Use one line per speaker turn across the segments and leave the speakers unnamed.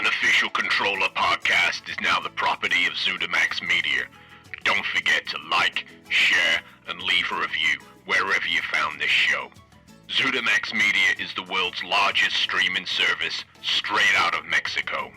Unofficial Controller podcast is now the property of ZeniMax Media. Don't forget to like, share, and leave a review wherever you found this show. ZeniMax Media is the world's largest streaming service straight out of Mexico.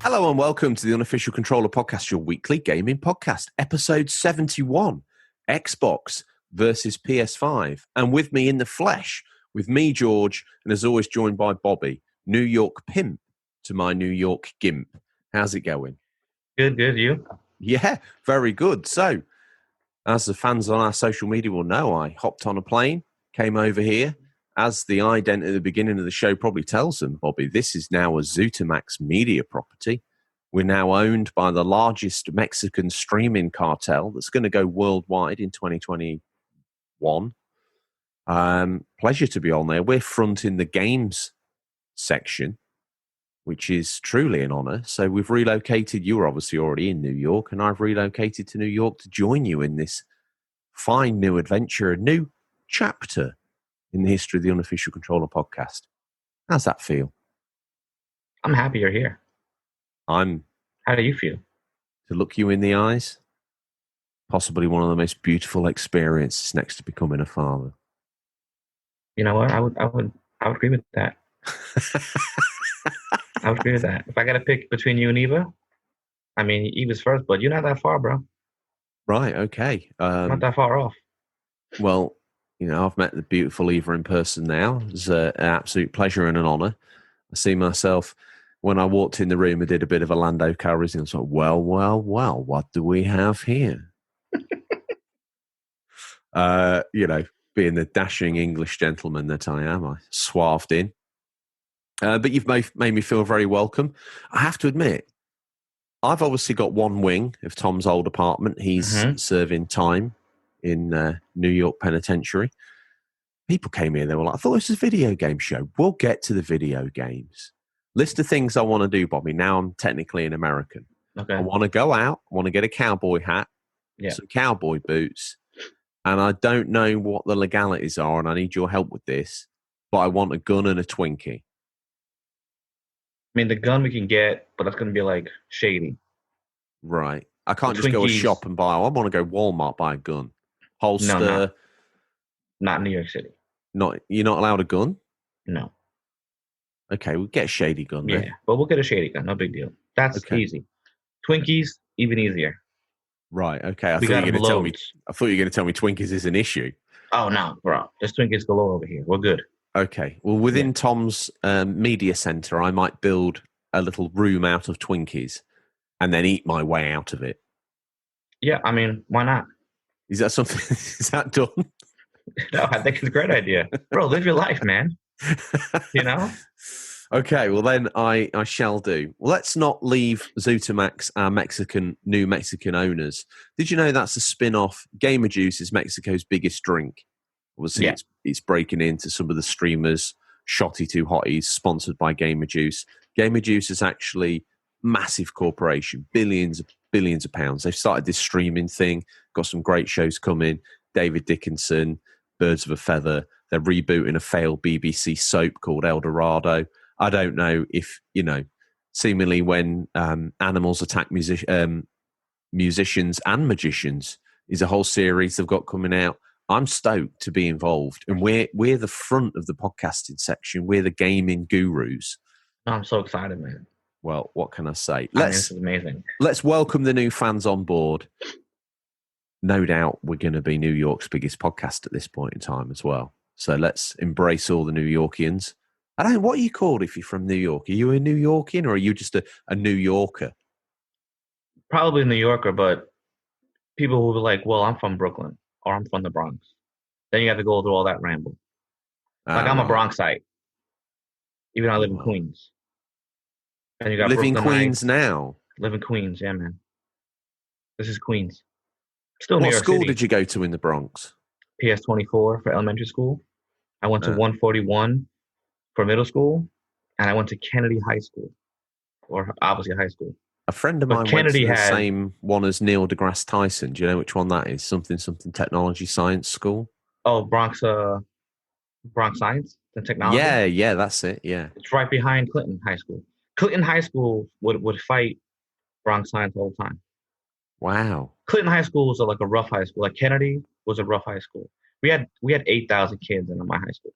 Hello and welcome to the Unofficial Controller podcast, your weekly gaming podcast, episode 71, Xbox versus PS5. And with me in the flesh, with me, George, and as always joined by Bobby, New York Pimp to my New York Gimp. How's it going?
Good, you?
Yeah, very good. So, as the fans on our social media will know, I hopped on a plane, came over here. As the ident at the beginning of the show probably tells them, Bobby, this is now a ZeniMax Media property. We're now owned by the largest Mexican streaming cartel that's going to go worldwide in 2021. Pleasure to be on there. We're fronting the games section, which is truly an honor. So we've relocated. You were obviously already in New York, and I've relocated to New York to join you in this fine new adventure, a new chapter in the history of the Unofficial Controller podcast. How's that feel?
I'm happy you're here. How do you feel?
To look you in the eyes, possibly one of the most beautiful experiences next to becoming a father.
You know what? I would agree with that. I would agree with that. If I got to pick between you and Eva, I mean, Eva's first, but you're not that far, bro.
Right, okay.
Not that far off.
Well, you know, I've met the beautiful Eva in person now. It's an absolute pleasure and an honor. I see myself, when I walked in the room, I did a bit of a Lando Calrissian. I was like, well, what do we have here? You know, being the dashing English gentleman that I am, I swarved in. But you've made me feel very welcome. I have to admit, I've obviously got one wing of Tom's old apartment. He's serving time in New York Penitentiary. People came here, they were like, I thought this was a video game show. We'll get to the video games. List of things I want to do, Bobby. Now I'm technically an American.
Okay.
I want to go out. I want to get a cowboy hat, some cowboy boots, and I don't know what the legalities are, and I need your help with this, but I want a gun and a Twinkie.
I mean, the gun we can get, but that's going to be like shady.
Right. I can't just go to a shop and buy. I want to go Walmart, buy a gun. Holster.
No, not in New York City.
You're not allowed a gun?
No.
Okay, we'll get a shady gun then.
Yeah, but we'll get a shady gun. No big deal. That's easy. Twinkies, even easier.
Right, okay. I thought you were going to tell me Twinkies is an issue.
Oh, no, bro. There's Twinkies galore over here. We're good.
Okay. Well, within Tom's media center, I might build a little room out of Twinkies and then eat my way out of it.
Yeah, I mean, why not?
Is that something? Is that done?
No, I think it's a great idea. Bro, live your life, man. You know?
Okay, well then I shall do. Well, let's not leave ZeniMax, our new Mexican owners. Did you know that's a spin-off? Gamer Juice is Mexico's biggest drink. Obviously, it's breaking into some of the streamers, Shotty 2 Hotties, sponsored by Gamer Juice. Gamer Juice is actually massive corporation, billions of pounds. They've started this streaming thing, got some great shows coming. David Dickinson, Birds of a Feather. They're rebooting a failed BBC soap called El Dorado. I don't know if, seemingly when animals attack musicians and magicians is a whole series they've got coming out. I'm stoked to be involved. And we're the front of the podcasting section. We're the gaming gurus.
I'm so excited, man.
Well, what can I say?
This is amazing.
Let's welcome the new fans on board. No doubt we're going to be New York's biggest podcast at this point in time as well. So let's embrace all the New Yorkians. I don't know, what are you called if you're from New York? Are you a New Yorkian or are you just a New Yorker?
Probably a New Yorker, but people will be like, well, I'm from Brooklyn or I'm from the Bronx. Then you have to go through all that ramble. Like I'm a Bronxite, even though I live in Queens. And you got
live in Queens now.
Live in Queens, yeah, man. This is Queens. Still New
What
York
school
City.
did you go to in the Bronx?
PS24 for elementary school. I went to
Ah.
141 for middle school, and I went to Kennedy High School, or obviously high school.
A friend of
But
mine
Kennedy
went to the
had-
same one as Neil deGrasse Tyson. Do you know which one that is? Something technology science school.
Oh, Bronx Science and Technology.
Yeah, that's it. Yeah.
It's right behind Clinton High School. Clinton High School would fight Bronx Science all the time.
Wow.
Clinton High School was like a rough high school. Like Kennedy was a rough high school. We had 8,000 kids in my high school.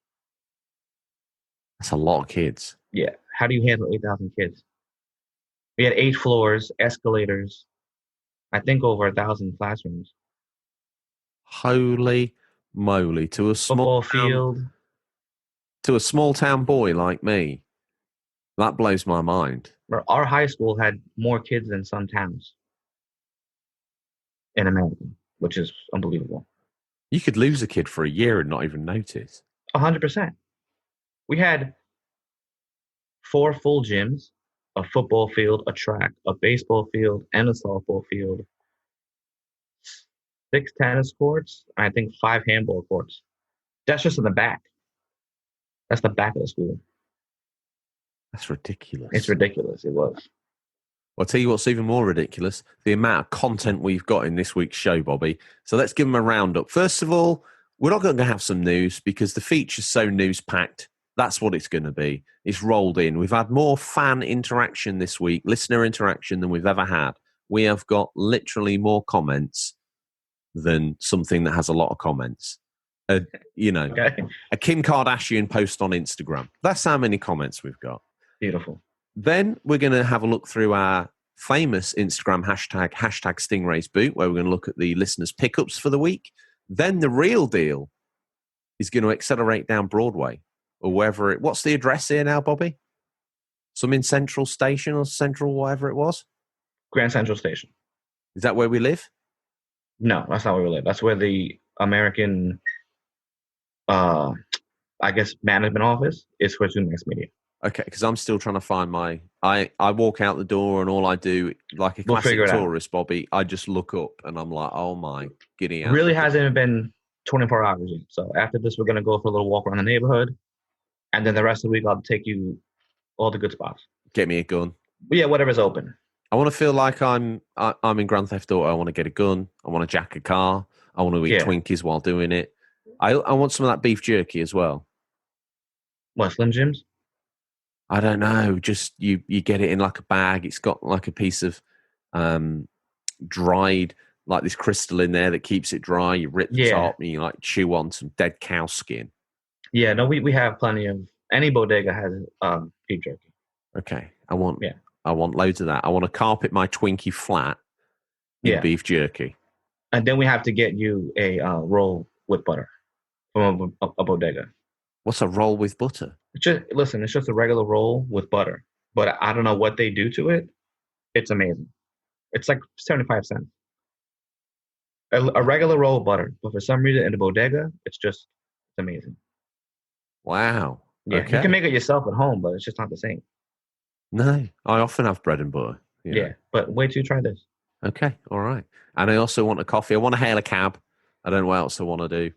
That's a lot of kids.
Yeah. How do you handle 8,000 kids? We had 8 floors, escalators. I think over 1,000 classrooms.
Holy moly! To a
Football
small
field.
to a small town boy like me, that blows my mind.
Our high school had more kids than some towns in America, which is unbelievable.
You could lose a kid for a year and not even notice.
100%. We had 4 full gyms, a football field, a track, a baseball field, and a softball field, 6 tennis courts, and I think 5 handball courts. That's just in the back. That's the back of the school.
That's ridiculous.
It's ridiculous. It was.
I'll tell you what's even more ridiculous, the amount of content we've got in this week's show, Bobby. So let's give them a roundup. First of all, we're not going to have some news because the feature's so news-packed. That's what it's going to be. It's rolled in. We've had more fan interaction this week, listener interaction than we've ever had. We have got literally more comments than something that has a lot of comments.
Okay.
A Kim Kardashian post on Instagram. That's how many comments we've got.
Beautiful.
Then we're going to have a look through our famous Instagram hashtag stingraysboot, where we're going to look at the listeners' pickups for the week. Then the real deal is going to accelerate down Broadway or wherever it. What's the address here now, Bobby? Some in Central Station or Central whatever it was?
Grand Central Station.
Is that where we live?
No, that's not where we live. That's where the American, I guess, management office is for ZoomX Media.
Okay, because I'm still trying to find my... I walk out the door and all I do, like a
We'll
classic
figure it out.
tourist, Bobby, I just look up and I'm like, oh my, giddy
It
out.
really hasn't even been 24 hours yet. So after this, we're going to go for a little walk around the neighborhood. And then the rest of the week, I'll take you all the good spots.
Get me a gun.
But yeah, whatever's open.
I want to feel like I'm in Grand Theft Auto. I want to get a gun. I want to jack a car. I want to eat Twinkies while doing it. I want some of that beef jerky as well.
What, Slim Jims?
I don't know. Just you get it in like a bag. It's got like a piece of dried, like this crystal in there that keeps it dry. You rip the top and you like chew on some dead cow skin.
Yeah, no, we have plenty of. Any bodega has beef jerky.
Okay, I want loads of that. I want to carpet my Twinkie flat in beef jerky.
And then we have to get you a roll with butter from a bodega.
What's a roll with butter?
It's just a regular roll with butter. But I don't know what they do to it. It's amazing. It's like 75 cents. A regular roll of butter. But for some reason, in the bodega, it's amazing.
Wow.
Yeah,
okay.
You can make it yourself at home, but it's just not the same.
No, I often have bread and butter.
Yeah, but wait till you try this.
Okay, all right. And I also want a coffee. I want to hail a cab. I don't know what else I want to do.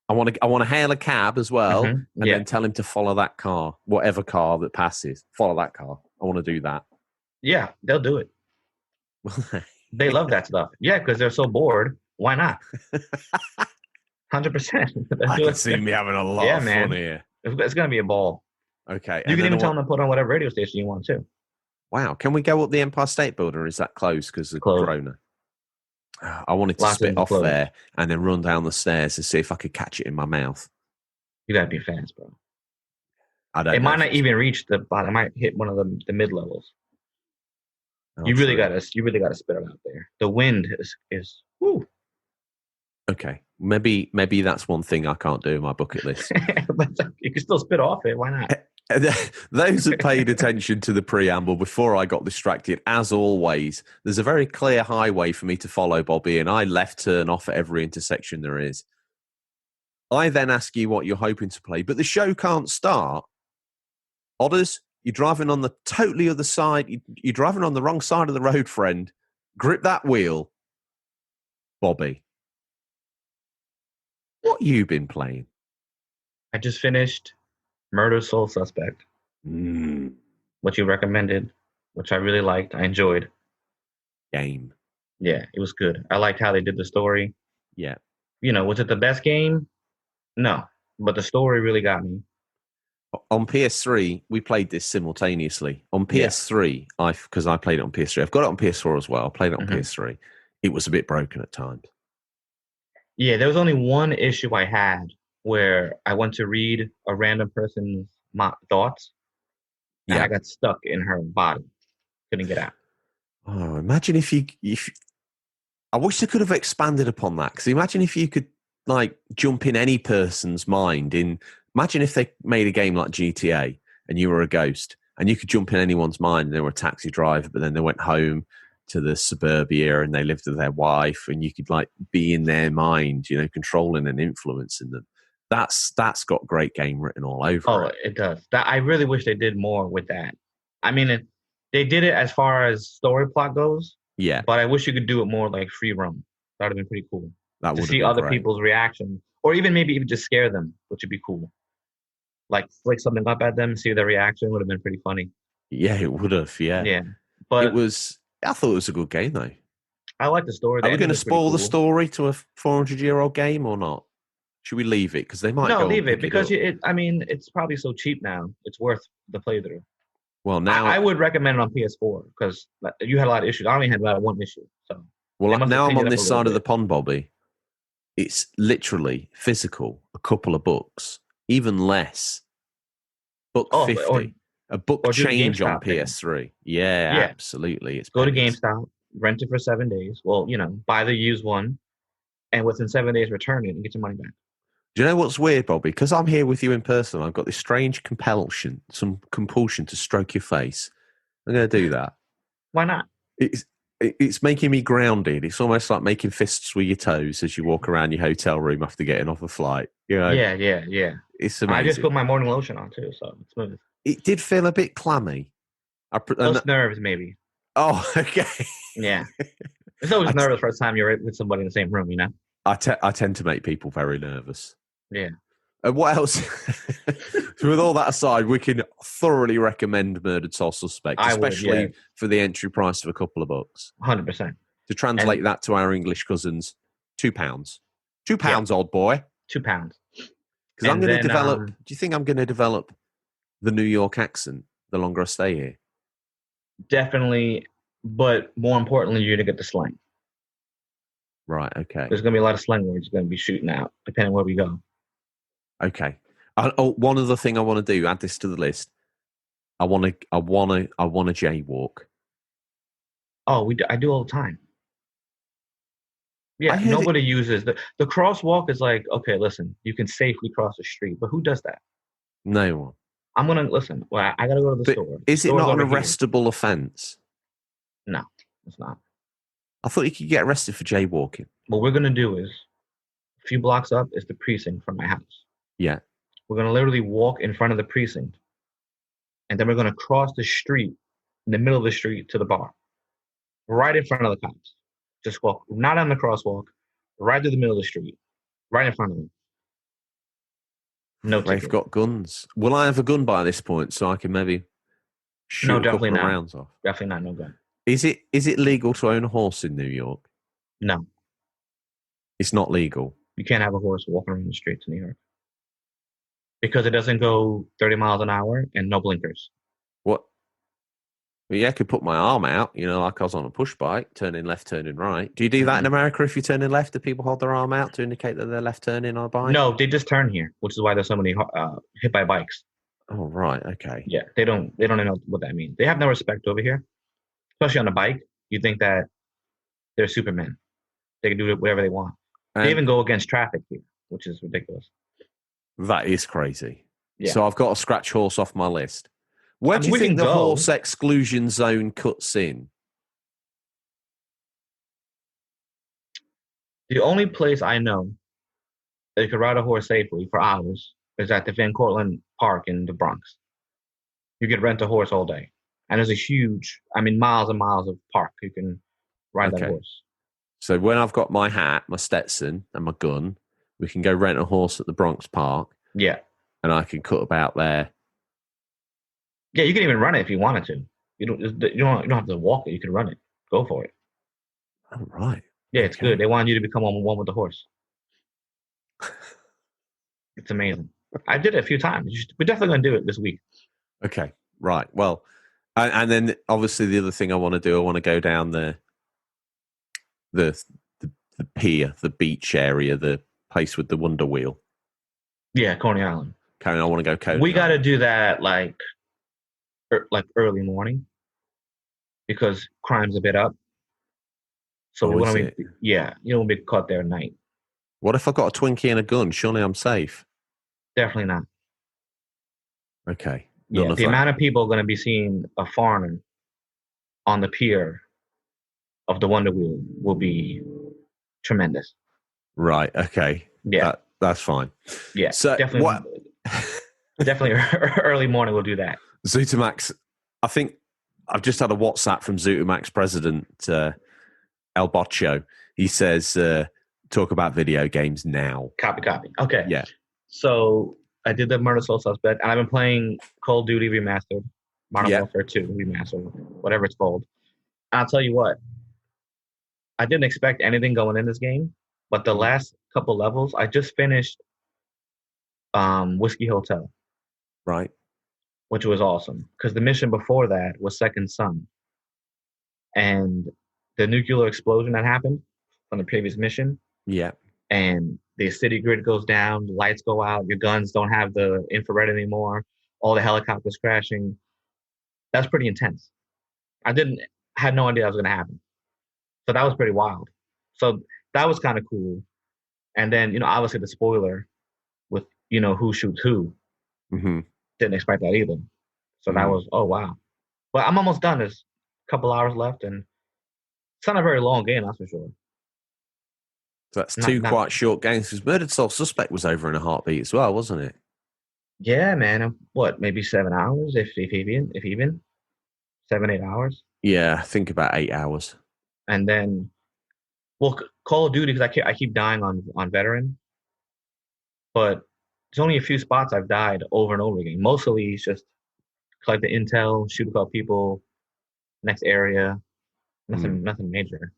I want to hail a cab as well, and then tell him to follow that car, whatever car that passes. Follow that car. I want to do that.
Yeah, they'll do it. They love that stuff. Yeah, because they're so bored. Why not? 100%.
I can see me having a lot of fun here.
It's going to be a ball.
Okay.
You can even tell them to put on whatever radio station you want to.
Wow. Can we go up the Empire State Building, or is that closed because of Corona? I wanted to spit off there and then run down the stairs to see if I could catch it in my mouth.
You got to be fast, bro.
It
might not even reach the bottom. It might hit one of the mid levels. You really got to spit it out there. The wind is whoo.
Okay. Maybe that's one thing I can't do in my bucket list.
You can still spit off it. Why not?
Those that paid attention to the preamble before I got distracted, as always, there's a very clear highway for me to follow, Bobby, and I left turn off at every intersection there is. I then ask you what you're hoping to play, but the show can't start. Odders, you're driving on the totally other side. You're driving on the wrong side of the road, friend. Grip that wheel Bobby, what you been playing?
I just finished Murder Soul Suspect, which you recommended, which I really liked. I enjoyed.
Game.
Yeah, it was good. I liked how they did the story.
Yeah.
Was it the best game? No, but the story really got me.
On PS3, we played this simultaneously. On PS3, because I played it on PS3. I've got it on PS4 as well. I played it on PS3. It was a bit broken at times.
Yeah, there was only one issue I had where I went to read a random person's thoughts, and I got stuck in her body. Couldn't get out.
Oh, imagine if I wish they could have expanded upon that. Because imagine if you could jump in any person's mind. Imagine if they made a game like GTA and you were a ghost and you could jump in anyone's mind and they were a taxi driver, but then they went home to the suburbia and they lived with their wife and you could be in their mind, controlling and influencing them. That's got great game written all over it.
Oh, it does. I really wish they did more with that. I mean, they did it as far as story plot goes.
Yeah.
But I wish you could do it more like free roam. That would have been pretty cool.
That would
to see other people's reactions. Or maybe even just scare them, which would be cool. Like flick something up at them, see their reaction would have been pretty funny.
Yeah, it would have, yeah.
Yeah. But
I thought it was a good game though.
I like the story.
Are we going to spoil the story to a 400-year-old game or not? Should we leave it? Because they might
leave it because it's probably so cheap now. It's worth the playthrough.
Well, now
I would recommend it on PS4 because you had a lot of issues. I only had about one issue. So
now I'm on this side of the pond, Bobby. It's literally physical. A couple of books, even less. Book 50. A book change on PS3. Yeah, absolutely. It's
go to GameStop, rent it for 7 days. Well, buy the used one, and within 7 days, return it and get your money back.
Do you know what's weird, Bobby? Because I'm here with you in person, I've got this strange compulsion to stroke your face. I'm going to do that.
Why not?
It's making me grounded. It's almost like making fists with your toes as you walk around your hotel room after getting off a flight.
Yeah.
It's amazing.
I just put my morning lotion on too, so it's smooth.
It did feel a bit clammy.
Those nerves, maybe.
Oh, okay.
Yeah. It's always nervous first time you're with somebody in the same room,
I tend to make people very nervous.
Yeah.
And what else? So with all that aside, we can thoroughly recommend Murdered Soul Suspect, especially for the entry price of a couple of bucks.
100%.
To translate that to our English cousins, £2. £2, old boy.
£2.
Because I'm going to develop. Do you think I'm going to develop the New York accent the longer I stay here?
Definitely, but more importantly, you're going to get the slang.
Right. Okay.
There's going to be a lot of slang words going to be shooting out, depending where we go.
Okay. One other thing I want to do. Add this to the list. I want to jaywalk.
Oh, I do all the time. Yeah, nobody uses the crosswalk. Is like, okay, listen, you can safely cross the street, but who does that?
No one.
I'm gonna listen. Well, I gotta go to the store.
Is it not an arrestable offence?
No, it's not.
I thought you could get arrested for jaywalking.
What we're gonna do is, a few blocks up is the precinct from my house.
Yeah.
We're gonna literally walk in front of the precinct, and then we're gonna cross the street, in the middle of the street, to the bar, right in front of the cops. Just walk, not on the crosswalk, right to the middle of the street, right in front of them. No ticket.
They've got guns. Will I have a gun by this point so I can maybe shoot a couple of rounds off?
Definitely not, no gun.
Is it legal to own a horse in New York?
No.
It's not legal.
You can't have a horse walking around the streets in New York. Because it doesn't go 30 miles an hour and no blinkers.
What? Well, yeah, I could put my arm out, like I was on a push bike, turning left, turning right. Do you do that in America if you're turning left? Do people hold their arm out to indicate that they're left turning on a bike?
No, they just turn here, which is why there's so many hit by bikes.
Oh, right, okay.
Yeah, they don't know what that means. They have no respect over here, especially on a bike. You think that they're Superman. They can do whatever they want. They even go against traffic here, which is ridiculous.
That is crazy.
Yeah.
So I've got a scratch horse off my list. Where do you think the horse exclusion zone cuts in?
The only place I know that you could ride a horse safely for hours is at the Van Cortlandt Park in the Bronx. You could rent a horse all day. And there's a huge, miles and miles of park you can ride that horse.
So when I've got my hat, my Stetson, and my gun, we can go rent a horse at the Bronx Park.
Yeah.
And I can cut about there.
Yeah, you can even run it if you wanted to. You don't have to walk it. You can run it. Go for it.
Oh, right.
Yeah, it's good. They want you to become one with the horse. It's amazing. I did it a few times. We're definitely going to do it this week.
Okay, right. Well, and then obviously the other thing I want to do, I want to go down the pier, the beach area, the place with the Wonder Wheel.
Yeah, Coney Island.
I want to go Coney
We got to
Island.
do that like early morning because crime's a bit up. So we want to be, yeah, you don't want to be caught there at night.
What if I got a Twinkie and a gun? Surely I'm safe.
Definitely not.
Okay.
Yeah, the amount of people going to be seeing a foreigner on the pier of the Wonder Wheel will be tremendous.
Right. Okay.
Yeah,
that's fine.
Yeah.
So
definitely, definitely early morning. We'll do that.
Zutamax, I think I've just had a WhatsApp from Zutamax president El Boccio. He says, "Talk about video games now."
Copy. Okay.
Yeah.
So I did the Murder Soul Suspect, and I've been playing Call of Duty Remastered, Modern Warfare 2 Remastered, whatever it's called. And I'll tell you what, I didn't expect anything going in this game, but the last couple levels, I just finished Whiskey Hotel.
Right.
Which was awesome, because the mission before that was Second Son. And the nuclear explosion that happened from the previous mission.
Yeah.
And the city grid goes down, the lights go out, your guns don't have the infrared anymore, all the helicopters crashing. That's pretty intense. I had no idea that was going to happen. So that was pretty wild. So that was kind of cool. And then, obviously the spoiler with, who shoots who.
Mm-hmm.
Didn't expect that either. So that was, oh, wow. But I'm almost done. There's a couple hours left, and it's not a very long game, that's for sure.
So that's two quite short games, because Murdered Soul Suspect was over in a heartbeat as well, wasn't it?
Yeah, man. What, maybe 7 hours, if even 7-8 hours.
Yeah, I think about 8 hours.
And then, Call of Duty, because I keep dying on veteran, but there's only a few spots I've died over and over again. Mostly it's just collect the intel, shoot a couple people, next area, nothing major.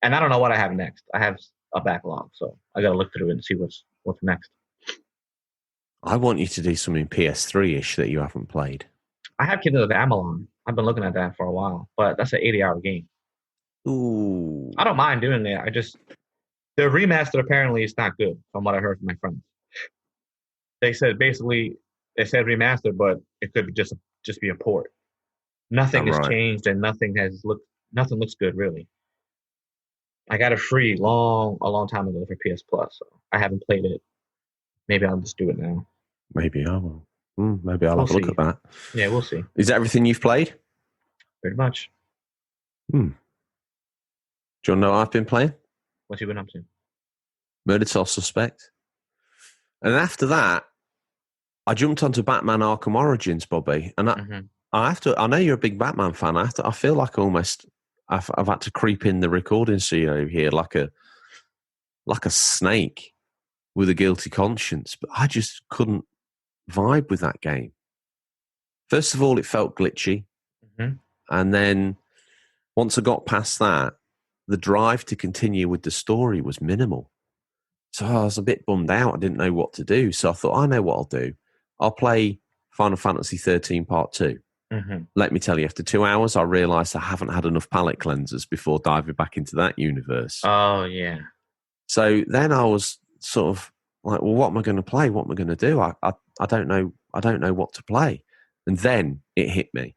And I don't know what I have next. I have a backlog, so I got to look through it and see what's next.
I want you to do something PS3-ish that you haven't played.
I have Kingdom of Amalur. I've been looking at that for a while, but that's an 80-hour game.
Ooh.
I don't mind doing it. The remaster apparently is not good, from what I heard from my friends. They said remastered, but it could just be a port. Nothing has changed, and nothing looks good really. I got it free a long time ago for PS Plus, so I haven't played it. Maybe I'll just do it now.
Maybe I will. Maybe I'll have a look at that.
Yeah, we'll see.
Is that everything you've played?
Pretty much.
Do you want to know what I've been playing?
What you been up to?
Murdered Soul Suspect. And after that, I jumped onto Batman Arkham Origins, Bobby. And I know you're a big Batman fan. I feel like I've had to creep in the recording studio here like a snake with a guilty conscience. But I just couldn't vibe with that game. First of all, it felt glitchy. And then once I got past that, the drive to continue with the story was minimal. So I was a bit bummed out. I didn't know what to do. So I thought, I know what I'll do. I'll play Final Fantasy 13 Part 2. Let me tell you, after 2 hours, I realised I haven't had enough palate cleansers before diving back into that universe.
Oh, yeah.
So then I was sort of like, well, what am I going to play? What am I going to do? I don't know. I don't know what to play. And then it hit me.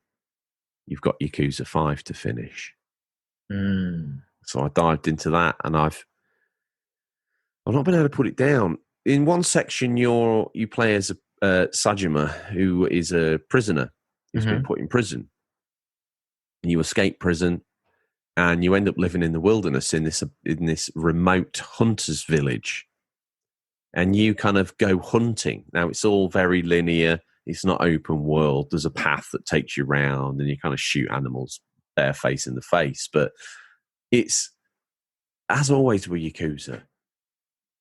You've got Yakuza 5 to finish. So I dived into that, and I've not been able to put it down. In one section, you play as Sajima, who is a prisoner who's been put in prison. You escape prison, and you end up living in the wilderness in this remote hunter's village. And you kind of go hunting. Now, it's all very linear. It's not open world. There's a path that takes you around, and you kind of shoot animals bare face in the face. But it's as always with Yakuza,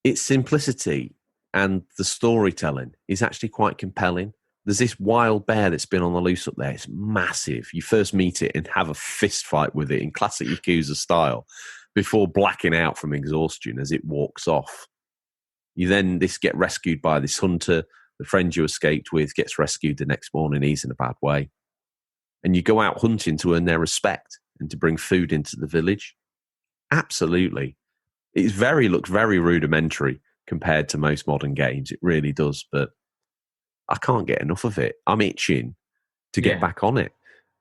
its simplicity and the storytelling is actually quite compelling. There's this wild bear that's been on the loose up there. It's massive. You first meet it and have a fist fight with it in classic Yakuza style before blacking out from exhaustion as it walks off. You then get rescued by this hunter. The friend you escaped with gets rescued the next morning. He's in a bad way. And you go out hunting to earn their respect and to bring food into the village. Absolutely. It looks very rudimentary compared to most modern games. It really does, but I can't get enough of it. I'm itching to get back on it.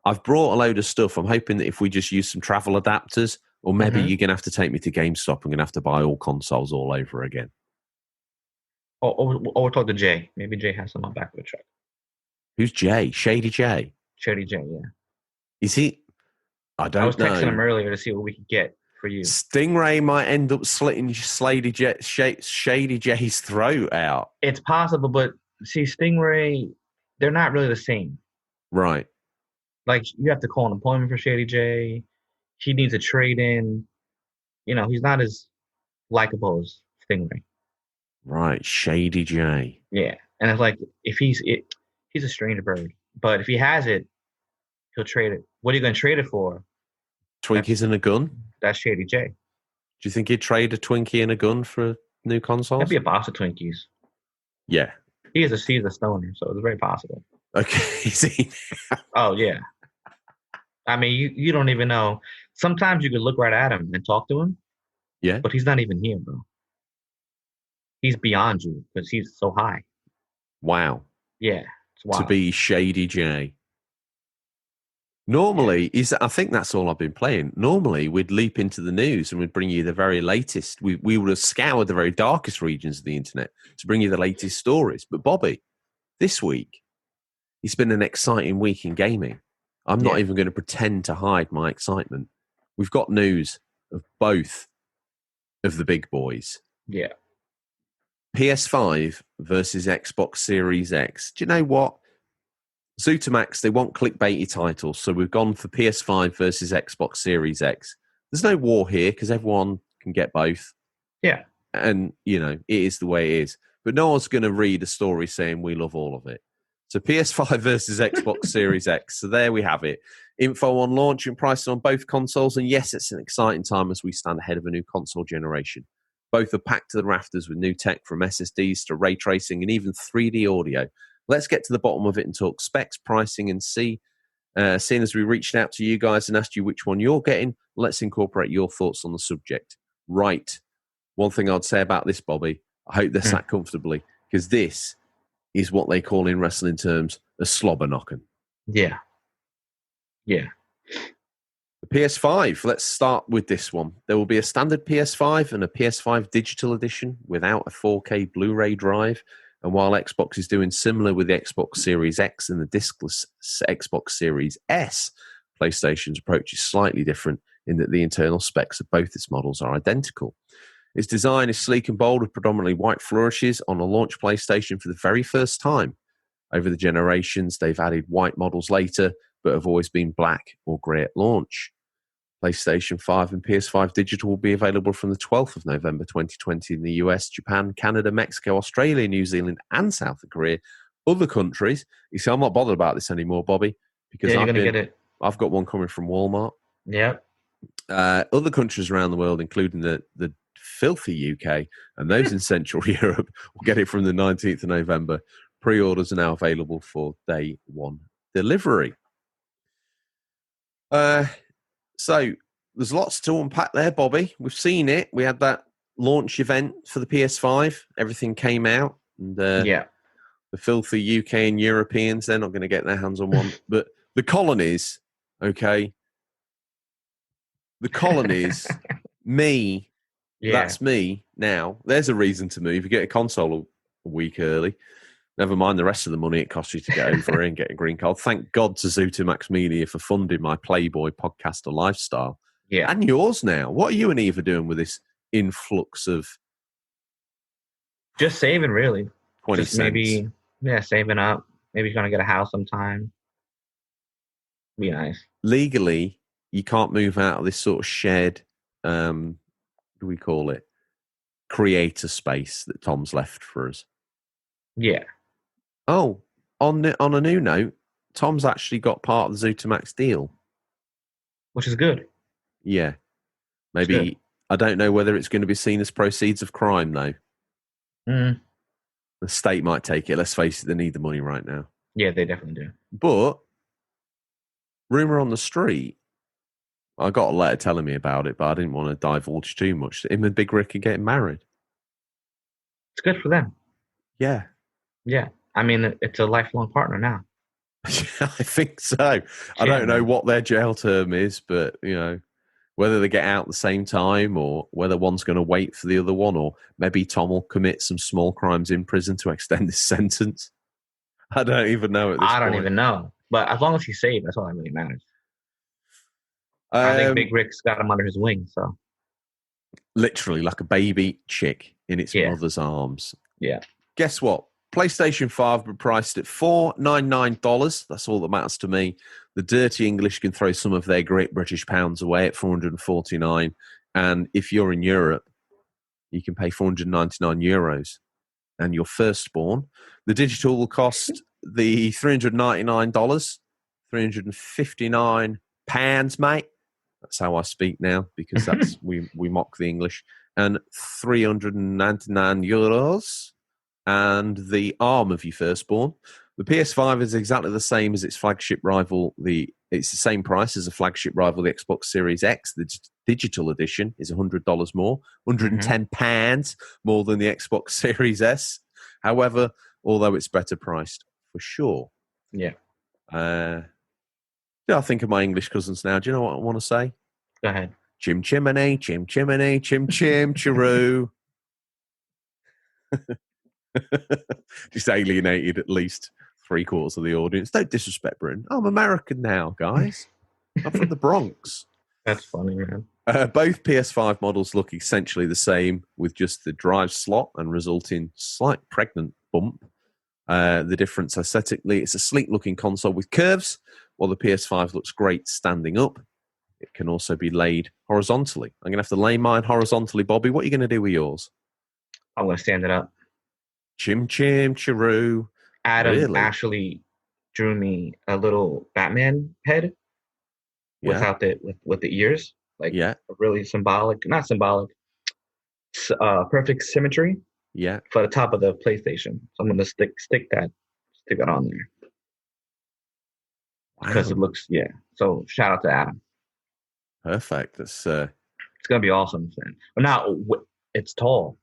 I've brought a load of stuff. I'm hoping that if we just use some travel adapters, or maybe you're going to have to take me to GameStop. I'm going to have to buy all consoles all over again.
Or talk to Jay. Maybe Jay has some on back of the truck.
Who's Jay? Shady Jay?
Shady Jay, yeah.
Is he? I don't know.
I was texting him earlier to see what we could get for you.
Stingray might end up slitting Shady Jay's throat out.
It's possible, but see, Stingray, they're not really the same.
Right.
Like, you have to call an appointment for Shady Jay. He needs a trade-in. He's not as likable as Stingray.
Right, Shady Jay.
Yeah, and it's like, if he's a strange bird, but if he has it, he'll trade it. What are you going to trade it for?
Twinkies and a gun?
That's Shady Jay.
Do you think he'd trade a Twinkie and a gun for a new console?
That'd be a box of Twinkies.
Yeah.
He's a stoner, so it's very possible.
Okay, see.
Oh, yeah. I mean, you don't even know. Sometimes you could look right at him and talk to him.
Yeah.
But he's not even here, bro. He's beyond you because he's so high.
Wow.
Yeah. It's wild.
To be Shady J. Normally, I think that's all I've been playing. Normally, we'd leap into the news and we'd bring you the very latest. We would have scoured the very darkest regions of the internet to bring you the latest stories. But Bobby, this week, it's been an exciting week in gaming. I'm not even going to pretend to hide my excitement. We've got news of both of the big boys.
Yeah.
PS5 versus Xbox Series X. Do you know what? ZutaMax, they want clickbaity titles, so we've gone for PS5 versus Xbox Series X. There's no war here because everyone can get both.
Yeah.
And, it is the way it is. But no one's going to read a story saying we love all of it. So PS5 versus Xbox Series X. So there we have it. Info on launch and pricing on both consoles. And yes, it's an exciting time as we stand ahead of a new console generation. Both are packed to the rafters with new tech from SSDs to ray tracing and even 3D audio. Let's get to the bottom of it and talk specs, pricing, and seeing as we reached out to you guys and asked you which one you're getting, let's incorporate your thoughts on the subject. Right. One thing I'd say about this, Bobby, I hope they're sat comfortably because this is what they call in wrestling terms a slobber knocking.
Yeah. Yeah.
The PS5, let's start with this one. There will be a standard PS5 and a PS5 digital edition without a 4K Blu-ray drive. And while Xbox is doing similar with the Xbox Series X and the discless Xbox Series S, PlayStation's approach is slightly different in that the internal specs of both its models are identical. Its design is sleek and bold with predominantly white flourishes on a launch PlayStation for the very first time. Over the generations, they've added white models later, but have always been black or grey at launch. PlayStation 5 and PS5 Digital will be available from the 12th of November 2020 in the US, Japan, Canada, Mexico, Australia, New Zealand, and South Korea. Other countries, you see, I'm not bothered about this anymore, Bobby, because I've got one coming from Walmart.
Yep.
Other countries around the world, including the filthy UK and those in Central Europe, will get it from the 19th of November. Pre-orders are now available for day one delivery. So there's lots to unpack there, Bobby. We've seen it. We had that launch event for the PS5. Everything came out. And, the filthy UK and Europeans, they're not going to get their hands on one. But the colonies, okay? The colonies, me, that's me now. There's a reason to move. You get a console a week early. Never mind the rest of the money it costs you to get over here and get a green card. Thank God to ZutaMax Media for funding my Playboy podcaster lifestyle.
Yeah.
And yours now. What are you and Eva doing with this influx of...
Just saving, really.
20
Just
cents.
maybe, saving up. Maybe he's going to get a house sometime. Be nice.
Legally, you can't move out of this sort of shared do we call it? Creator space that Tom's left for us.
Yeah.
Oh, on a new note, Tom's actually got part of the Zutamax deal.
Which is good.
Yeah.
It's
Maybe,
good.
I don't know whether it's going to be seen as proceeds of crime, though.
Mm.
The state might take it. Let's face it, they need the money right now.
Yeah, they definitely do.
But, rumour on the street, I got a letter telling me about it, but I didn't want to divulge too much. Him and Big Rick are getting married.
It's good for them.
Yeah.
Yeah. I mean, it's a lifelong partner now.
I think so. I don't know what their jail term is, but, whether they get out at the same time or whether one's going to wait for the other one, or maybe Tom will commit some small crimes in prison to extend his sentence. I don't even know at this point.
I don't even know. But as long as he's safe, that's all that really matters. I think Big Rick's got him under his wing, so.
Literally like a baby chick in its mother's arms.
Yeah.
Guess what? PlayStation 5 were priced at $499. That's all that matters to me. The dirty English can throw some of their great British pounds away at $449. And if you're in Europe, you can pay €499. And your firstborn. The digital will cost the $399, £359, mate. That's how I speak now, because that's we mock the English. And €399. And the ARM of your firstborn. The PS5 is exactly the same as its flagship rival. It's the same price as a flagship rival, the Xbox Series X. The digital edition is $100 more, £110 more than the Xbox Series S. However, although it's better priced for sure.
Yeah.
I think of my English cousins now. Do you know what I want to say?
Go ahead.
Chim chimney, chim chimney, chim chim chiroo. Just alienated at least 3/4 of the audience. Don't disrespect Britain. I'm American now, guys. I'm from the Bronx.
That's funny, man.
Both PS5 models look essentially the same, with just the drive slot and resulting slight pregnant bump. The difference aesthetically, it's a sleek-looking console with curves, while the PS5 looks great standing up. It can also be laid horizontally. I'm going to have to lay mine horizontally, Bobby. What are you going to do with yours?
I'm going to stand it up.
Chim chim chiroo.
Adam actually drew me a little Batman head without with the ears, really not symbolic, perfect symmetry.
Yeah,
for the top of the PlayStation. So I'm gonna stick that on there because it looks So shout out to Adam.
Perfect. That's
it's gonna be awesome. But now it's tall.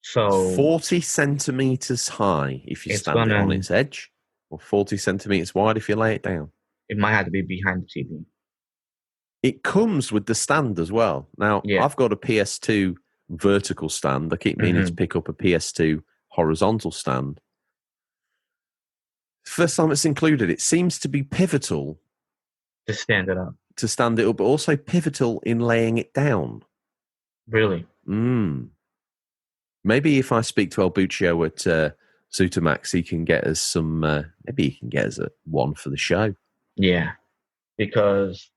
So
40 centimeters high if you stand it on its edge, or 40 centimeters wide if you lay it down.
It might have to be behind the TV.
It comes with the stand as well. Now, I've got a PS2 vertical stand. I keep meaning to pick up a PS2 horizontal stand. First time it's included, it seems to be pivotal
to stand it up.
But also pivotal in laying it down.
Really?
Maybe if I speak to El Buccio at Zutamax, he can get us some. Maybe he can get us one for the show.
Yeah, because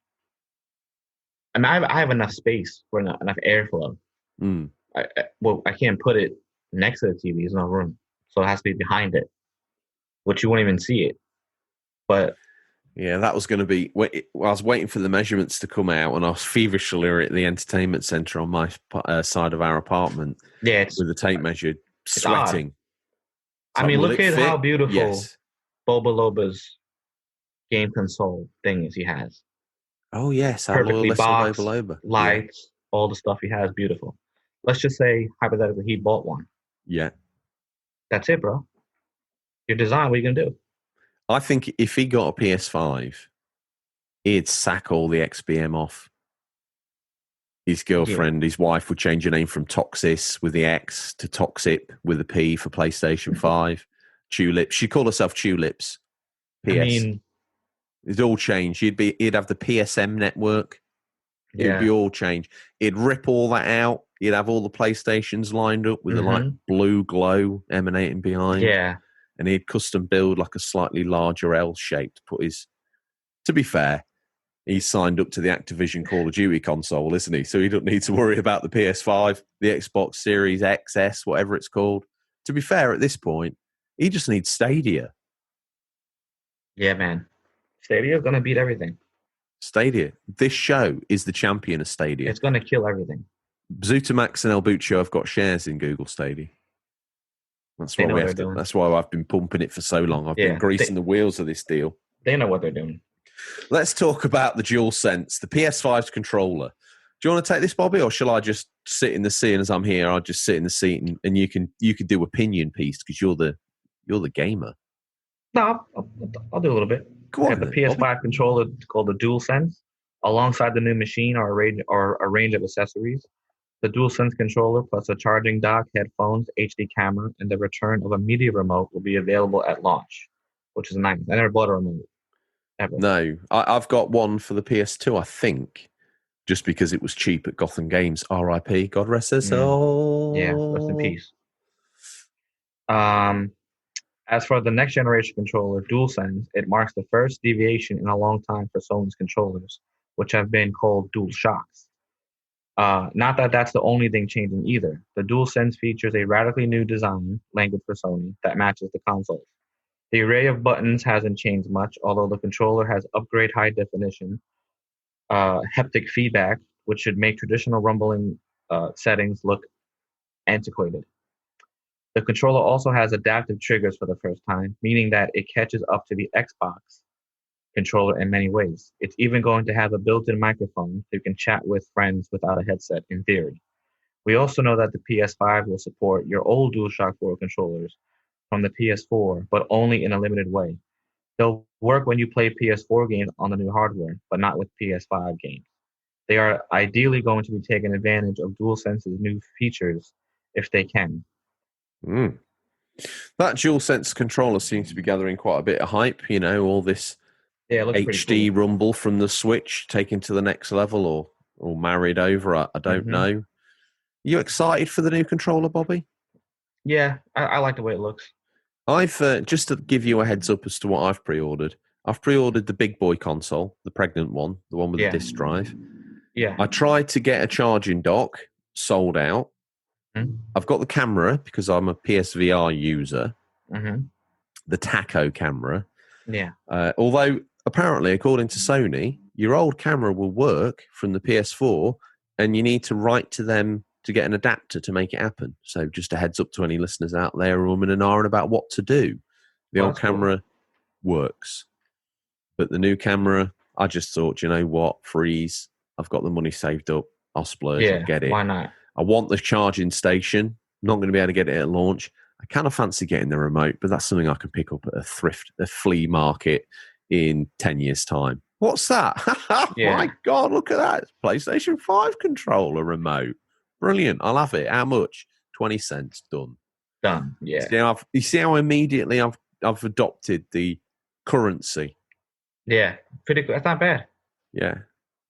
I have enough space for enough airflow. I can't put it next to the TV. There's no room, so it has to be behind it, which you won't even see it. But
yeah, that was going to be. I was waiting for the measurements to come out, and I was feverishly at the entertainment centre on my side of our apartment.
Yeah,
with the tape measure, sweating.
I mean, look at how beautiful Boba Loba's game console thing is. He has.
Oh yes,
perfectly boxed, lights, all the stuff he has, beautiful. Let's just say hypothetically he bought one.
Yeah,
that's it, bro. Your design. What are you gonna do?
I think if he got a PS5, he'd sack all the XBM off. His girlfriend, his wife would change her name from Toxis with the X to Toxip with a P for PlayStation 5. Tulips. She'd call herself Tulips. PS. I mean, it'd all change. He'd have the PSM network. It'd be all changed. He'd rip all that out. He'd have all the PlayStations lined up with a blue glow emanating behind.
Yeah.
And he'd custom build like a slightly larger L shape to put his. To be fair, He's signed up to the Activision Call of Duty console, isn't he? So he doesn't need to worry about the PS5, the Xbox Series XS, whatever it's called. To be fair, at this point, he just needs Stadia.
Yeah, man. Stadia is going to beat everything.
Stadia. This show is the champion of Stadia.
It's going to kill everything.
Zutamax and El Buccio have got shares in Google Stadia. That's why I've been pumping it for so long. I've been greasing the wheels of this deal.
They know what they're doing.
Let's talk about the DualSense, the PS5's controller. Do you want to take this, Bobby, or shall I just sit in the seat? And as I'm here, I'll just sit in the seat, and you can do opinion piece because you're the gamer.
No, I'll do a little bit.
Go on,
the PS5
Bobby.
controller called the DualSense. Alongside the new machine are a range of accessories. The DualSense controller plus a charging dock, headphones, HD camera, and the return of a media remote will be available at launch, which is nice. I never bought a remote. Ever.
No, I've got one for the PS2, I think, just because it was cheap at Gotham Games. R.I.P. God rest her soul.
Yeah, rest in peace. As for the next generation controller, DualSense, it marks the first deviation in a long time for Sony's controllers, which have been called DualShocks. Not that that's the only thing changing either. The DualSense features a radically new design, language for Sony, that matches the consoles. The array of buttons hasn't changed much, although the controller has upgrade high definition, haptic feedback, which should make traditional rumbling settings look antiquated. The controller also has adaptive triggers for the first time, meaning that it catches up to the Xbox controller in many ways. It's even going to have a built-in microphone so you can chat with friends without a headset in theory. We also know that the PS5 will support your old DualShock 4 controllers from the PS4, but only in a limited way. They'll work when you play PS4 games on the new hardware, but not with PS5 games. They are ideally going to be taking advantage of DualSense's new features if they can.
That DualSense controller seems to be gathering quite a bit of hype. You know, all this HD
cool.
rumble from the Switch taken to the next level, or married over. I don't know. You excited for the new controller, Bobby?
Yeah, I like the way it looks.
I've just to give you a heads up as to what I've pre-ordered. I've pre-ordered the big boy console, the pregnant one, the one with the disc drive.
Yeah.
I tried to get a charging dock, sold out. I've got the camera because I'm a PSVR user. The Taco camera.
Yeah.
Although apparently, according to Sony, your old camera will work from the PS4, and you need to write to them to get an adapter to make it happen. So just a heads up to any listeners out there who are umming and ahhing about what to do. The old camera works. But the new camera, I just thought, you know what, freeze. I've got the money saved up. I'll splurge. I'll get it.
Why not?
I want the charging station. I'm not going to be able to get it at launch. I kind of fancy getting the remote, but that's something I can pick up at a flea market in 10 years' time. What's that? My God, look at that. It's a PlayStation 5 controller remote. Brilliant. I'll have it. How much? 20 cents. Done.
Done. Yeah.
You see how immediately I've adopted the currency.
Yeah. Pretty good. That's not bad.
Yeah.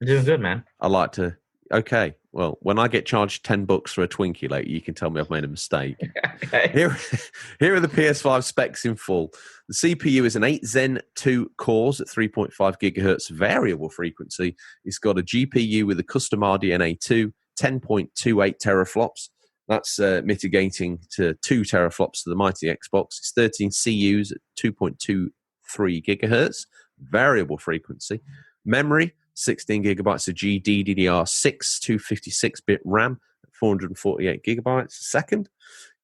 You're doing good, man.
I like to. Okay. Well, when I get charged $10 for a Twinkie later, you can tell me I've made a mistake.
Okay.
Here are the PS5 specs in full. The CPU is an 8 Zen 2 cores at 3.5 gigahertz variable frequency. It's got a GPU with a custom RDNA 2, 10.28 teraflops. That's mitigating to 2 teraflops to the mighty Xbox. It's 13 CUs at 2.23 gigahertz variable frequency. Memory, 16 gigabytes of GDDR6, 256-bit RAM, 448 gigabytes a second.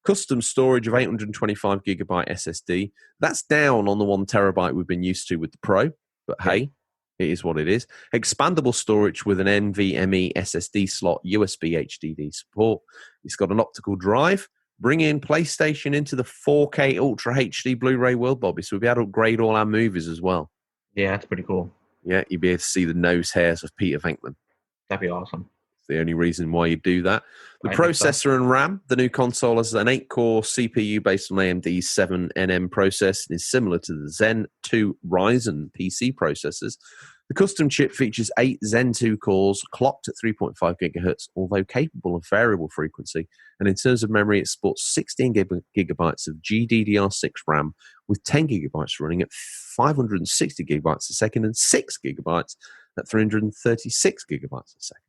Custom storage of 825 gigabyte SSD. That's down on the 1 terabyte we've been used to with the Pro, but hey, it is what it is. Expandable storage with an NVMe SSD slot, USB HDD support. It's got an optical drive. Bring in PlayStation into the 4K Ultra HD Blu-ray world, Bobby, so we'll be able to upgrade all our movies as well.
Yeah, that's pretty cool.
Yeah, you'll be able to see the nose hairs of Peter Venkman.
That'd be awesome.
It's the only reason why you do that. The processor and RAM, the new console has an 8-core CPU based on AMD's 7nm process and is similar to the Zen 2 Ryzen PC processors. The custom chip features 8 Zen 2 cores clocked at 3.5 gigahertz, although capable of variable frequency. And in terms of memory, it sports 16 gigabytes of GDDR6 RAM with 10 gigabytes running at 560 gigabytes a second and 6 gigabytes at 336 gigabytes a second.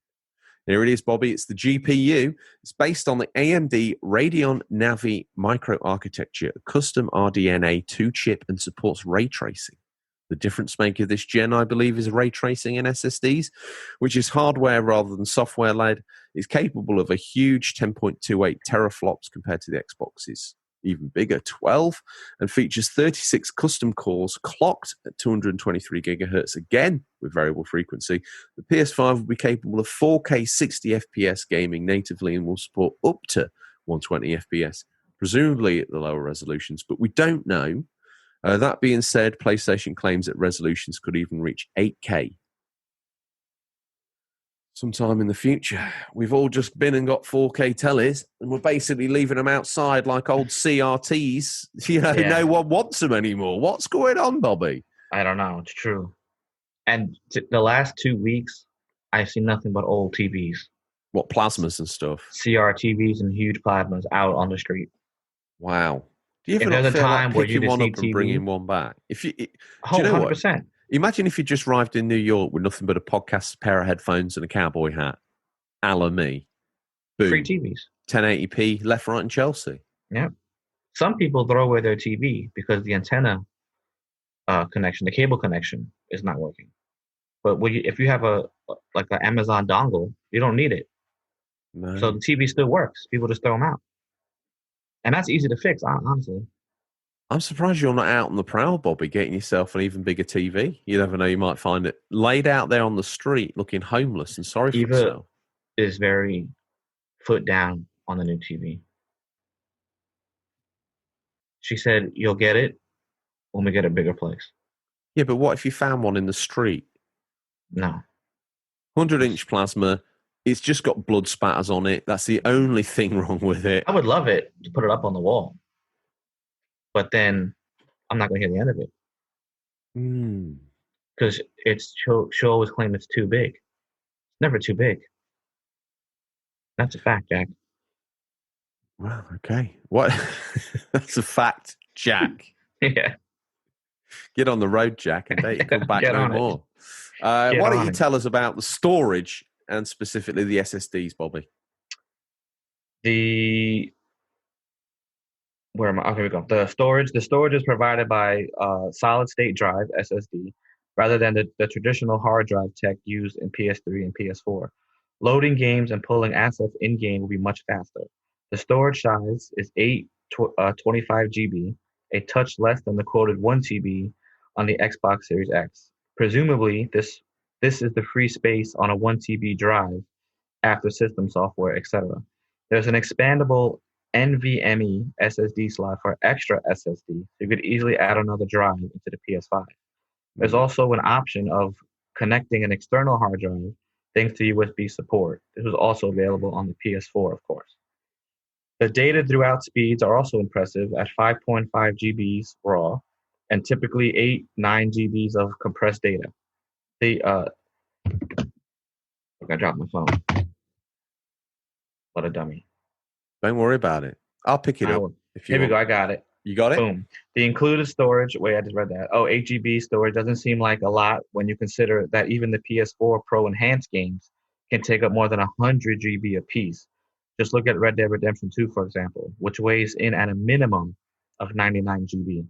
Here it is, Bobby. It's the GPU. It's based on the AMD Radeon Navi microarchitecture, a custom RDNA 2-chip, and supports ray tracing. The difference maker of this gen, I believe, is ray tracing in SSDs, which is hardware rather than software-led. It's capable of a huge 10.28 teraflops compared to the Xbox's even bigger 12, and features 36 custom cores clocked at 223 gigahertz, again with variable frequency. The PS5 will be capable of 4K 60 FPS gaming natively and will support up to 120 FPS, presumably at the lower resolutions, but we don't know. That being said, PlayStation claims that resolutions could even reach 8K sometime in the future. We've all just been and got 4K tellies, and we're basically leaving them outside like old CRTs. No one wants them anymore. What's going on, Bobby?
I don't know. It's true. And the last 2 weeks, I've seen nothing but old TVs.
What, plasmas and stuff?
CRTVs and huge plasmas out on the street.
Wow. Do you ever
there's
not
a
feel
time
like
where you
picking
just
one
need
up and
TV?
bringing one back? Do you know
100%.
what? Imagine if you just arrived in New York with nothing but a podcast, a pair of headphones, and a cowboy hat. A la me. Boom.
Free TVs.
1080p, left, right, and Chelsea.
Yeah. Some people throw away their TV because the antenna connection, the cable connection, is not working. But if you have an Amazon dongle, you don't need it.
No.
So the TV still works. People just throw them out. And that's easy to fix, honestly.
I'm surprised you're not out on the prowl, Bobby, getting yourself an even bigger TV. You never know, you might find it laid out there on the street looking homeless and sorry for itself.
Is very foot down on the new TV. She said, you'll get it when we get a bigger place.
Yeah, but what if you found one in the street?
No.
100-inch plasma. It's just got blood spatters on it. That's the only thing wrong with it.
I would love it to put it up on the wall. But then I'm not going to hear the end of it. Because she'll always claim it's too big. It's never too big. That's a fact, Jack.
Well, okay. What? That's a fact, Jack.
Yeah.
Get on the road, Jack, and don't come back no more. Why don't you tell us about the storage and specifically the SSDs, Bobby?
Where am I? Okay, here we go. The storage is provided by solid state drive, SSD, rather than the traditional hard drive tech used in PS3 and PS4. Loading games and pulling assets in-game will be much faster. The storage size is 25 GB, a touch less than the quoted 1 TB on the Xbox Series X. Presumably, this is the free space on a 1 TB drive after system software, etc. There's an expandable NVMe SSD slot for extra SSD. So you could easily add another drive into the PS5. There's also an option of connecting an external hard drive thanks to USB support. This was also available on the PS4, of course. The data throughout speeds are also impressive at 5.5 GBs raw and typically 8-9 GBs of compressed data. I dropped my phone. What a dummy.
Don't worry about it. I'll pick it up.
Here we go. I got it.
You got it?
Boom. The included storage. Wait, I just read that. 8 GB storage doesn't seem like a lot when you consider that even the PS4 Pro enhanced games can take up more than 100 GB apiece. Just look at Red Dead Redemption 2, for example, which weighs in at a minimum of 99 GB.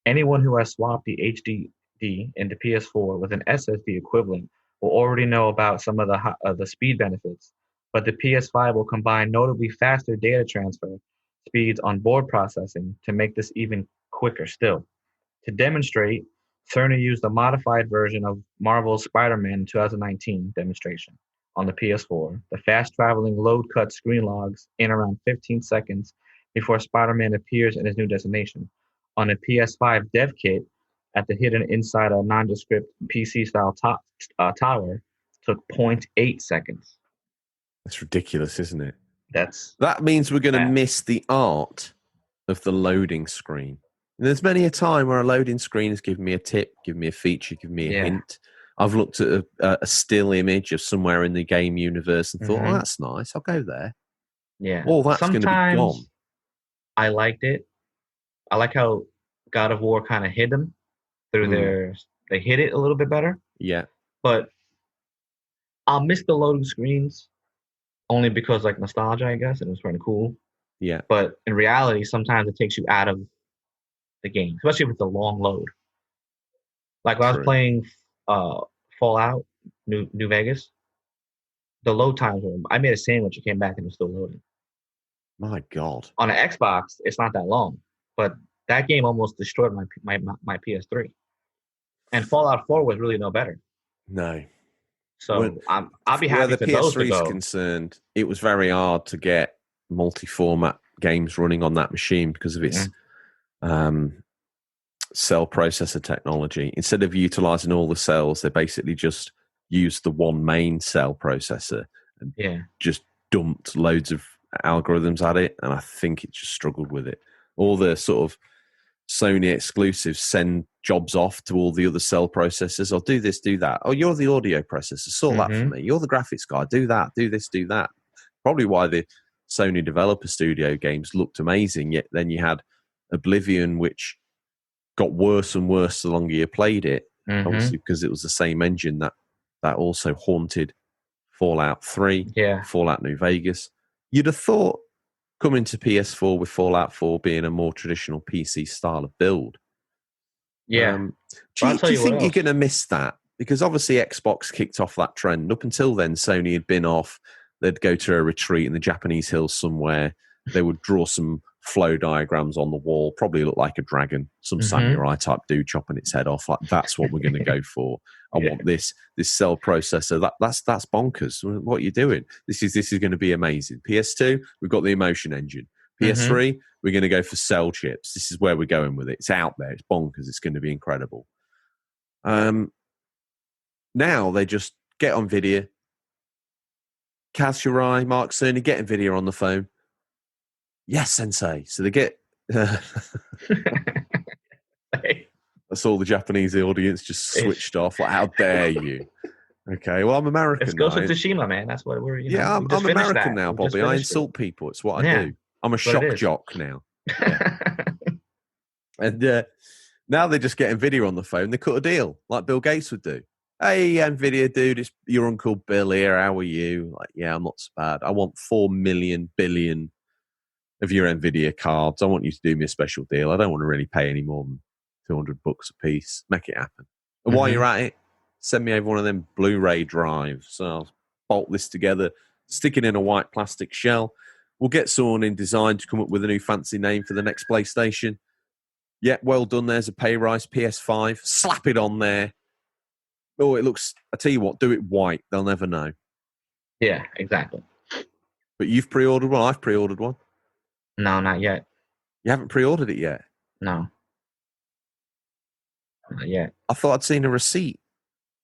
Anyone who has swapped the HDD into PS4 with an SSD equivalent will already know about some of the speed benefits, but the PS5 will combine notably faster data transfer speeds on board processing to make this even quicker still. To demonstrate, Cerner used a modified version of Marvel's Spider-Man 2019 demonstration on the PS4. The fast-traveling load-cut screen logs in around 15 seconds before Spider-Man appears in his new destination. On a PS5 dev kit, at the hidden inside a nondescript PC-style tower, took 0.8 seconds.
That's ridiculous, isn't it?
That
means we're going to miss the art of the loading screen. And there's many a time where a loading screen has given me a tip, given me a feature, given me a hint. I've looked at a still image of somewhere in the game universe and thought, oh, that's nice. I'll go there.
Yeah.
All that's going to be gone.
I liked it. I like how God of War kind of hid them through they hid it a little bit better.
Yeah.
But I'll miss the loading screens only because like nostalgia, I guess, and it was kind of cool.
Yeah.
But in reality, sometimes it takes you out of the game, especially with the long load. Like when I was
True.
playing Fallout New Vegas, the load times were. I made a sandwich, it came back and it was still loading.
My God.
On an Xbox, it's not that long, but that game almost destroyed my PS3. And Fallout 4 was really no better.
No.
So I'll be
Where
happy
the
for those to
PS3 is
go.
concerned, it was very hard to get multi-format games running on that machine because of its cell processor technology. Instead of utilizing all the cells, they basically just used the one main cell processor and just dumped loads of algorithms at it, and I think it just struggled with it. All the sort of Sony exclusives send jobs off to all the other cell processors. I'll do this, do that. Oh, you're the audio processor. Sort that for me. You're the graphics guy. Do that. Do this, do that. Probably why the Sony Developer Studio games looked amazing. Yet then you had Oblivion, which got worse and worse the longer you played it. Obviously, because it was the same engine that also haunted Fallout 3, Fallout New Vegas. You'd have thought coming to PS4 with Fallout 4 being a more traditional PC style of build. Do you think you're going to miss that? Because obviously Xbox kicked off that trend. Up until then, Sony had been off. They'd go to a retreat in the Japanese hills somewhere. They would draw some flow diagrams on the wall, probably look like a dragon, some samurai type dude chopping its head off. Like, that's what we're going to go for. I want this cell processor. That's bonkers. What are you doing? This is going to be amazing. PS2, we've got the emotion engine. PS3, we're going to go for cell chips. This is where we're going with it. It's out there. It's bonkers. It's going to be incredible. Now they just get on video. Kaz Shirai, Mark Cerny, get NVIDIA on the phone. Yes, Sensei. So they get... That's all the Japanese audience just switched off. Like, how dare you? Okay, well, I'm American.
It's Ghost of Tsushima, man. That's what we're...
I'm American now, Bobby. I insult people. It's what I do. I'm a shock jock now. Yeah. And now they just get NVIDIA on the phone. They cut a deal like Bill Gates would do. Hey, NVIDIA, dude, it's your Uncle Bill here. How are you? Like, yeah, I'm not so bad. I want 4 million billion of your NVIDIA cards. I want you to do me a special deal. I don't want to really pay any more than $200 a piece. Make it happen. And while you're at it, send me over one of them Blu-ray drives. So I'll bolt this together, stick it in a white plastic shell. We'll get someone in design to come up with a new fancy name for the next PlayStation. Yeah, well done. There's a pay rise, PS5. Slap it on there. Oh, it looks... I tell you what, do it white. They'll never know.
Yeah, exactly.
But you've pre-ordered one. I've pre-ordered one.
No, not yet.
You haven't pre-ordered it yet?
No. Not yet.
I thought I'd seen a receipt.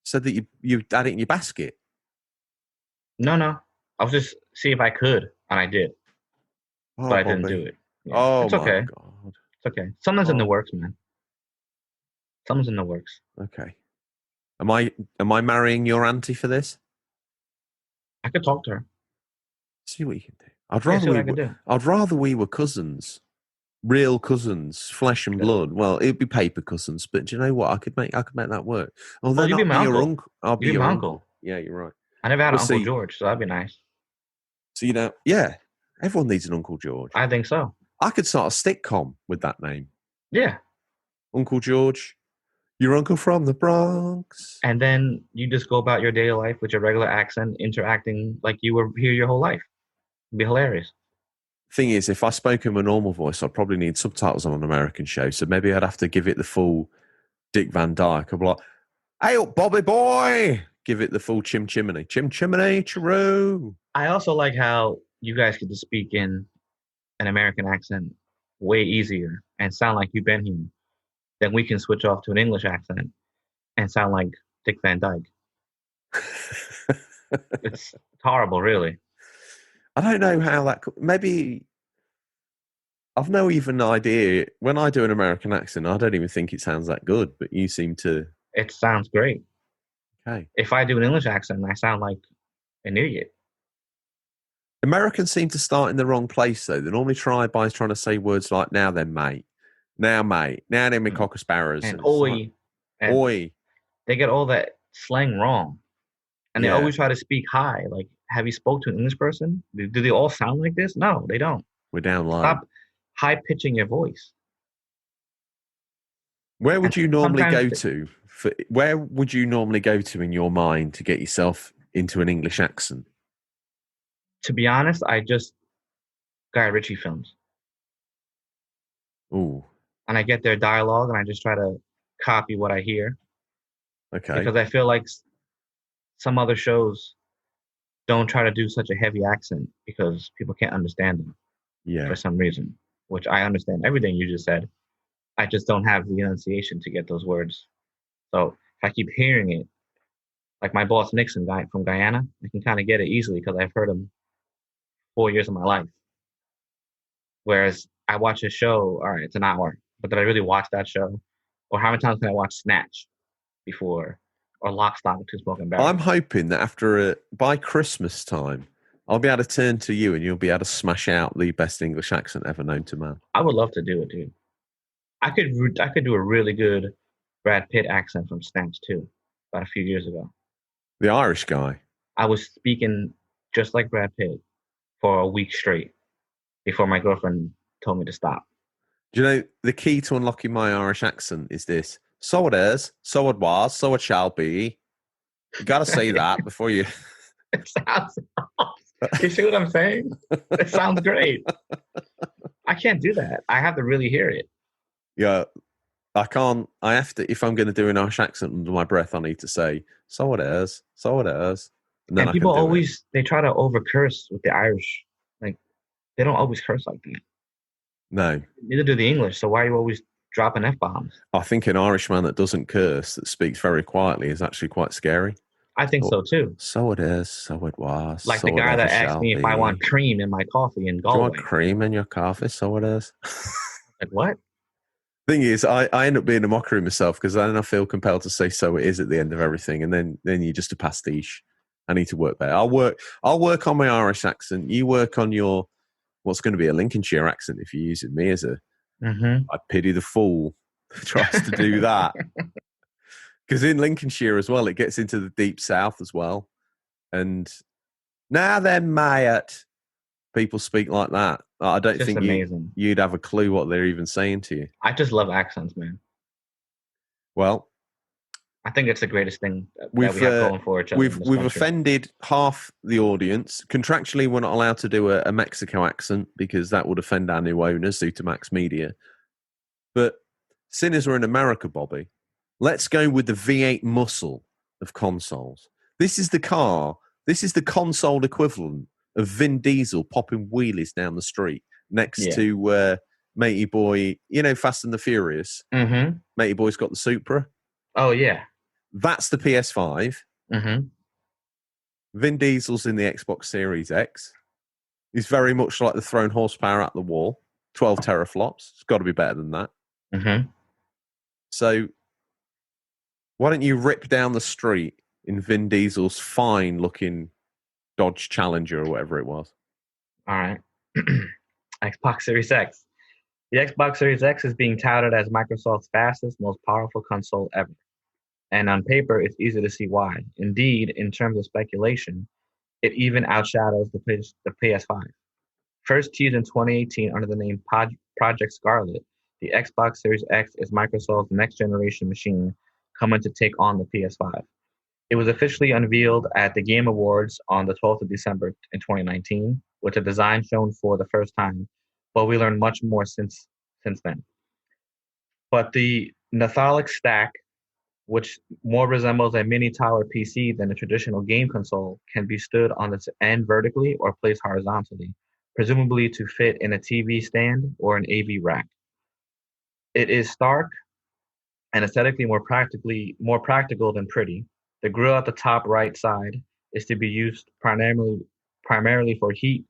Said that you had it in your basket.
No. I was just see if I could, and I did.
Oh,
but I didn't do it. Yeah.
Oh,
it's okay.
My God.
It's okay. Something's in the works, man. Something's in the works.
Okay. Am I marrying your auntie for this?
I could talk to her.
See what you can do. I'd rather we were cousins, real cousins, flesh and blood. Well, it'd be paper cousins, but do you know what? I could make that work. Oh,
well, you'd be my uncle.
I'll be your uncle. Yeah, you're right.
I never had an Uncle George, so that'd be nice.
So everyone needs an Uncle George.
I think so.
I could start a sitcom with that name.
Yeah.
Uncle George. Your uncle from the Bronx.
And then you just go about your daily life with your regular accent, interacting like you were here your whole life. It'd be hilarious.
Thing is, if I spoke in my normal voice, I'd probably need subtitles on an American show. So maybe I'd have to give it the full Dick Van Dyke. I'd be like, hey, up, Bobby boy. Give it the full chimney. Chimney, chiroo.
I also like how you guys get to speak in an American accent way easier and sound like you've been here. Then we can switch off to an English accent and sound like Dick Van Dyke. It's horrible, really.
I don't know how that could... Maybe... I've no even idea. When I do an American accent, I don't even think it sounds that good, but you seem to...
It sounds great.
Okay.
If I do an English accent, I sound like an idiot.
Americans seem to start in the wrong place, though. They normally try by trying to say words like, now then, mate. Now, mate. Now then, me cockasparrows.
And oi.
Like, oi.
They get all that slang wrong. And they always try to speak high. Like, have you spoke to an English person? Do they all sound like this? No, they don't.
We're down low.
Stop high pitching your voice.
Where would you normally go
sometimes
to? Where would you normally go to in your mind to get yourself into an English accent?
To be honest, I just Guy Ritchie films.
Ooh,
And I get their dialogue and I just try to copy what I hear.
okay.
Because I feel like some other shows don't try to do such a heavy accent because people can't understand them
Yeah.
for some reason, which I understand everything you just said. I just don't have the enunciation to get those words. So if I keep hearing it, like my boss Nixon guy from Guyana, I can kind of get it easily because I've heard him 4 years of my life. Whereas I watch a show, all right, it's an hour, but did I really watch that show? Or how many times can I watch Snatch before, or Lock, Stock, and Two Smoking Barrels?
I'm hoping that by Christmas time, I'll be able to turn to you and you'll be able to smash out the best English accent ever known to man.
I would love to do it, dude. I could do a really good Brad Pitt accent from Snatch too, about a few years ago.
The Irish guy.
I was speaking just like Brad Pitt for a week straight before my girlfriend told me to stop.
Do you know the key to unlocking my Irish accent is this? So it is, so it was, so it shall be. You got to say that before you.
It sounds. You see what I'm saying? It sounds great. I can't do that. I have to really hear it.
Yeah, I can't. I have to. If I'm going to do an Irish accent under my breath, I need to say so it is, so it is.
And then people always they try to over curse with the Irish. Like they don't always curse like that.
No.
Neither do the English. So why are you always dropping F-bombs?
I think an Irishman that doesn't curse, that speaks very quietly, is actually quite scary.
I think so too.
So it is, so it was.
Like
so
the guy that asked me if I want cream in my coffee in Galway.
Do you want cream in your coffee? So it is.
Like what?
Thing is, I end up being a mockery myself because then I feel compelled to say "so it is" at the end of everything, and then you're just a pastiche. I need to work there. I'll work on my Irish accent. You work on your what's going to be a Lincolnshire accent if you're using me as a.
Mm-hmm.
I pity the fool who tries to do that. Because in Lincolnshire as well, it gets into the deep south as well. And now then, mate, people speak like that. I don't think you'd have a clue what they're even saying to you.
I just love accents, man.
Well,
I think it's the greatest thing that we have going for each other.
We've offended half the audience. Contractually, we're not allowed to do a Mexico accent because that would offend our new owners, Zutamax Media. But seeing as we're in America, Bobby, let's go with the V8 muscle of consoles. This is the console equivalent of Vin Diesel popping wheelies down the street next to Matey Boy, Fast and the Furious.
Mm-hmm.
Matey Boy's got the Supra.
Oh, yeah.
That's the PS5.
Mm-hmm.
Vin Diesel's in the Xbox Series X. He's very much like the thrown horsepower at the wall. 12 teraflops. It's got to be better than that.
Mm-hmm.
So why don't you rip down the street in Vin Diesel's fine-looking Dodge Challenger or whatever it was?
All right. Xbox Series X. The Xbox Series X is being touted as Microsoft's fastest, most powerful console ever. And on paper, it's easy to see why. Indeed, in terms of speculation, it even outshadows the PS5. First teased in 2018 under the name Project Scarlet, the Xbox Series X is Microsoft's next-generation machine coming to take on the PS5. It was officially unveiled at the Game Awards on the 12th of December in 2019, with a design shown for the first time, but we learned much more since then. But the Nathalic stack, which more resembles a mini tower PC than a traditional game console, can be stood on its end vertically or placed horizontally, presumably to fit in a TV stand or an AV rack. It is stark and aesthetically more practical than pretty. The grill at the top right side is to be used primarily for heat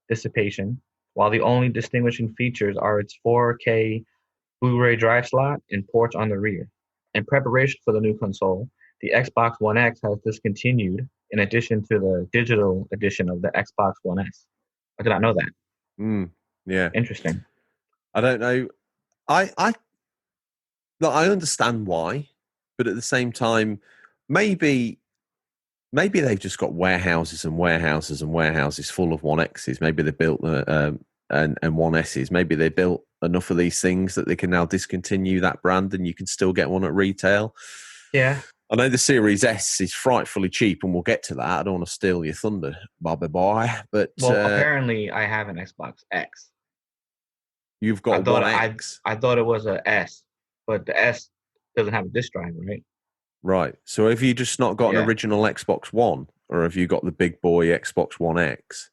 dissipation, while the only distinguishing features are its 4K Blu-ray drive slot and ports on the rear. In preparation for the new console, the Xbox One X has discontinued in addition to the digital edition of the Xbox One S. I did not know that.
Yeah.
Interesting.
I don't know. I understand why, but at the same time, maybe Maybe they've just got warehouses and warehouses and warehouses full of One X's. Maybe they built and One S's. Maybe they built enough of these things that they can now discontinue that brand and you can still get one at retail.
Yeah.
I know the Series S is frightfully cheap, and we'll get to that. I don't want to steal your thunder, Bobby boy. But
apparently I have an Xbox X.
You've got One X.
I thought it was a S, but the S doesn't have a disk drive, right?
Right. So have you just not got an original Xbox One, or have you got the big boy Xbox One X?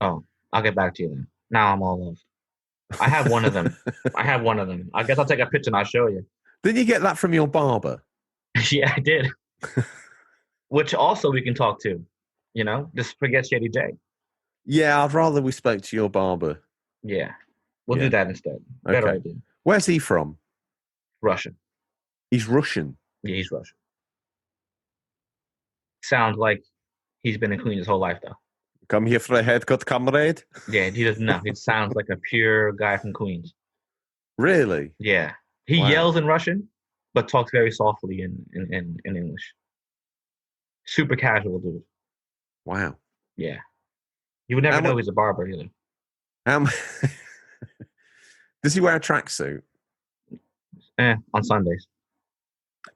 Oh, I'll get back to you then. Now I'm all lost. I have one of them. I guess I'll take a picture and I'll show you.
Didn't you get that from your barber?
Yeah, I did. Which also we can talk to. Just forget Shady J.
Yeah, I'd rather we spoke to your barber.
Yeah. We'll do that instead. Better idea.
Where's he from?
Russia.
He's Russian?
Yeah, he's Russian. Sounds like he's been in Queens his whole life, though.
Come here for a haircut, comrade?
Yeah, he doesn't know. He sounds like a pure guy from Queens.
Really?
Yeah. He yells in Russian, but talks very softly in English. Super casual dude.
Wow.
Yeah. You would never know he's a barber either.
Does he wear a tracksuit?
On Sundays.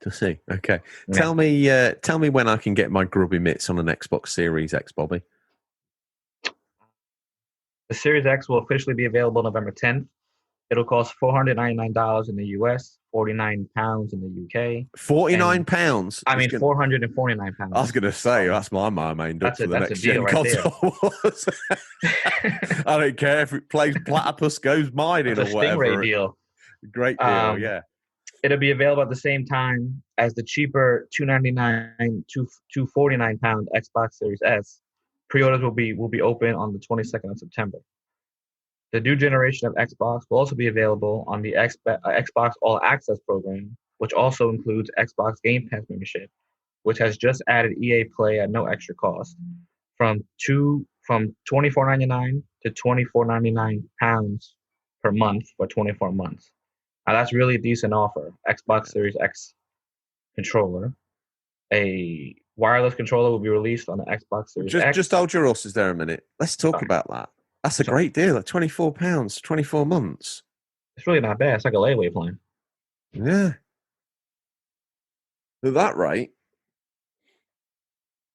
Does he? Okay.
Yeah.
Tell me when I can get my grubby mitts on an Xbox Series X, Bobby.
The Series X will officially be available November 10th. It'll cost $499 in the US, £49 in the UK.
£49?
I mean, £449.
I was going to say, that's my mind up for the next gen console. I don't care if it plays Platypus Goes Mining or whatever.
Stingray deal.
Great deal, yeah.
It'll be available at the same time as the cheaper £299, £249 Xbox Series S. Pre-orders will be open on the 22nd of September. The new generation of Xbox will also be available on the Xbox All Access program, which also includes Xbox Game Pass membership, which has just added EA Play at no extra cost, from $24.99 to £24.99 per month for 24 months. Now that's really a decent offer. Xbox Series X controller, a wireless controller will be released on the Xbox Series X.
Just hold your horses there a minute. Let's talk about that. That's a great deal at £24, 24 months.
It's really not bad. It's like a layaway plan.
Yeah. At that rate.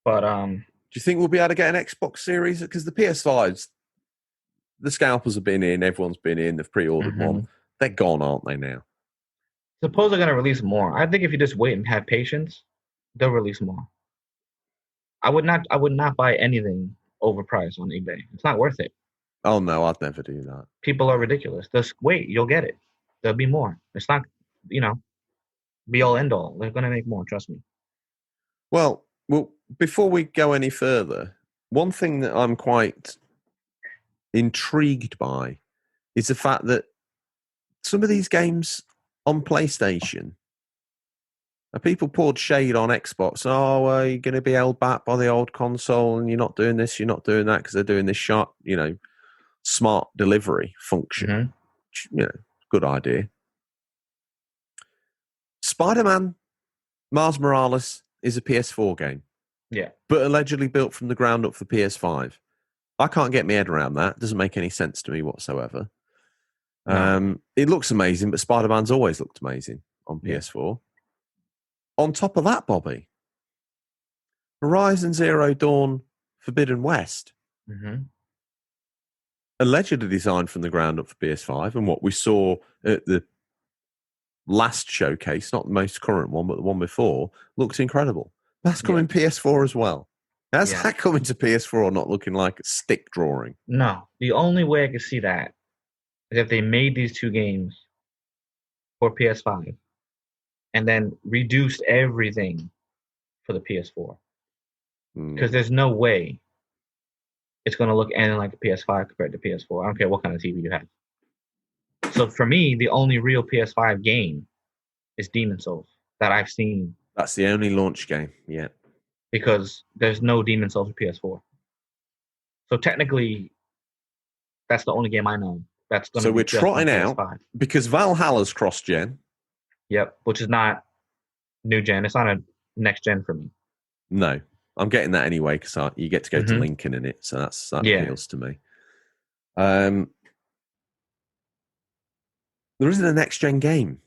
But
do you think we'll be able to get an Xbox Series? Because the PS5s, the scalpers have been in, everyone's been in, they've pre-ordered one. They're gone, aren't they now?
Suppose they're going to release more. I think if you just wait and have patience, they'll release more. I would not buy anything overpriced on eBay. It's not worth it.
Oh, no, I'd never do that.
People are ridiculous. Just wait. You'll get it. There'll be more. It's not, be all end all. They're going to make more. Trust me.
Well, before we go any further, one thing that I'm quite intrigued by is the fact that some of these games on PlayStation, people poured shade on Xbox. Oh, you're going to be held back by the old console and you're not doing this, you're not doing that because they're doing this smart delivery function. Good idea. Spider-Man Miles Morales is a PS4 game.
Yeah.
But allegedly built from the ground up for PS5. I can't get my head around that. It doesn't make any sense to me whatsoever. No. It looks amazing, but Spider-Man's always looked amazing on PS4. On top of that, Bobby, Horizon Zero Dawn Forbidden West. Allegedly designed from the ground up for PS5, and what we saw at the last showcase, not the most current one, but the one before, looked incredible. That's coming PS4 as well. How's that coming to PS4 not looking like a stick drawing?
No. The only way I could see that is if they made these two games for PS5 and then reduced everything for the PS4. Because there's no way it's going to look anything like the PS5 compared to PS4. I don't care what kind of TV you have. So for me, the only real PS5 game is Demon's Souls that I've seen.
That's the only launch game, yeah.
Because there's no Demon's Souls for PS4. So technically, that's the only game I know that's going to be.
So we're trotting out because Valhalla's cross-gen.
Yep, which is not new gen. It's not a next gen for me.
No. I'm getting that anyway because you get to go to Lincoln in it, so that appeals to me. There isn't a next-gen game.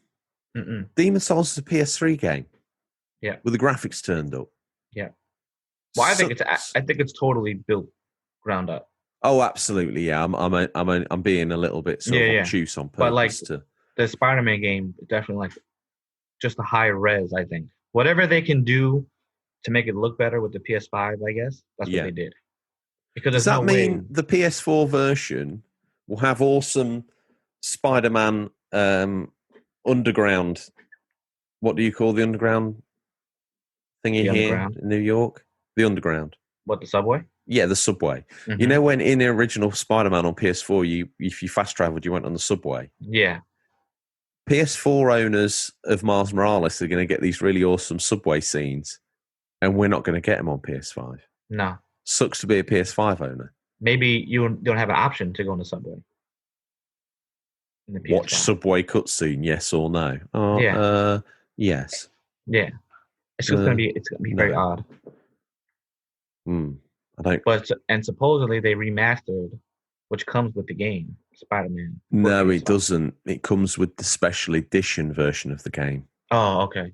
Demon's Souls is a PS3 game.
Yeah.
With the graphics turned up.
Yeah. Well, I think it's totally built ground up.
Oh, absolutely. Yeah, I'm being a little bit sort of obtuse on purpose.
But like the Spider-Man game, definitely like just a high res. I think whatever they can do to make it look better with the PS5, I guess that's what they did. Because
does that mean the PS4 version will have awesome Spider-Man underground? What do you call the underground thingy here in New York? The underground.
What, the subway?
Yeah, the subway. You know when in the original Spider-Man on PS4, if you fast traveled, you went on the subway.
Yeah.
PS4 owners of Miles Morales are going to get these really awesome subway scenes, and we're not going to get them on PS5.
No.
Sucks to be a PS5 owner.
Maybe you don't have an option to go on the subway.
Watch subway cutscene, yes or no? Yes.
Yeah. It's just gonna be very odd.
I don't.
But supposedly they remastered, which comes with the game, Spider-Man.
No, it doesn't. It comes with the special edition version of the game.
Oh, okay.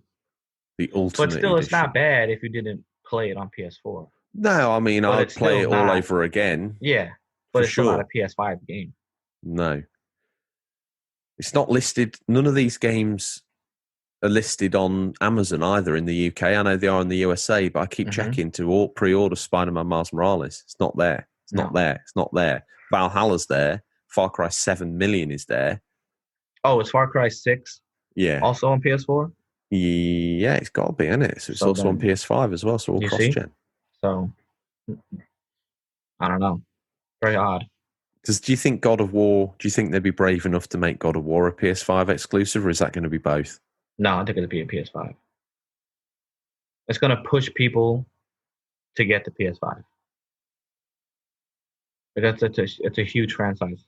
The ultimate.
But still,
edition.
It's not bad if you didn't play it on PS4.
No, I mean I'd play it all over again.
Yeah, but it's still not a PS5 game.
No, it's not listed. None of these games are listed on Amazon either in the UK. I know they are in the USA, but I keep checking to pre-order Spider-Man Miles Morales. It's not there. It's not there. Valhalla's there. Far Cry 7 Million is there.
Oh, it's Far Cry 6?
Yeah.
Also on PS4?
Yeah, it's got to be, isn't it? So it's also on PS5 as well, so all cross-gen.
So, I don't know. Very odd.
Do you think they'd be brave enough to make God of War a PS5 exclusive, or is that going to be both?
No, I think it'll be a PS5. It's going to push people to get the PS5. Because it's a huge franchise.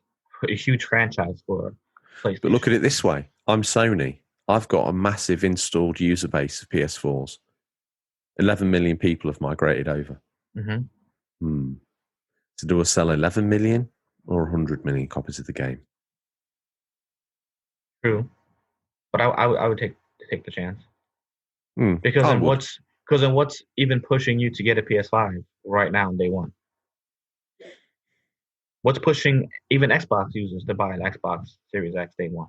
A huge franchise for PlayStation.
But look at it this way. I'm Sony. I've got a massive installed user base of PS4s. 11 million people have migrated over. So do I sell 11 million or 100 million copies of the game?
True. But I would take the chance. Because then what's even pushing you to get a PS5 right now on day one? What's pushing even Xbox users to buy an Xbox Series X day one?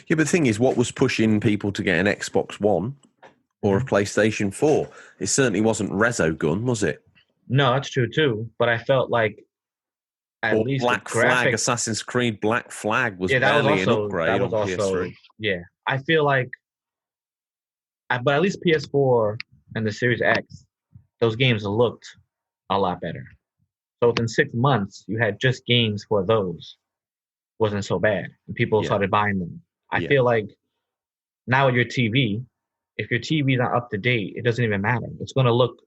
Yeah, but the thing is, what was pushing people to get an Xbox One or a PlayStation 4? It certainly wasn't Resogun, was it?
No, that's true too. But I felt like at least
Black Flag, Assassin's Creed Black Flag was barely an upgrade on PS3.
Yeah, I feel like, but at least PS4 and the Series X, those games looked a lot better. So within 6 months, you had just games for those. Wasn't so bad, and people started buying them. I feel like now with your TV, if your TV is not up to date, it doesn't even matter. It's going to look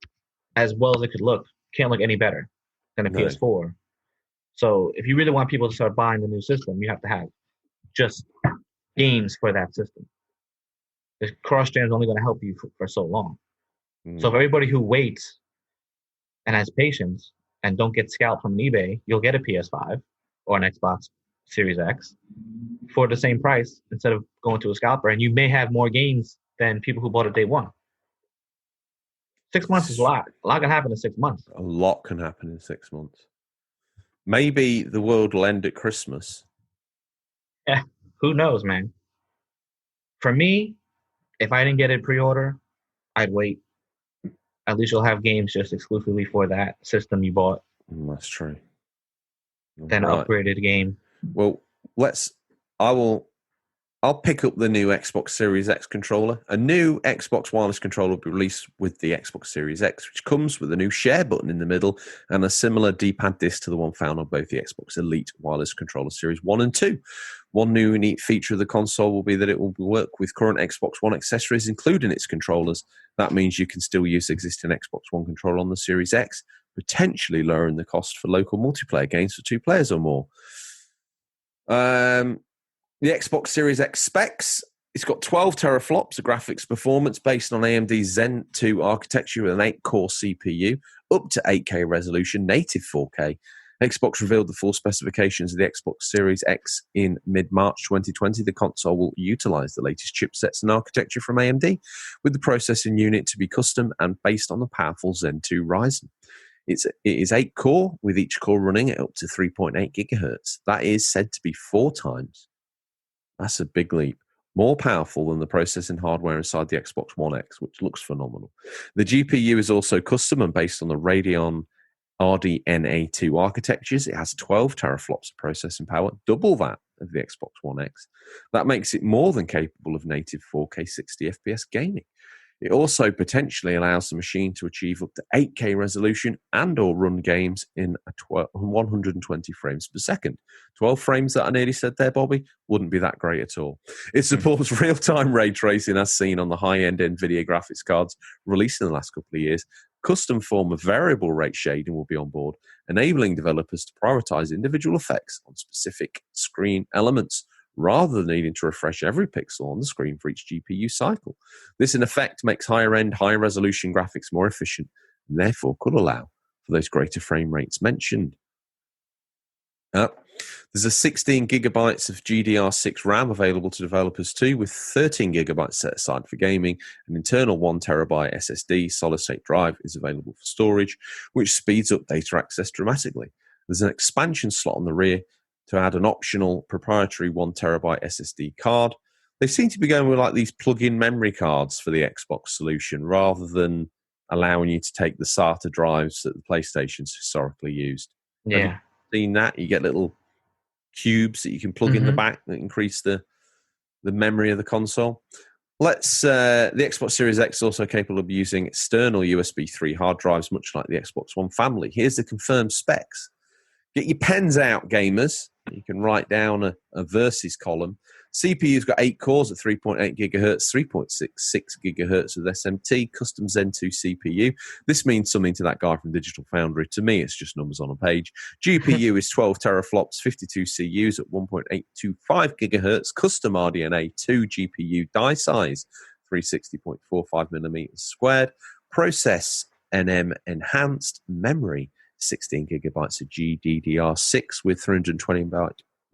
as well as it could look. Can't look any better than a PS4. So if you really want people to start buying the new system, you have to have just games for that system. The cross-gen is only going to help you for so long. So for everybody who waits and has patience and don't get scalped from eBay, you'll get a PS5 or an Xbox Series X for the same price instead of going to a scalper. And you may have more games than people who bought it day one. 6 months is a lot. A lot can happen in 6 months.
A lot can happen in 6 months. Maybe the world will end at Christmas.
Yeah, who knows, man? For me, if I didn't get it pre-order, I'd wait. At least you'll have games just exclusively for that system you bought.
That's true.
Then upgraded the game.
Well, I'll pick up the new Xbox Series X controller. A new Xbox wireless controller will be released with the Xbox Series X, which comes with a new share button in the middle and a similar D-pad disc to the one found on both the Xbox Elite wireless controller Series 1 and 2. One new neat feature of the console will be that it will work with current Xbox One accessories, including its controllers. That means you can still use existing Xbox One controller on the Series X, potentially lowering the cost for local multiplayer games for 2 players or more. The Xbox Series X specs, It's got 12 teraflops of graphics performance based on AMD's Zen 2 architecture with an 8-core CPU, up to 8K resolution, native 4K. Xbox revealed the full specifications of the Xbox Series X in mid-March 2020. The console will utilize the latest chipsets and architecture from AMD, with the processing unit to be custom and based on the powerful Zen 2 Ryzen. It is 8-core, with each core running at up to 3.8 gigahertz. That is said to be 4 times. That's a big leap. More powerful than the processing hardware inside the Xbox One X, which looks phenomenal. The GPU is also custom and based on the Radeon RDNA2 architectures. It has 12 teraflops of processing power, double that of the Xbox One X. That makes it more than capable of native 4K 60 FPS gaming. It also potentially allows the machine to achieve up to 8K resolution and or run games in 120 frames per second. 12 frames that I nearly said there, Bobby, wouldn't be that great at all. It supports real-time ray tracing as seen on the high-end NVIDIA graphics cards released in the last couple of years. Custom form of variable rate shading will be on board, enabling developers to prioritize individual effects on specific screen elements, rather than needing to refresh every pixel on the screen for each GPU cycle. This, in effect, makes higher-end, high-resolution graphics more efficient and therefore could allow for those greater frame rates mentioned. There's a 16 gigabytes of GDR6 RAM available to developers too, with 13 gigabytes set aside for gaming. An internal 1 terabyte SSD solid-state drive is available for storage, which speeds up data access dramatically. There's an expansion slot on the rear to add an optional proprietary 1 terabyte SSD card. They seem to be going with like these plug-in memory cards for the Xbox solution, rather than allowing you to take the SATA drives that the PlayStation's historically used.
Yeah.
Have you seen that? You get little cubes that you can plug in the back that increase the memory of the console. The Xbox Series X is also capable of using external USB 3 hard drives, much like the Xbox One family. Here's the confirmed specs. Get your pens out, gamers. You can write down a versus column. CPU's got 8 cores at 3.8 gigahertz, 3.66 gigahertz with SMT, custom Zen 2 CPU. This means something to that guy from Digital Foundry. To me, it's just numbers on a page. GPU is 12 teraflops, 52 CUs at 1.825 gigahertz, custom RDNA 2 GPU die size, 360.45 millimeters squared. Process NM enhanced memory, 16 gigabytes of GDDR6 with 320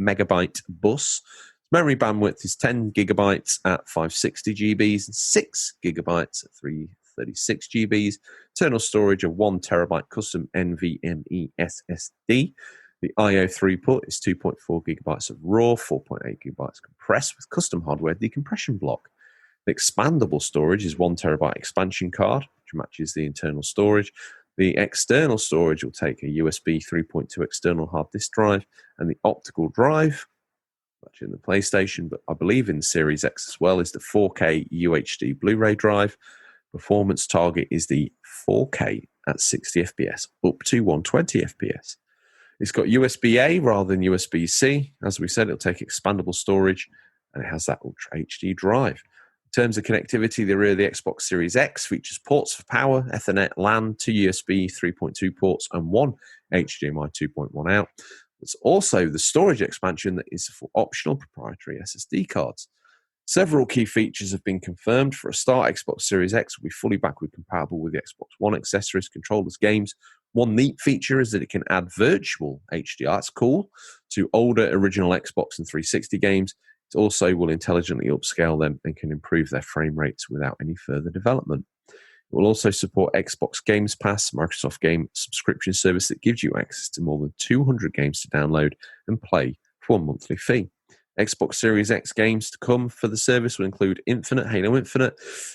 megabyte bus. Memory bandwidth is 10 gigabytes at 560 GBs and 6 gigabytes at 336 GBs. Internal storage of 1 terabyte custom NVMe SSD. The I/O throughput is 2.4 gigabytes of raw, 4.8 gigabytes compressed with custom hardware decompression block. The expandable storage is 1 terabyte expansion card, which matches the internal storage. The external storage will take a USB 3.2 external hard disk drive, and the optical drive, much in the PlayStation, but I believe in Series X as well, is the 4K UHD Blu-ray drive. Performance target is the 4K at 60 FPS, up to 120 FPS. It's got USB-A rather than USB-C. As we said, it'll take expandable storage, and it has that Ultra HD drive. In terms of connectivity, the rear of the Xbox Series X features ports for power, Ethernet, LAN, 2 USB 3.2 ports, and 1 HDMI 2.1 out. There's also the storage expansion that is for optional proprietary SSD cards. Several key features have been confirmed. For a start, Xbox Series X will be fully backward compatible with the Xbox One accessories, controllers, games. One neat feature is that it can add virtual HDR, that's cool, to older original Xbox and 360 games. It also will intelligently upscale them and can improve their frame rates without any further development. It will also support Xbox Games Pass, Microsoft game subscription service that gives you access to more than 200 games to download and play for a monthly fee. Xbox Series X games to come for the service will include Infinite, Halo Infinite.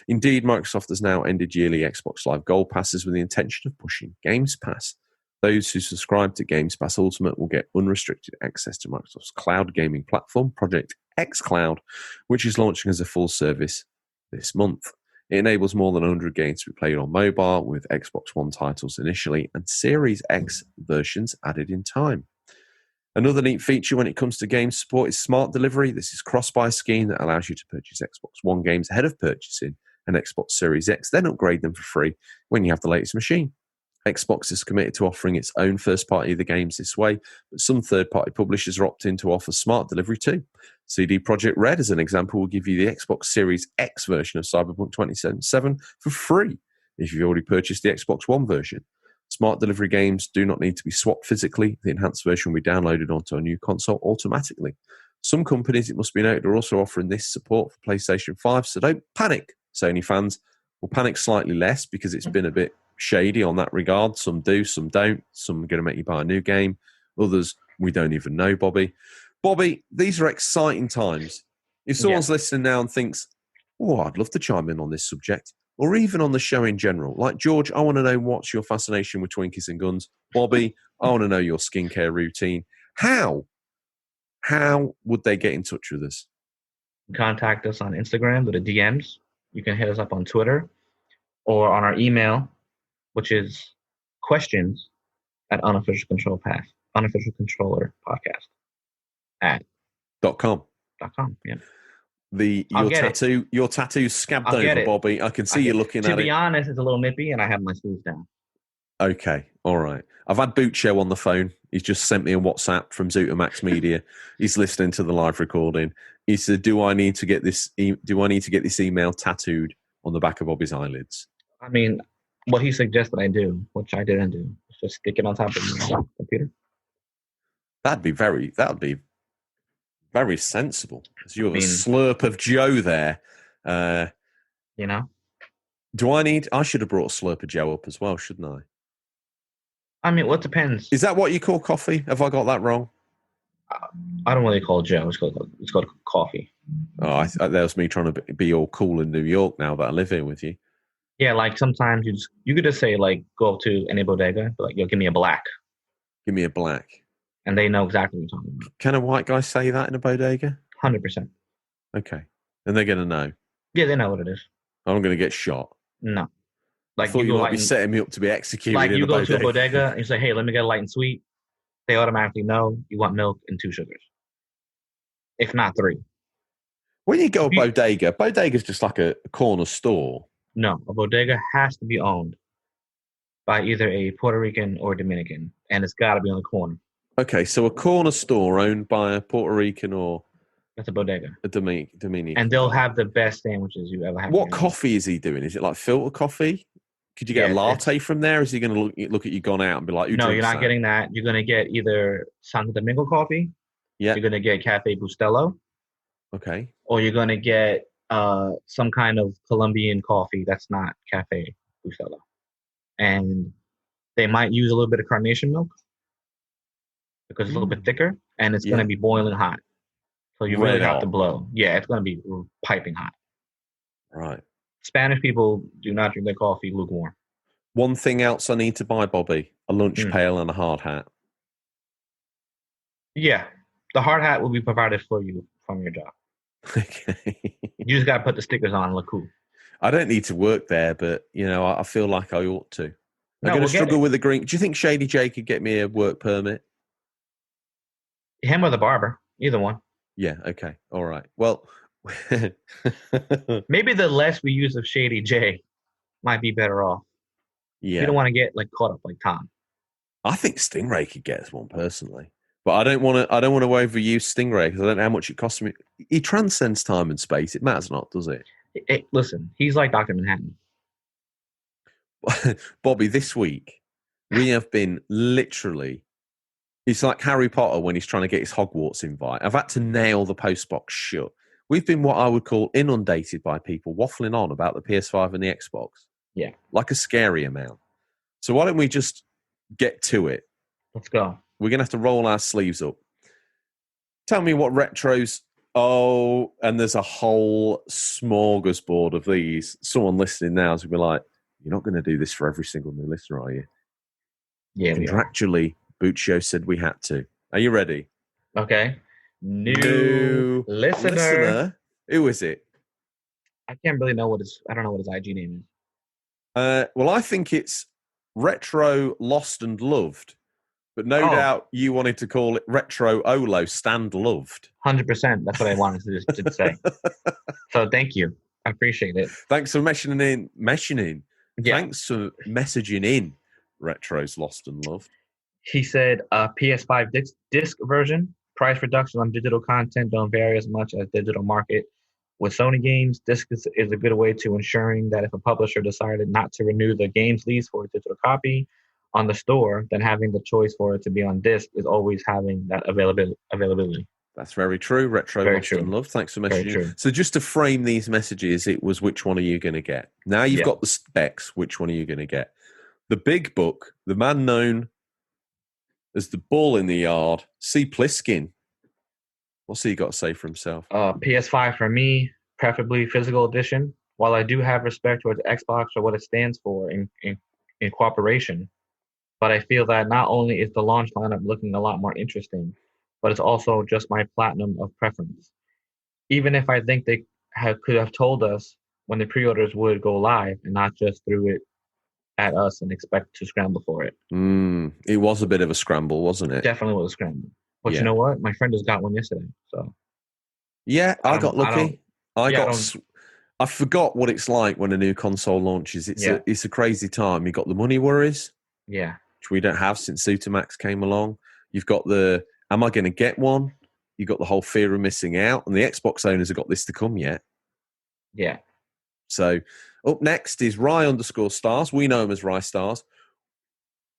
Indeed, Microsoft has now ended yearly Xbox Live Gold passes with the intention of pushing Games Pass. Those who subscribe to Games Pass Ultimate will get unrestricted access to Microsoft's cloud gaming platform, Project xCloud, which is launching as a full service this month. It enables more than 100 games to be played on mobile, with Xbox One titles initially and Series X versions added in time. Another neat feature when it comes to game support is Smart Delivery. This is a cross-buy scheme that allows you to purchase Xbox One games ahead of purchasing an Xbox Series X, then upgrade them for free when you have the latest machine. Xbox is committed to offering its own first-party of the games this way, but some third-party publishers are opting to offer Smart Delivery too. CD Projekt Red, as an example, will give you the Xbox Series X version of Cyberpunk 2077 for free if you've already purchased the Xbox One version. Smart delivery games do not need to be swapped physically. The enhanced version will be downloaded onto a new console automatically. Some companies, it must be noted, are also offering this support for PlayStation 5, so don't panic, Sony fans. We'll panic slightly less because it's been a bit shady on that regard. Some do, some don't. Some are going to make you buy a new game. Others, we don't even know, Bobby. Bobby, these are exciting times. If someone's listening now and thinks, oh, I'd love to chime in on this subject, or even on the show in general. Like, George, I want to know what's your fascination with Twinkies and guns. Bobby, I want to know your skincare routine. How would they get in touch with us?
Contact us on Instagram with the DMs. You can hit us up on Twitter or on our email, which is questions@unofficial controller podcast
.com.
Yeah.
Your tattoo's scabbed over, Bobby. I can see you looking at it.
To be honest, it's a little nippy, and I have my sleeves down.
Okay, all right. I've had Boot Show on the phone. He's just sent me a WhatsApp from ZutaMax Media. He's listening to the live recording. He said, "Do I need to get this email tattooed on the back of Bobby's eyelids?"
I mean, what he suggested I do, which I didn't do, is just stick it on top of the computer.
That'd be very sensible. You have a slurp of Joe there.
You know?
I should have brought a slurp of Joe up as well, shouldn't I?
I mean, what depends?
Is that what you call coffee? Have I got that wrong?
I don't really call it Joe. It's called coffee.
Oh, that was me trying to be all cool in New York now that I live here with you.
Yeah, like sometimes you could just say, like, go up to any bodega, but like, yo, give me a black.
Give me a black.
And they know exactly what you're talking about.
Can a white guy say that in a bodega?
100%.
Okay. And they're going to know?
Yeah, they know what it is.
I'm going to get shot?
No.
Like, I thought you might be setting me up to be executed
like
in
you
a
go
bodega.
to a bodega and you say, hey, let me get a light and sweet. They automatically know you want milk and 2 sugars. If not 3.
When you go to a bodega's just like a corner store.
No, a bodega has to be owned by either a Puerto Rican or Dominican, and it's got to be on the corner.
Okay, so a corner store owned by a Puerto Rican or...
That's a bodega.
A Dominican.
And they'll have the best sandwiches you ever had.
What coffee is he doing? Is it like filter coffee? Could you get a latte from there? Or is he going to look at you gone out and be like,
no, you're not getting that. You're going to get either Santo Domingo coffee. Yeah. You're going to get Cafe Bustelo.
Okay.
Or you're going to get some kind of Colombian coffee that's not Cafe Bustelo. And they might use a little bit of carnation milk because it's a little bit thicker, and it's going to be boiling hot. So you really have to blow. Yeah, it's going to be piping hot.
Right.
Spanish people do not drink their coffee lukewarm.
One thing else I need to buy, Bobby, a lunch pail and a hard hat.
Yeah. The hard hat will be provided for you from your job.
Okay.
You just got to put the stickers on and look cool.
I don't need to work there, but, I feel like I ought to. I'm going to struggle with the green. Do you think Shady J could get me a work permit?
Him or the barber. Either one.
Yeah, okay. All right. Well,
maybe the less we use of Shady J might be better off. Yeah. You don't want to get caught up like Tom.
I think Stingray could get us one personally. But I don't want to overuse Stingray because I don't know how much it costs me. He transcends time and space. It matters not, does it?
Listen, he's like Dr. Manhattan.
Bobby, this week we have been literally... It's like Harry Potter when he's trying to get his Hogwarts invite. I've had to nail the postbox shut. We've been what I would call inundated by people waffling on about the PS5 and the Xbox.
Yeah. Like
a scary amount. So why don't we just get to it?
Let's go.
We're going to have to roll our sleeves up. Tell me what retros... Oh, and there's a whole smorgasbord of these. Someone listening now is going to be like, you're not going to do this for every single new listener, are you?
Yeah,
contractually... Boot Show said we had to. Are you ready?
Okay. New listener.
Who is it?
I can't really know I don't know what his IG name is.
Well, I think it's Retro Lost and Loved. But no doubt you wanted to call it Retro Olo Stand Loved.
100%. That's what I wanted to say. So thank you. I appreciate it.
Thanks for meshing in.
Yeah.
Thanks for messaging in Retro's Lost and Loved.
He said PS5 disc version, price reductions on digital content don't vary as much as digital market. With Sony games, disc is a good way to ensuring that if a publisher decided not to renew the game's lease for a digital copy on the store, then having the choice for it to be on disc is always having that availability.
That's very true. Retro
Very
lost
true.
and loved. Thanks for
Very
messaging.
true.
So just to frame these messages, it was which one are you going to get? Now you've got the specs. Which one are you going to get? The big book, the man known as the ball in the yard, C. Pliskin. What's he got to say for himself?
PS5 for me, preferably physical edition. While I do have respect towards Xbox for what it stands for in cooperation, but I feel that not only is the launch lineup looking a lot more interesting, but it's also just my platinum of preference. Even if I think they could have told us when the pre-orders would go live and not just threw it at us and expect to scramble for it.
It was a bit of a scramble, wasn't it?
Definitely was a scramble. But you know what? My friend just got one yesterday. So
yeah, I got lucky. I forgot what it's like when a new console launches. It's a crazy time. You've got the money worries.
Yeah.
Which we don't have since ZutaMax came along. You've got the, am I going to get one? You've got the whole fear of missing out. And the Xbox owners have got this to come yet.
Yeah.
So up next is Rye_stars. We know him as Rye Stars.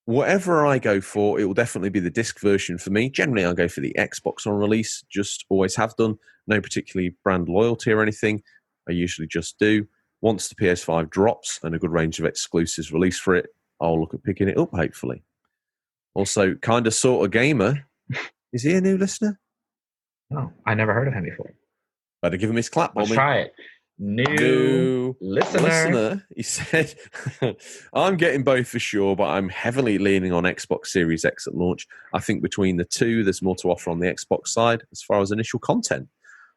Whatever I go for, it will definitely be the disc version for me. Generally, I'll go for the Xbox on release. Just always have done. No particularly brand loyalty or anything. I usually just do. Once the PS5 drops and a good range of exclusives released for it, I'll look at picking it up, hopefully. Also, kind of sort of gamer. Is he a new listener?
No, I never heard of him before.
Better give him his clap, Bobby.
Let's try it. New listener.
He said, I'm getting both for sure, but I'm heavily leaning on Xbox Series X at launch. I think between the two, there's more to offer on the Xbox side as far as initial content.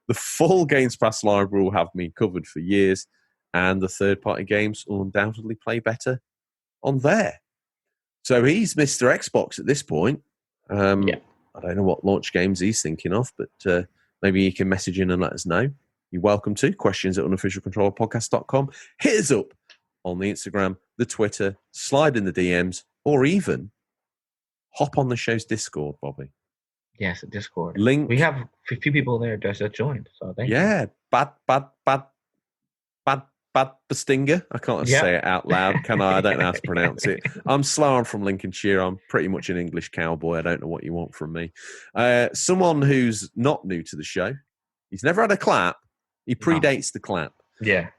The full Games Pass library will have me covered for years, and the third-party games will undoubtedly play better on there. So he's Mr. Xbox at this point. I don't know what launch games he's thinking of, but maybe he can message in and let us know. You're welcome to. Questions at unofficialcontrollerpodcast.com. Hit us up on the Instagram, the Twitter, slide in the DMs, or even hop on the show's Discord, Bobby.
Yes, Discord.
Link.
We have a few people there just joined, so thank you.
Yeah, bad Stinger. I can't say it out loud, can I? I don't know how to pronounce it. I'm slow. I'm from Lincolnshire. I'm pretty much an English cowboy. I don't know what you want from me. Someone who's not new to the show. He's never had a clap. He predates the clap.
Yeah.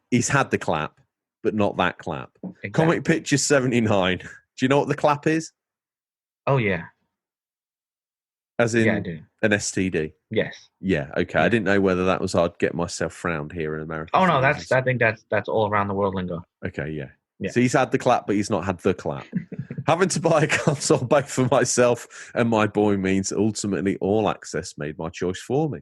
He's had the clap, but not that clap.
Exactly.
Comic Picture 79. Do you know what the clap is?
Oh, yeah.
As in
I do.
an STD?
Yes.
Yeah, okay. Yeah. I didn't know whether that was I'd get myself frowned here in America.
Oh, no, I think that's all around the world lingo.
Okay, yeah. So he's had the clap, but he's not had the clap. Having to buy a console both for myself and my boy means ultimately all access made my choice for me.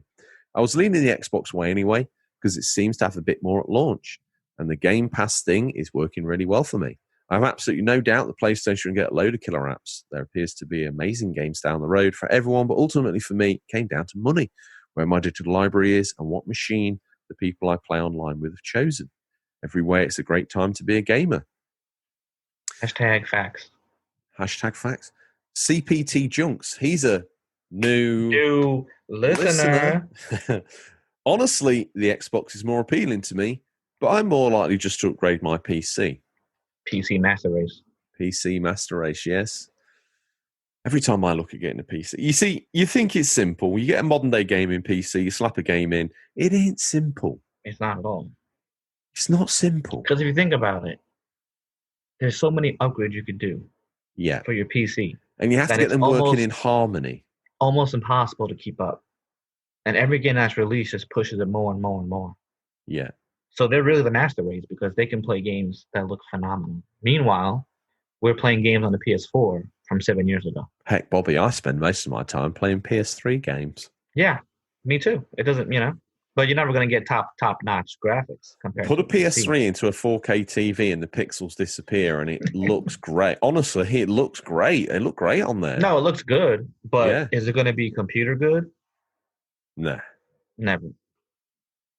I was leaning the Xbox way anyway, because it seems to have a bit more at launch, and the Game Pass thing is working really well for me. I have absolutely no doubt the PlayStation will get a load of killer apps. There appears to be amazing games down the road for everyone, but ultimately for me, it came down to money, where my digital library is and what machine the people I play online with have chosen. Every way, it's a great time to be a gamer.
Hashtag facts.
Hashtag facts. CPT Junks. He's a new
listener.
Honestly, the Xbox is more appealing to me, but I'm more likely just to upgrade my PC.
PC Master Race.
PC Master Race, yes. Every time I look at getting a PC, you see, you think it's simple. You get a modern day gaming PC, you slap a game in. It ain't simple.
It's not at all.
It's not simple.
Because if you think about it, there's so many upgrades you could do.
Yeah.
For your PC.
And you have to get them working in harmony.
Almost impossible to keep up. And every game that's released just pushes it more and more and more.
Yeah.
So they're really the master race because they can play games that look phenomenal. Meanwhile, we're playing games on the PS4 from 7 years ago.
Heck, Bobby, I spend most of my time playing PS3 games.
Yeah, me too. It doesn't, but you're never going to get top-notch graphics compared
Put
to
a PS3 into a 4K TV and the pixels disappear and it looks great. Honestly, it looks great. It looked great on there.
No, it looks good, but is it going to be computer good?
Nah.
Never.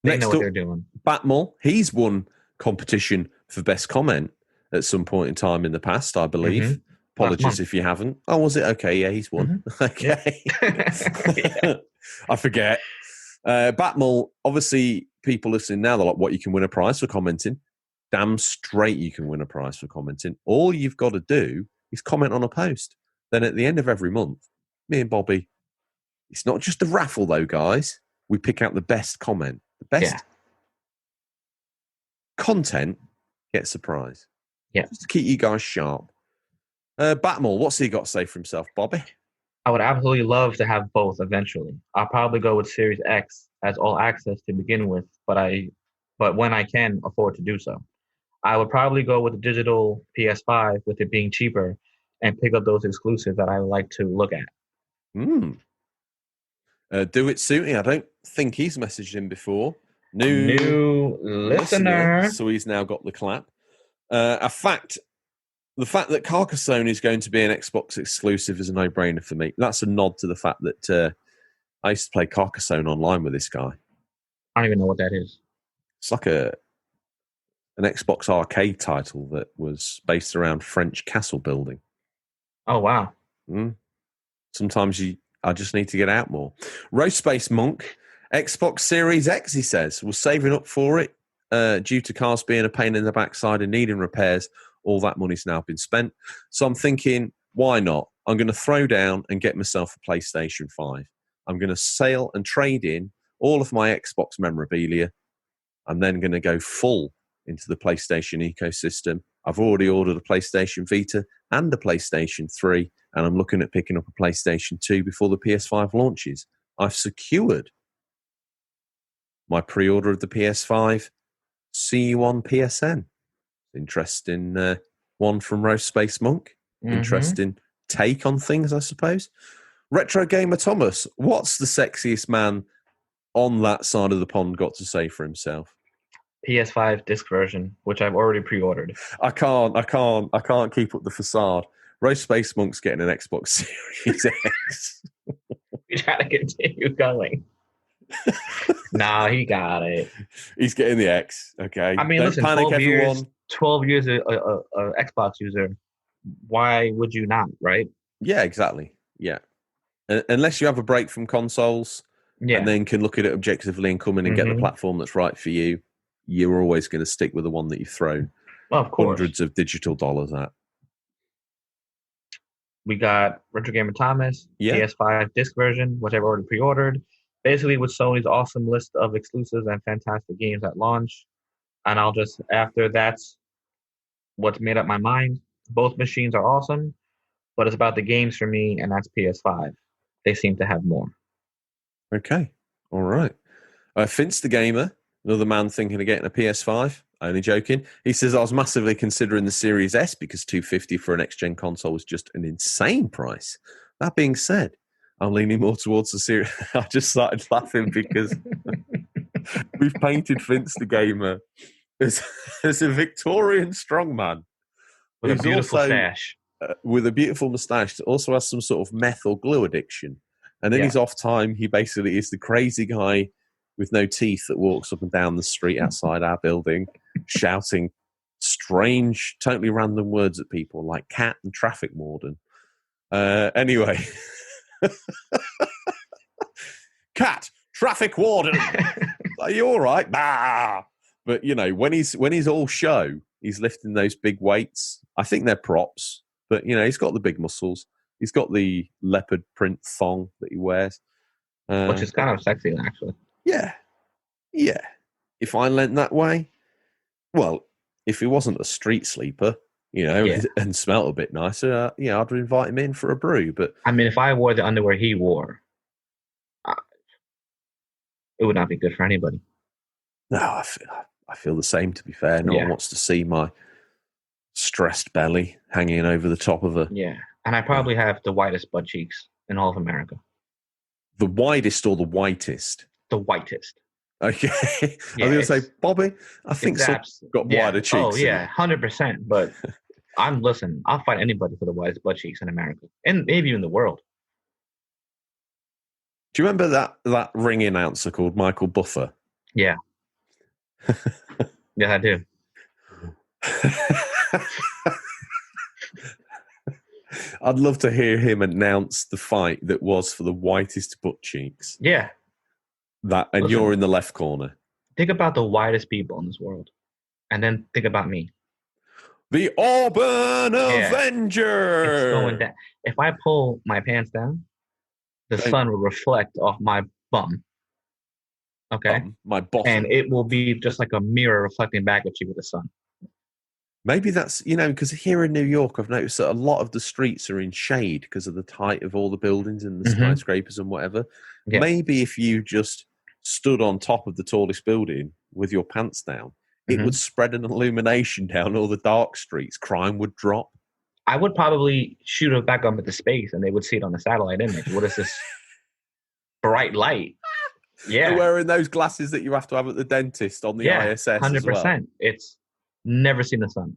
They know what they're doing.
Batmull, he's won competition for best comment at some point in time in the past, I believe. Apologies
month.
if you haven't. Oh, was it? Okay, yeah, he's won. Okay.
Yeah.
I forget. Batmull, obviously, people listening now, they're like, what, you can win a prize for commenting? Damn straight you can win a prize for commenting. All you've got to do is comment on a post. Then at the end of every month, me and Bobby, it's not just a raffle though, guys. We pick out the best comment. The best content gets a prize.
Yeah.
Just to keep you guys sharp. Batmull, what's he got to say for himself, Bobby?
I would absolutely love to have both eventually. I'll probably go with Series X as all access to begin with, but when I can afford to do so. I would probably go with the digital PS5 with it being cheaper and pick up those exclusives that I like to look at.
Do it, Sooty. I don't think he's messaged him before.
New listener.
So he's now got the clap. The fact that Carcassonne is going to be an Xbox exclusive is a no-brainer for me. That's a nod to the fact that I used to play Carcassonne online with this guy.
I don't even know what that is.
It's like an Xbox arcade title that was based around French castle building.
Oh, wow.
Sometimes I just need to get out more. Roast Space Monk, Xbox Series X, he says, was saving up for it due to cars being a pain in the backside and needing repairs. All that money's now been spent. So I'm thinking, why not? I'm going to throw down and get myself a PlayStation 5. I'm going to sell and trade in all of my Xbox memorabilia. I'm then going to go full into the PlayStation ecosystem. I've already ordered a PlayStation Vita and a PlayStation 3, and I'm looking at picking up a PlayStation 2 before the PS5 launches. I've secured my pre-order of the PS5. See you on PSN. Interesting one from Roast Space Monk. Interesting take on things, I suppose. Retro Gamer Thomas, what's the sexiest man on that side of the pond got to say for himself?
PS5 disc version, which I've already pre-ordered.
I can't keep up the facade. Roast Space Monk's getting an Xbox Series X.
We try to continue going. Nah, he got it.
He's getting the X. Okay.
I mean,
Don't
listen,
panic,
12
everyone.
years, 12 years a Xbox user. Why would you not, right?
Yeah, exactly. Yeah. Unless you have a break from consoles and then can look at it objectively and come in and get the platform that's right for you, you're always going to stick with the one that you've thrown hundreds of digital dollars at.
We got Retro Gamer Thomas, PS5 disc version, which I've already pre-ordered. Basically, with Sony's awesome list of exclusives and fantastic games at launch. And I'll just, after that's what's made up my mind. Both machines are awesome, but it's about the games for me, and that's PS5. They seem to have more.
Okay. All right. Finch the Gamer, another man thinking of getting a PS5. Only joking. He says, I was massively considering the Series S because $250 for a next-gen console was just an insane price. That being said, I'm leaning more towards the Series. I just started laughing because we've painted Finch the Gamer as a Victorian strongman.
With a beautiful stash.
With a beautiful moustache that also has some sort of meth or glue addiction. And in his off time, he basically is the crazy guy with no teeth that walks up and down the street outside our building, shouting strange, totally random words at people like cat and traffic warden. Anyway. Cat, traffic warden. Are you all right? Bah! But, you know, when he's all show, he's lifting those big weights. I think they're props. But, you know, he's got the big muscles. He's got the leopard print thong that he wears.
Which is kind of sexy, actually.
Yeah. Yeah. If I leant that way, well, if he wasn't a street sleeper, you know, and smelt a bit nicer, I'd invite him in for a brew. But
I mean, if I wore the underwear he wore, it would not be good for anybody.
No, I feel the same, to be fair. No one wants to see my stressed belly hanging over the top of a...
Yeah, and I probably have the whitest butt cheeks in all of America.
The widest or the whitest?
The whitest.
Okay. I was going to say, Bobby, I think someone's got wider cheeks.
Oh, yeah, 100%. But I'll fight anybody for the widest butt cheeks in America. And maybe even the world.
Do you remember that ring announcer called Michael Buffer?
Yeah. Yeah, I do.
I'd love to hear him announce the fight that was for the whitest butt cheeks.
Yeah.
And
Listen,
you're in the left corner.
Think about the whitest people in this world. And then think about me.
The Auburn Avenger!
It's going down. If I pull my pants down, the sun will reflect off my bum. Okay?
My bottom.
And it will be just like a mirror reflecting back at you with the sun.
Maybe that's, because here in New York, I've noticed that a lot of the streets are in shade because of the height of all the buildings and the skyscrapers and whatever. Yeah. Maybe if you just stood on top of the tallest building with your pants down, it would spread an illumination down all the dark streets. Crime would drop.
I would probably shoot it back up into space and they would see it on the satellite image. What is this bright light? Yeah.
They're wearing those glasses that you have to have at the dentist on the ISS 100%. As well.
It's never seen the sun.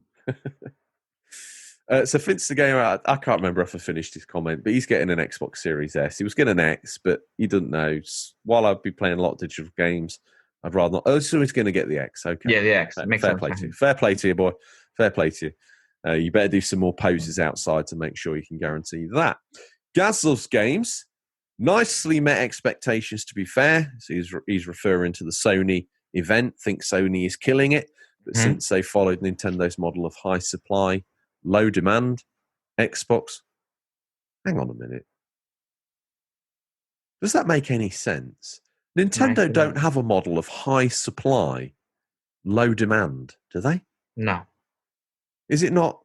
So Vince the Gamer, I can't remember if I finished his comment, but he's getting an Xbox Series S. He was getting an X, but he doesn't know. While I'd be playing a lot of digital games, I'd rather not. Oh, so he's going to get the X. Okay.
Yeah, the X.
Fair play to you. Fair play to you, boy. Fair play to you. You better do some more poses outside to make sure you can guarantee that. Gaz loves games. Nicely met expectations, to be fair. So he's referring to the Sony event. Thinks Sony is killing it. But since they followed Nintendo's model of high supply, low demand, Xbox... Hang on a minute. Does that make any sense? Nintendo don't have a model of high supply, low demand, do they?
No.
Is it not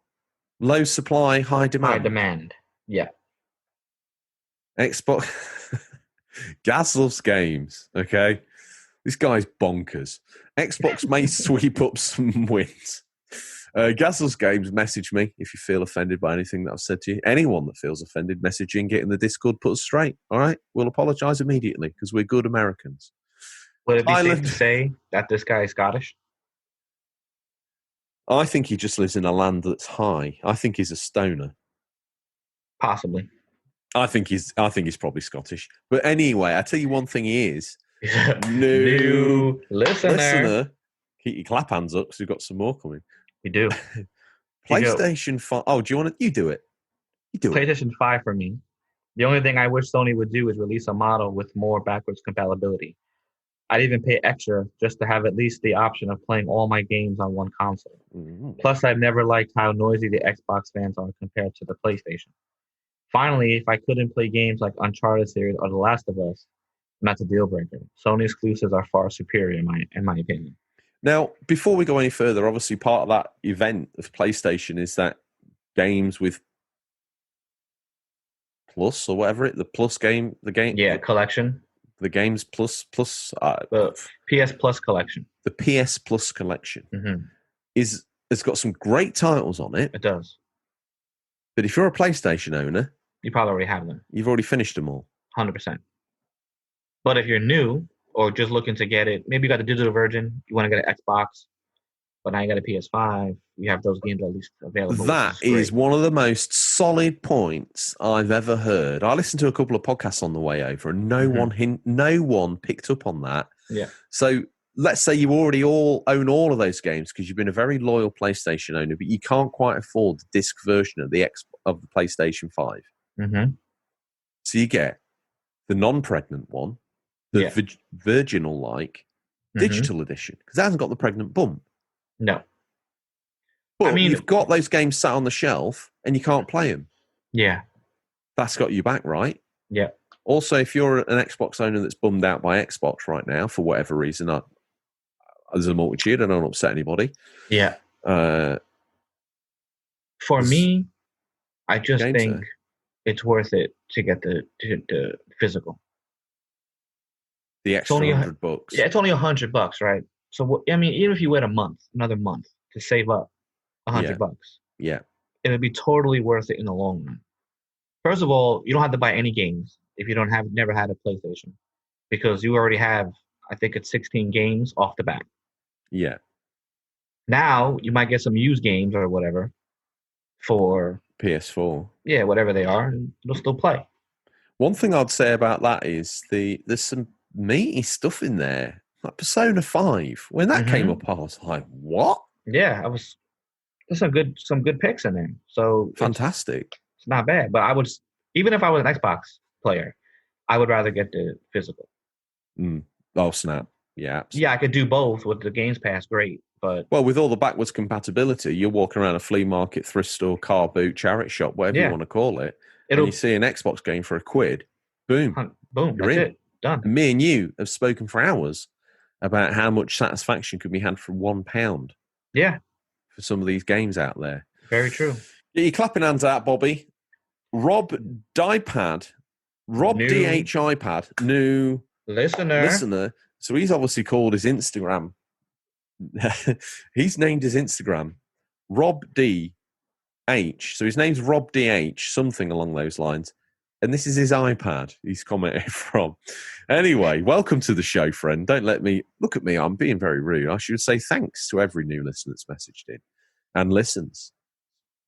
low supply, high demand?
High demand, yeah.
Xbox... Gaz loves games, okay? This guy's bonkers. Xbox may sweep up some wins. Gaz Games, message me if you feel offended by anything that I've said to you. Anyone that feels offended, messaging, get in the Discord, put us straight. All right? We'll apologise immediately because we're good Americans.
Would it be safe to say that this guy is Scottish?
I think he just lives in a land that's high. I think he's a stoner.
Possibly.
I think he's probably Scottish. But anyway, I tell you one thing he is.
New listener.
Keep your clap hands up because we've got some more coming.
We do.
PlayStation 5. Oh, do you want to? You do it.
PlayStation 5 for me. The only thing I wish Sony would do is release a model with more backwards compatibility. I'd even pay extra just to have at least the option of playing all my games on one console. Mm-hmm. Plus, I've never liked how noisy the Xbox fans are compared to the PlayStation. Finally, if I couldn't play games like Uncharted series or The Last of Us, that's a deal breaker. Sony exclusives are far superior in my opinion.
Now, before we go any further, obviously part of that event of PlayStation is that games with Plus or whatever the Plus game,
collection.
The games plus
the PS Plus collection.
The PS Plus collection it's got some great titles on it.
It does.
But if you're a PlayStation owner,
you probably already have them.
You've already finished them all.
100%. But if you're new or just looking to get it, maybe you got a digital version, you want to get an Xbox, but now you got a PS5, you have those games at least available.
That is one of the most solid points I've ever heard. I listened to a couple of podcasts on the way over, and no one picked up on that.
Yeah.
So let's say you already own all of those games because you've been a very loyal PlayStation owner, but you can't quite afford the disc version of the PlayStation 5.
Mm-hmm.
So you get the non-pregnant one, the virginal-like digital edition, because it hasn't got the pregnant bump.
No.
But you've got those games sat on the shelf and you can't play them.
Yeah.
That's got you back, right?
Yeah.
Also, if you're an Xbox owner that's bummed out by Xbox right now, for whatever reason, there's a multitude, I don't upset anybody.
Yeah. For me, I just think it's worth it to get the physical.
The extra $100.
Yeah, it's only $100, right? So even if you wait another month to save up $100, it would be totally worth it in the long run. First of all, you don't have to buy any games if you never had a PlayStation, because you already have, I think it's 16 games off the bat.
Yeah.
Now you might get some used games or whatever for
PS4.
Yeah, whatever they are, and you'll still play.
One thing I'd say about that is there's some meaty stuff in there. Like Persona 5. When that came up, I was like, what?
Yeah, there's some good picks in there. So
fantastic.
It's not bad, but even if I was an Xbox player, I would rather get the physical.
Oh, snap. Yeah, absolutely.
Yeah, I could do both with the Games Pass, great. But
Well, with all the backwards compatibility, you're walking around a flea market, thrift store, car boot, charity shop, whatever you
yeah,
want to call it, and
it'll
you see an Xbox game for £1, boom,
boom,
you're
that's
in.
it, done.
And me and you have spoken for hours about how much satisfaction could be had for £1
Yeah,
for some of these games out there.
very true.
Get your clapping hands out, Bobby. Rob DH iPad, new listener. So he's obviously called his Instagram. He's named his Instagram Rob DH. So his name's Rob DH, something along those lines. And this is his iPad he's commented from. Anyway, welcome to the show, friend. Don't let me look at me. I'm being very rude. I should say thanks to every new listener that's messaged in and listens.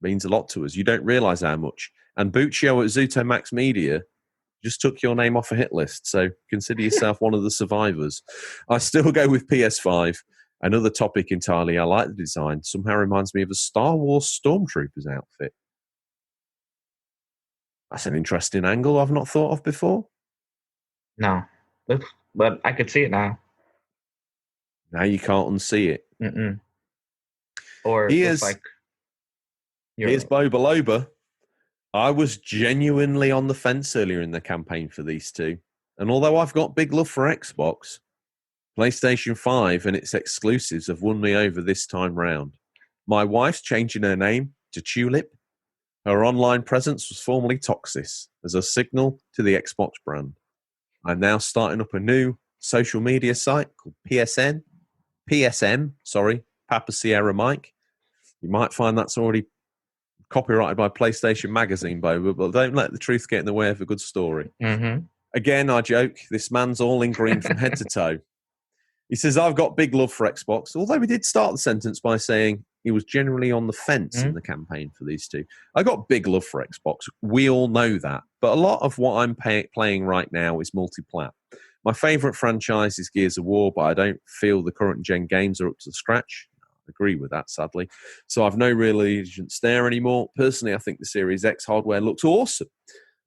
Means a lot to us. You don't realize how much. And Buccio at Zutomax Media just took your name off a hit list. So consider yourself one of the survivors. I still go with PS5. Another topic entirely. I like the design. Somehow reminds me of a Star Wars Stormtroopers outfit. That's an interesting angle I've not thought of before.
No, but I could see it now.
Now you can't unsee it.
Mm-mm. Or
Here's Boba Loba. I was genuinely on the fence earlier in the campaign for these two. And although I've got big love for Xbox, PlayStation 5 and its exclusives have won me over this time round. My wife's changing her name to Tulip. Her online presence was formerly Toxis as a signal to the Xbox brand. I'm now starting up a new social media site called PSM, Papa Sierra Mike. You might find that's already copyrighted by PlayStation Magazine, but don't let the truth get in the way of a good story.
Mm-hmm.
Again, I joke, this man's all in green from head to toe. He says, I've got big love for Xbox, although he did start the sentence by saying he was generally on the fence in the campaign for these two. I got big love for Xbox. We all know that. But a lot of what I'm playing right now is multi-plat. My favourite franchise is Gears of War, but I don't feel the current gen games are up to scratch. I agree with that, sadly. So I've no real allegiance there anymore. Personally, I think the Series X hardware looks awesome.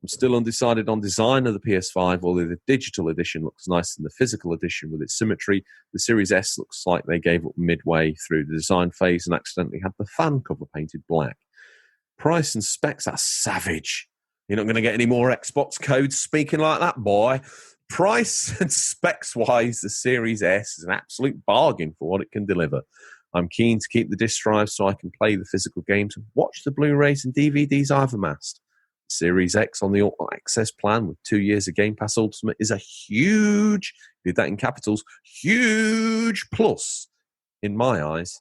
I'm still undecided on design of the PS5, although the digital edition looks nicer than the physical edition with its symmetry. The Series S looks like they gave up midway through the design phase and accidentally had the fan cover painted black. Price and specs are savage. You're not going to get any more Xbox codes speaking like that, boy. Price and specs-wise, the Series S is an absolute bargain for what it can deliver. I'm keen to keep the disc drive so I can play the physical games and watch the Blu-rays and DVDs I've amassed. Series X on the All Access plan with 2 years of Game Pass Ultimate is a huge, did that in capitals, huge plus in my eyes.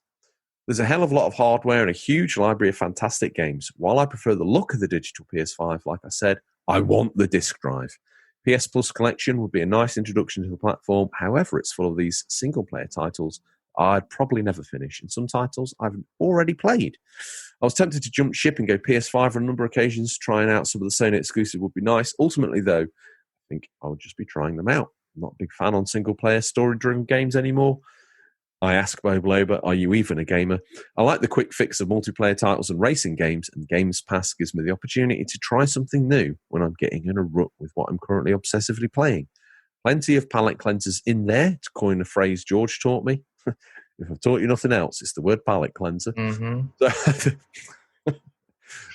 There's a hell of a lot of hardware and a huge library of fantastic games. While I prefer the look of the digital PS5, like I said, I want the disc drive. PS Plus Collection would be a nice introduction to the platform. However, it's full of these single-player titles I'd probably never finish, and some titles I've already played. I was tempted to jump ship and go PS5 on a number of occasions. Trying out some of the Sony exclusive would be nice. Ultimately, though, I think I would just be trying them out. I'm not a big fan on single-player, story-driven games anymore. I ask Bob Lober, are you even a gamer? I like the quick fix of multiplayer titles and racing games, and Games Pass gives me the opportunity to try something new when I'm getting in a rut with what I'm currently obsessively playing. Plenty of palate cleansers in there, to coin a phrase George taught me. If I've taught you nothing else, it's the word palate cleanser. Mm-hmm.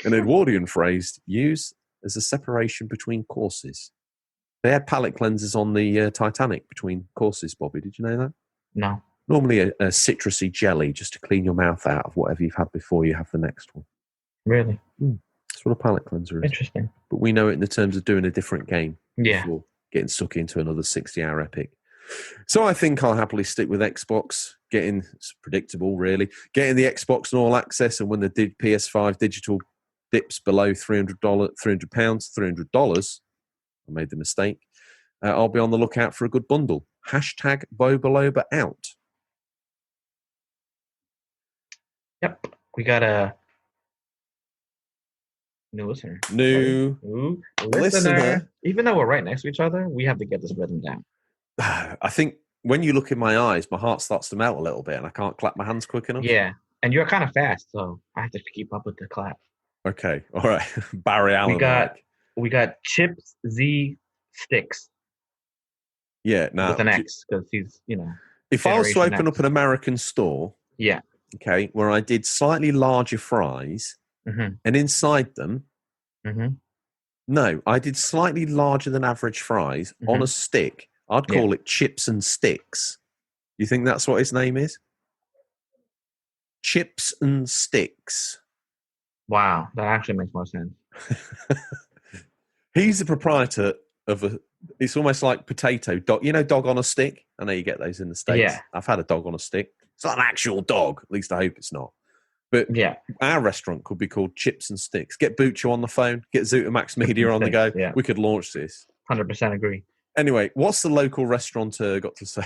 An Edwardian phrase used as a separation between courses. They had palate cleansers on the Titanic between courses, Bobby. Did you know that?
No.
Normally a citrusy jelly just to clean your mouth out of whatever you've had before you have the next one.
Really?
That's what a palate cleanser is.
Interesting.
But we know it in the terms of doing a different game.
Yeah.
Before getting stuck into another 60-hour epic. So I think I'll happily stick with Xbox. It's predictable, really. Getting the Xbox and All Access, and when the PS5 digital dips below $300, I made the mistake, I'll be on the lookout for a good bundle. Hashtag Bobaloba out.
Yep. We got a new listener.
New listener.
Even though we're right next to each other, we have to get this rhythm down.
I think when you look in my eyes, my heart starts to melt a little bit and I can't clap my hands quick enough.
Yeah. And you're kind of fast, so I have to keep up with the clap.
Okay, all right. Barry Allen.
We got Chips Z Sticks
Yeah, now
with an X because he's
if I was to
Generation
open
X.
up an American store,
Yeah.
okay, where I did slightly larger fries,
Mm-hmm.
and inside them,
Mm-hmm.
no, I did slightly larger than average fries on
Mm-hmm.
a stick. I'd
Yeah.
call it Chips and Sticks. You think that's what his name is? Chips and Sticks.
Wow, that actually makes more sense.
He's the proprietor of it's almost like potato dog. You know, dog on a stick? I know you get those in the States.
Yeah.
I've had a dog on a stick. It's not an actual dog. At least I hope it's not. But
Yeah.
our restaurant could be called Chips and Sticks. Get Buccio on the phone. Get Zutamax Media on the go.
Yeah.
We could launch this.
100% agree.
Anyway, what's the local restaurateur got to say?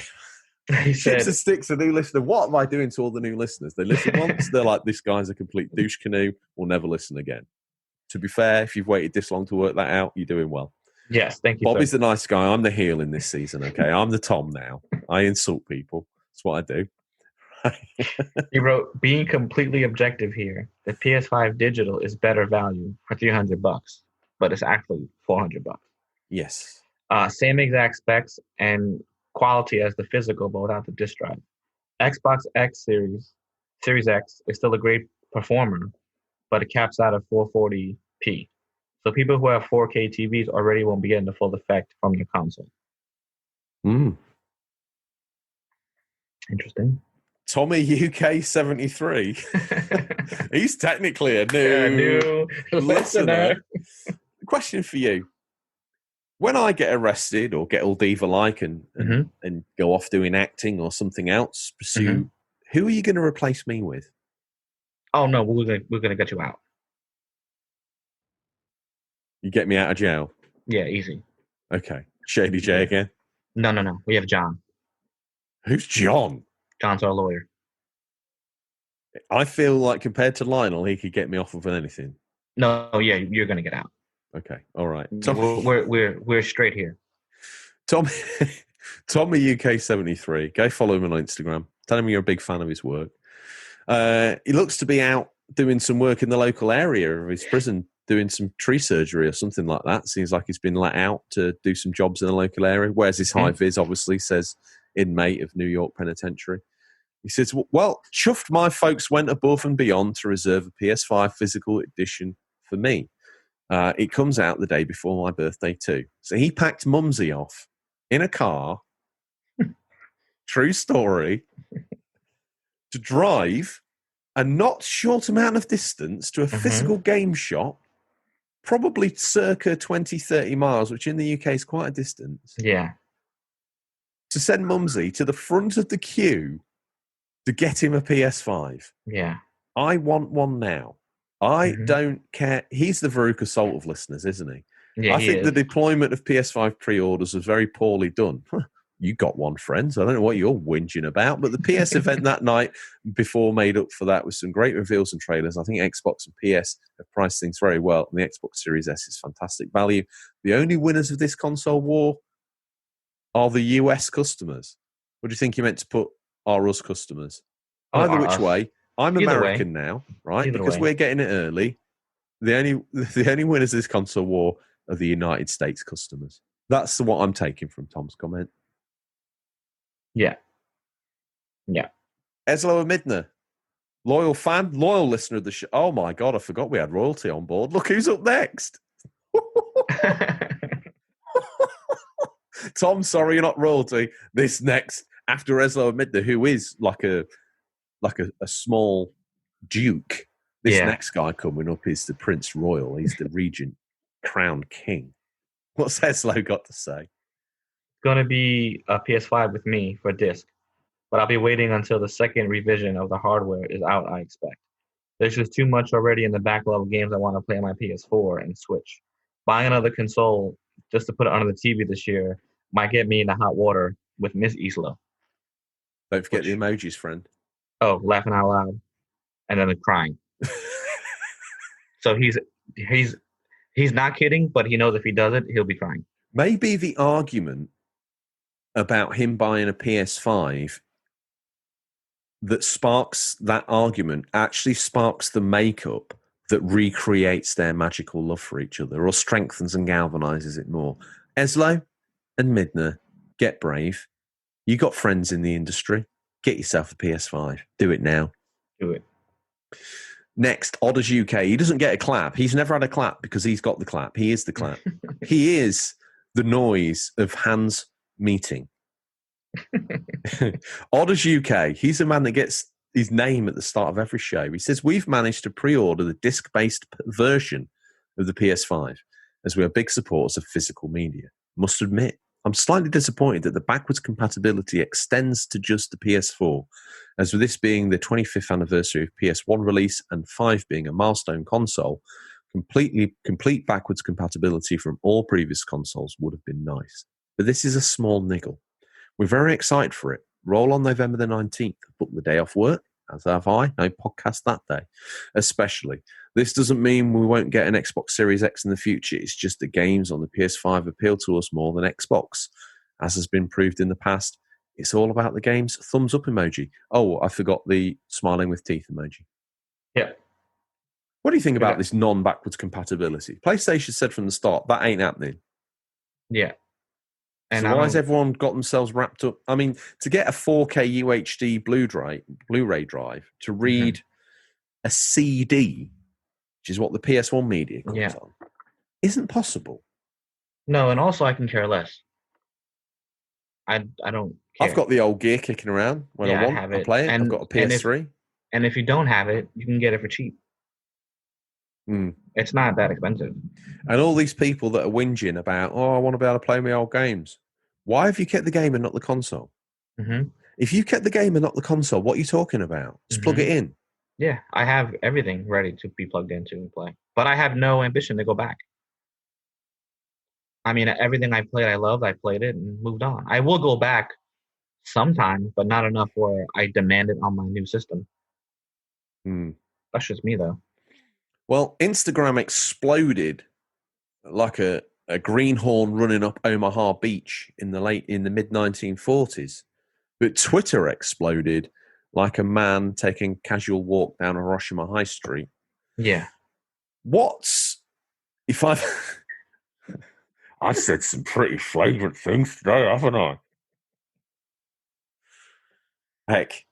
He
Chips
said,
and Sticks, a new listener. What am I doing to all the new listeners? They listen once. They're like, this guy's a complete douche canoe. We'll never listen again. To be fair, if you've waited this long to work that out, you're doing well.
yes, thank you,
Bobby's
sir.
the nice guy. I'm the heel in this season, okay? I'm the Tom now. I insult people. That's what I do.
He wrote, being completely objective here, the PS5 digital is better value for $300, but it's actually $400.
Yes.
Same exact specs and quality as the physical, but without the disc drive. Xbox X Series X is still a great performer, but it caps out at 440p. So people who have 4K TVs already won't be getting the full effect from the console. Interesting.
Tommy UK 73. He's technically a new listener. Question for you. When I get arrested or get all diva-like and go off doing acting or something else, pursue, who are you going to replace me with?
Oh, no, we're gonna get you out.
You get me out of jail?
Yeah, easy.
Okay. Shady J again?
No. We have John.
Who's John?
John's our lawyer.
I feel like compared to Lionel, he could get me off of anything.
No, yeah, you're gonna get out.
Okay, all right.
We're straight here.
Tommy UK 73. Go follow him on Instagram. Tell him you're a big fan of his work. He looks to be out doing some work in the local area of his prison, doing some tree surgery or something like that. Seems like he's been let out to do some jobs in the local area. Wears his high vis, obviously, says inmate of New York Penitentiary. He says, well, chuffed my folks went above and beyond to reserve a PS5 physical edition for me. It comes out the day before my birthday too. So he packed Mumsy off in a car, true story, to drive a not short amount of distance to a physical game shop, probably circa 20, 30 miles, which in the UK is quite a distance.
Yeah.
To send Mumsy to the front of the queue to get him a PS5.
Yeah.
I want one now. I don't care. He's the Veruca Salt of listeners, isn't he?
Yeah,
I think the deployment of PS5 pre-orders was very poorly done. You got one, friends. I don't know what you're whinging about, but the PS event that night before made up for that with some great reveals and trailers. I think Xbox and PS have priced things very well, and the Xbox Series S is fantastic value. The only winners of this console war are the US customers. What do you think you meant to put are us customers? Either which way. I'm
Either
American now, right?
Either
because
way.
we're getting it early. The only winners of this console war are the United States customers. That's what I'm taking from Tom's comment.
Yeah.
Eslo Midner, loyal fan, loyal listener of the show. Oh my God, I forgot we had royalty on board. Look who's up next. Tom, sorry you're not royalty. This next, after Eslo Midner, who is like a small duke. This next guy coming up is the Prince Royal. He's the regent, crowned king. What's Eslo got to say?
Going to be a PS5 with me for disc, but I'll be waiting until the second revision of the hardware is out, I expect. There's just too much already in the backlog of games I want to play on my PS4 and Switch. Buying another console just to put it under the TV this year might get me in the hot water with Miss Isla.
Don't forget the emojis, friend.
Oh, laughing out loud. And then crying. So he's not kidding, but he knows if he does it, he'll be crying.
Maybe the argument about him buying a PS5 that sparks that argument actually sparks the makeup that recreates their magical love for each other or strengthens and galvanizes it more. Eslo and Midna, get brave. You got friends in the industry. Get yourself a PS5. Do it now.
Do it.
Next, Odders UK. He doesn't get a clap. He's never had a clap because he's got the clap. He is the clap. He is the noise of hands meeting. Odders UK. He's a man that gets his name at the start of every show. He says, we've managed to pre-order the disc-based version of the PS5 as we are big supporters of physical media. Must admit, I'm slightly disappointed that the backwards compatibility extends to just the PS4, as with this being the 25th anniversary of PS1 release and 5 being a milestone console, complete backwards compatibility from all previous consoles would have been nice. But this is a small niggle. We're very excited for it. Roll on November the 19th. Book the day off work, as have I. No podcast that day, especially. This doesn't mean we won't get an Xbox Series X in the future. It's just the games on the PS5 appeal to us more than Xbox. As has been proved in the past, it's all about the games. Thumbs up emoji. Oh, I forgot the smiling with teeth emoji.
Yeah.
What do you think about this non-backwards compatibility? PlayStation said from the start, that ain't happening.
Yeah. And
so why has everyone got themselves wrapped up? I mean, to get a 4K UHD Blu-ray drive, to read a CD, which is what the PS1 media comes on, isn't possible.
No, and also I can care less. I don't care.
I've got the old gear kicking around. When I want, I play it. I've got a PS3.
And if you don't have it, you can get it for cheap. It's not that expensive.
And all these people that are whinging about, I want to be able to play my old games. Why have you kept the game and not the console?
Mm-hmm.
If you kept the game and not the console, what are you talking about? Just plug it in.
Yeah, I have everything ready to be plugged into and play. But I have no ambition to go back. I mean, everything I played, I loved. I played it and moved on. I will go back sometime, but not enough where I demand it on my new system. That's just me, though.
Well, Instagram exploded like a greenhorn running up Omaha Beach in the mid 1940s, but Twitter exploded like a man taking a casual walk down Hiroshima High Street.
Yeah.
I've said some pretty flagrant things today, haven't I? Heck,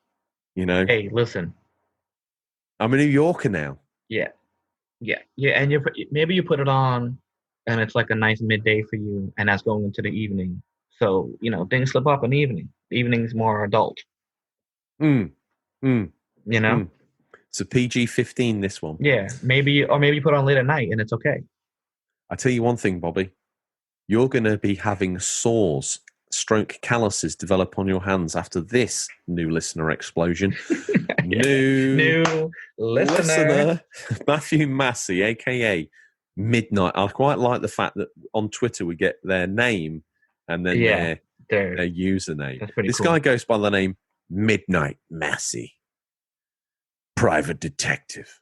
Hey, listen.
I'm a New Yorker now.
Yeah. And maybe you put it on, and it's like a nice midday for you, and that's going into the evening. So things slip up in the evening. The evening's more adult.
It's a PG-15, this one.
Yeah, maybe you put it on late at night, and it's okay.
I tell you one thing, Bobby. You're going to be having sores, calluses develop on your hands after this new listener explosion. New listener, Matthew Massey, a.k.a. Midnight. I quite like the fact that on Twitter we get their name and then their username.
That's pretty
This
cool.
guy goes by the name Midnight Massey. Private detective.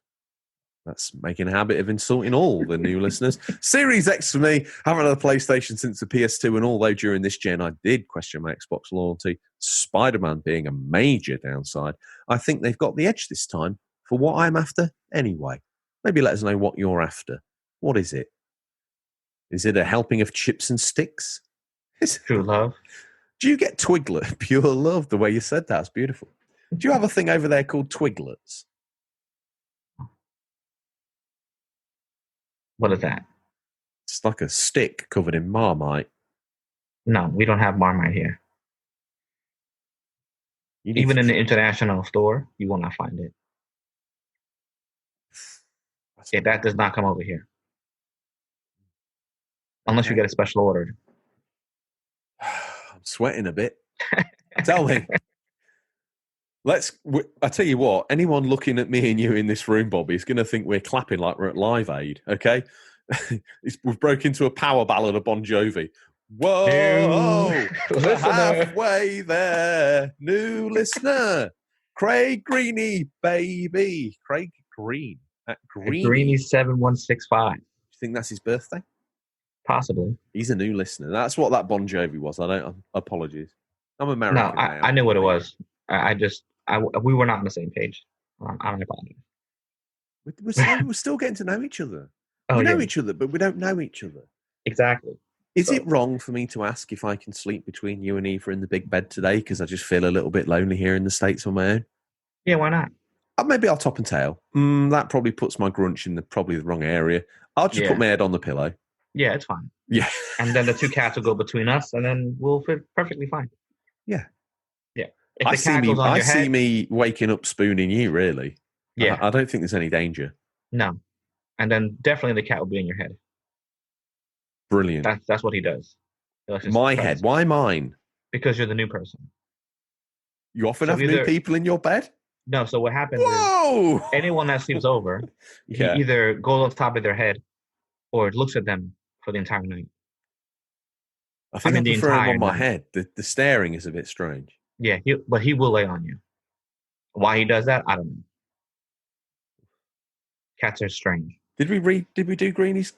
That's making a habit of insulting all the new listeners. Series X for me. Haven't had a PlayStation since the PS2, and although during this gen I did question my Xbox loyalty, Spider-Man being a major downside, I think they've got the edge this time for what I'm after anyway. Maybe let us know what you're after. What is it? Is it a helping of chips and sticks?
True love.
Do you get Twiglet? Pure love, the way you said that. It's beautiful. Do you have a thing over there called Twiglets?
What is that?
It's like a stick covered in Marmite.
No, we don't have Marmite here. Even in the international store, you will not find it. That does not come over here. Unless you get a special order.
I'm sweating a bit. Tell me. I tell you what, anyone looking at me and you in this room, Bobby, is going to think we're clapping like we're at Live Aid, okay? We've broke into a power ballad of Bon Jovi. Whoa! We're halfway there. New listener. Craig Greeny, baby. Craig Green.
Greeny 7165.
Do you think that's his birthday?
Possibly.
He's a new listener. That's what that Bon Jovi was. Apologies. I'm American.
No, I knew what it was. We were not on the same page. I apologize.
We're still getting to know each other. We know each other, but we don't know each other.
Exactly.
Is it wrong for me to ask if I can sleep between you and Eva in the big bed today? Because I just feel a little bit lonely here in the States on my own.
Yeah, why not?
Maybe I'll top and tail. That probably puts my grunch in probably the wrong area. I'll just put my head on the pillow.
Yeah, it's fine.
Yeah.
And then the two cats will go between us, and then we'll fit perfectly fine.
Yeah.
Yeah.
I see me waking up spooning you, really.
Yeah.
I don't think there's any danger.
No. And then definitely the cat will be in your head.
Brilliant.
That's what he does.
My head. Why mine?
Because you're the new person.
You often have new people in your bed?
No, so what happens is anyone that sleeps over, he either goes on top of their head or looks at them for the entire night.
I think I prefer him on my head. The staring is a bit strange.
Yeah, but he will lay on you. Why he does that, I don't know. Cats are strange.
Did we do Greeny's?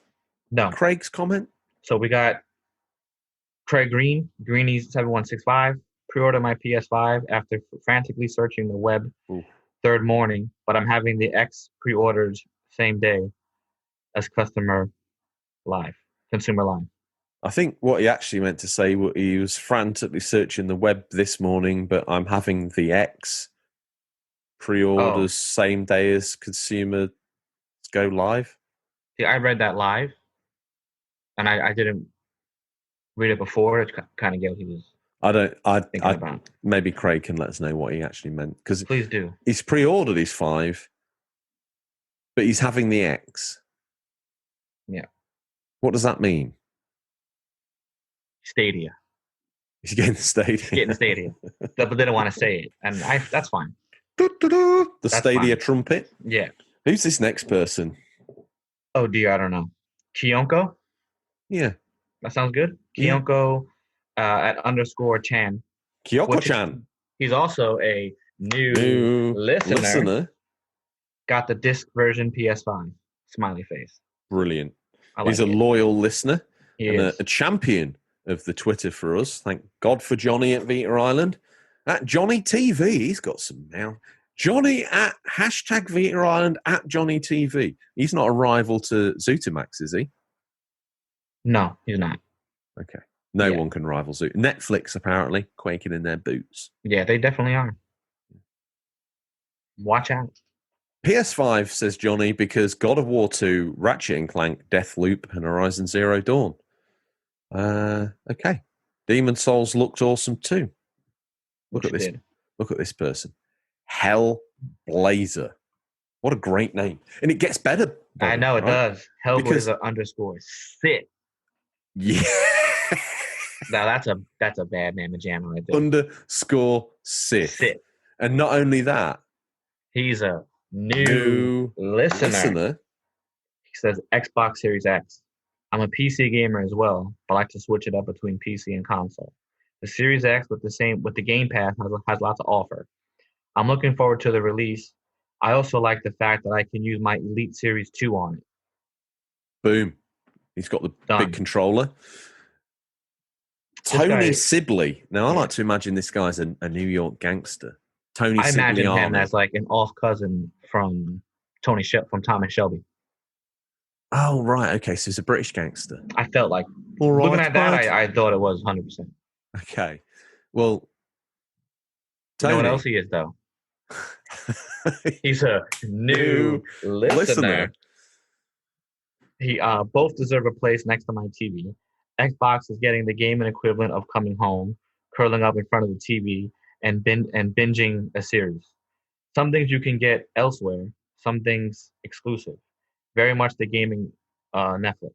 No.
Craig's comment?
So we got Craig Greeny's 7165. Pre-order my PS5 after frantically searching the web third morning, but I'm having the X pre-ordered same day as consumer live.
I think what he actually meant to say, he was frantically searching the web this morning, but I'm having the X pre-orders same day as consumer go live.
See, I read that live, and I didn't read it before to kind of get what he was.
Maybe Craig can let us know what he actually meant, because
please do.
He's pre-ordered his 5, but he's having the X.
Yeah.
What does that mean?
Stadia.
He's getting the Stadia.
Getting the Stadia, but they don't want to say it, and that's fine.
The Stadia trumpet.
Yeah.
Who's this next person?
Oh dear, I don't know. Kiyonko.
Yeah.
That sounds good. Kiyonko at _Chan.
Kyoko-chan.
He's also a new listener. Got the disc version PS5. Smiley face.
Brilliant. He's a loyal listener and a champion of the Twitter for us. Thank God for Johnny at Vita Island. At Johnny TV, he's got some now. Johnny at #Vita Island at Johnny TV. He's not a rival to Zutamax, is he?
No, he's not.
Okay. No one can rival Zoot. Netflix, apparently, quaking in their boots.
Yeah, they definitely are. Watch out.
PS5, says Johnny, because God of War 2, Ratchet & Clank, Deathloop, and Horizon Zero Dawn. Okay. Demon Souls looked awesome too. Look at this. Look at this person. Hellblazer. What a great name. And it gets better.
I know, it does. Hellblazer _sit.
Yeah.
Now that's a bad name of jam right there.
_Sith. And not only that,
he's a new listener. He says Xbox Series X. I'm a PC gamer as well, but I like to switch it up between PC and console. The Series X with the Game Pass has lots to offer. I'm looking forward to the release. I also like the fact that I can use my Elite Series 2 on it.
Boom. He's got the big controller. Tony Sibley. Now, I like to imagine this guy's a New York gangster. Tony Sibley.
I imagine him as like an off cousin from Tom and Shelby.
Oh, right. Okay, so he's a British gangster.
I felt like, looking at that, I thought it was 100%.
Okay. Well,
Tony, you know what else he is, though? He's a new listener. He both deserve a place next to my TV. Xbox is getting the gaming equivalent of coming home, curling up in front of the TV, and binging a series. Some things you can get elsewhere, some things exclusive. Very much the gaming Netflix.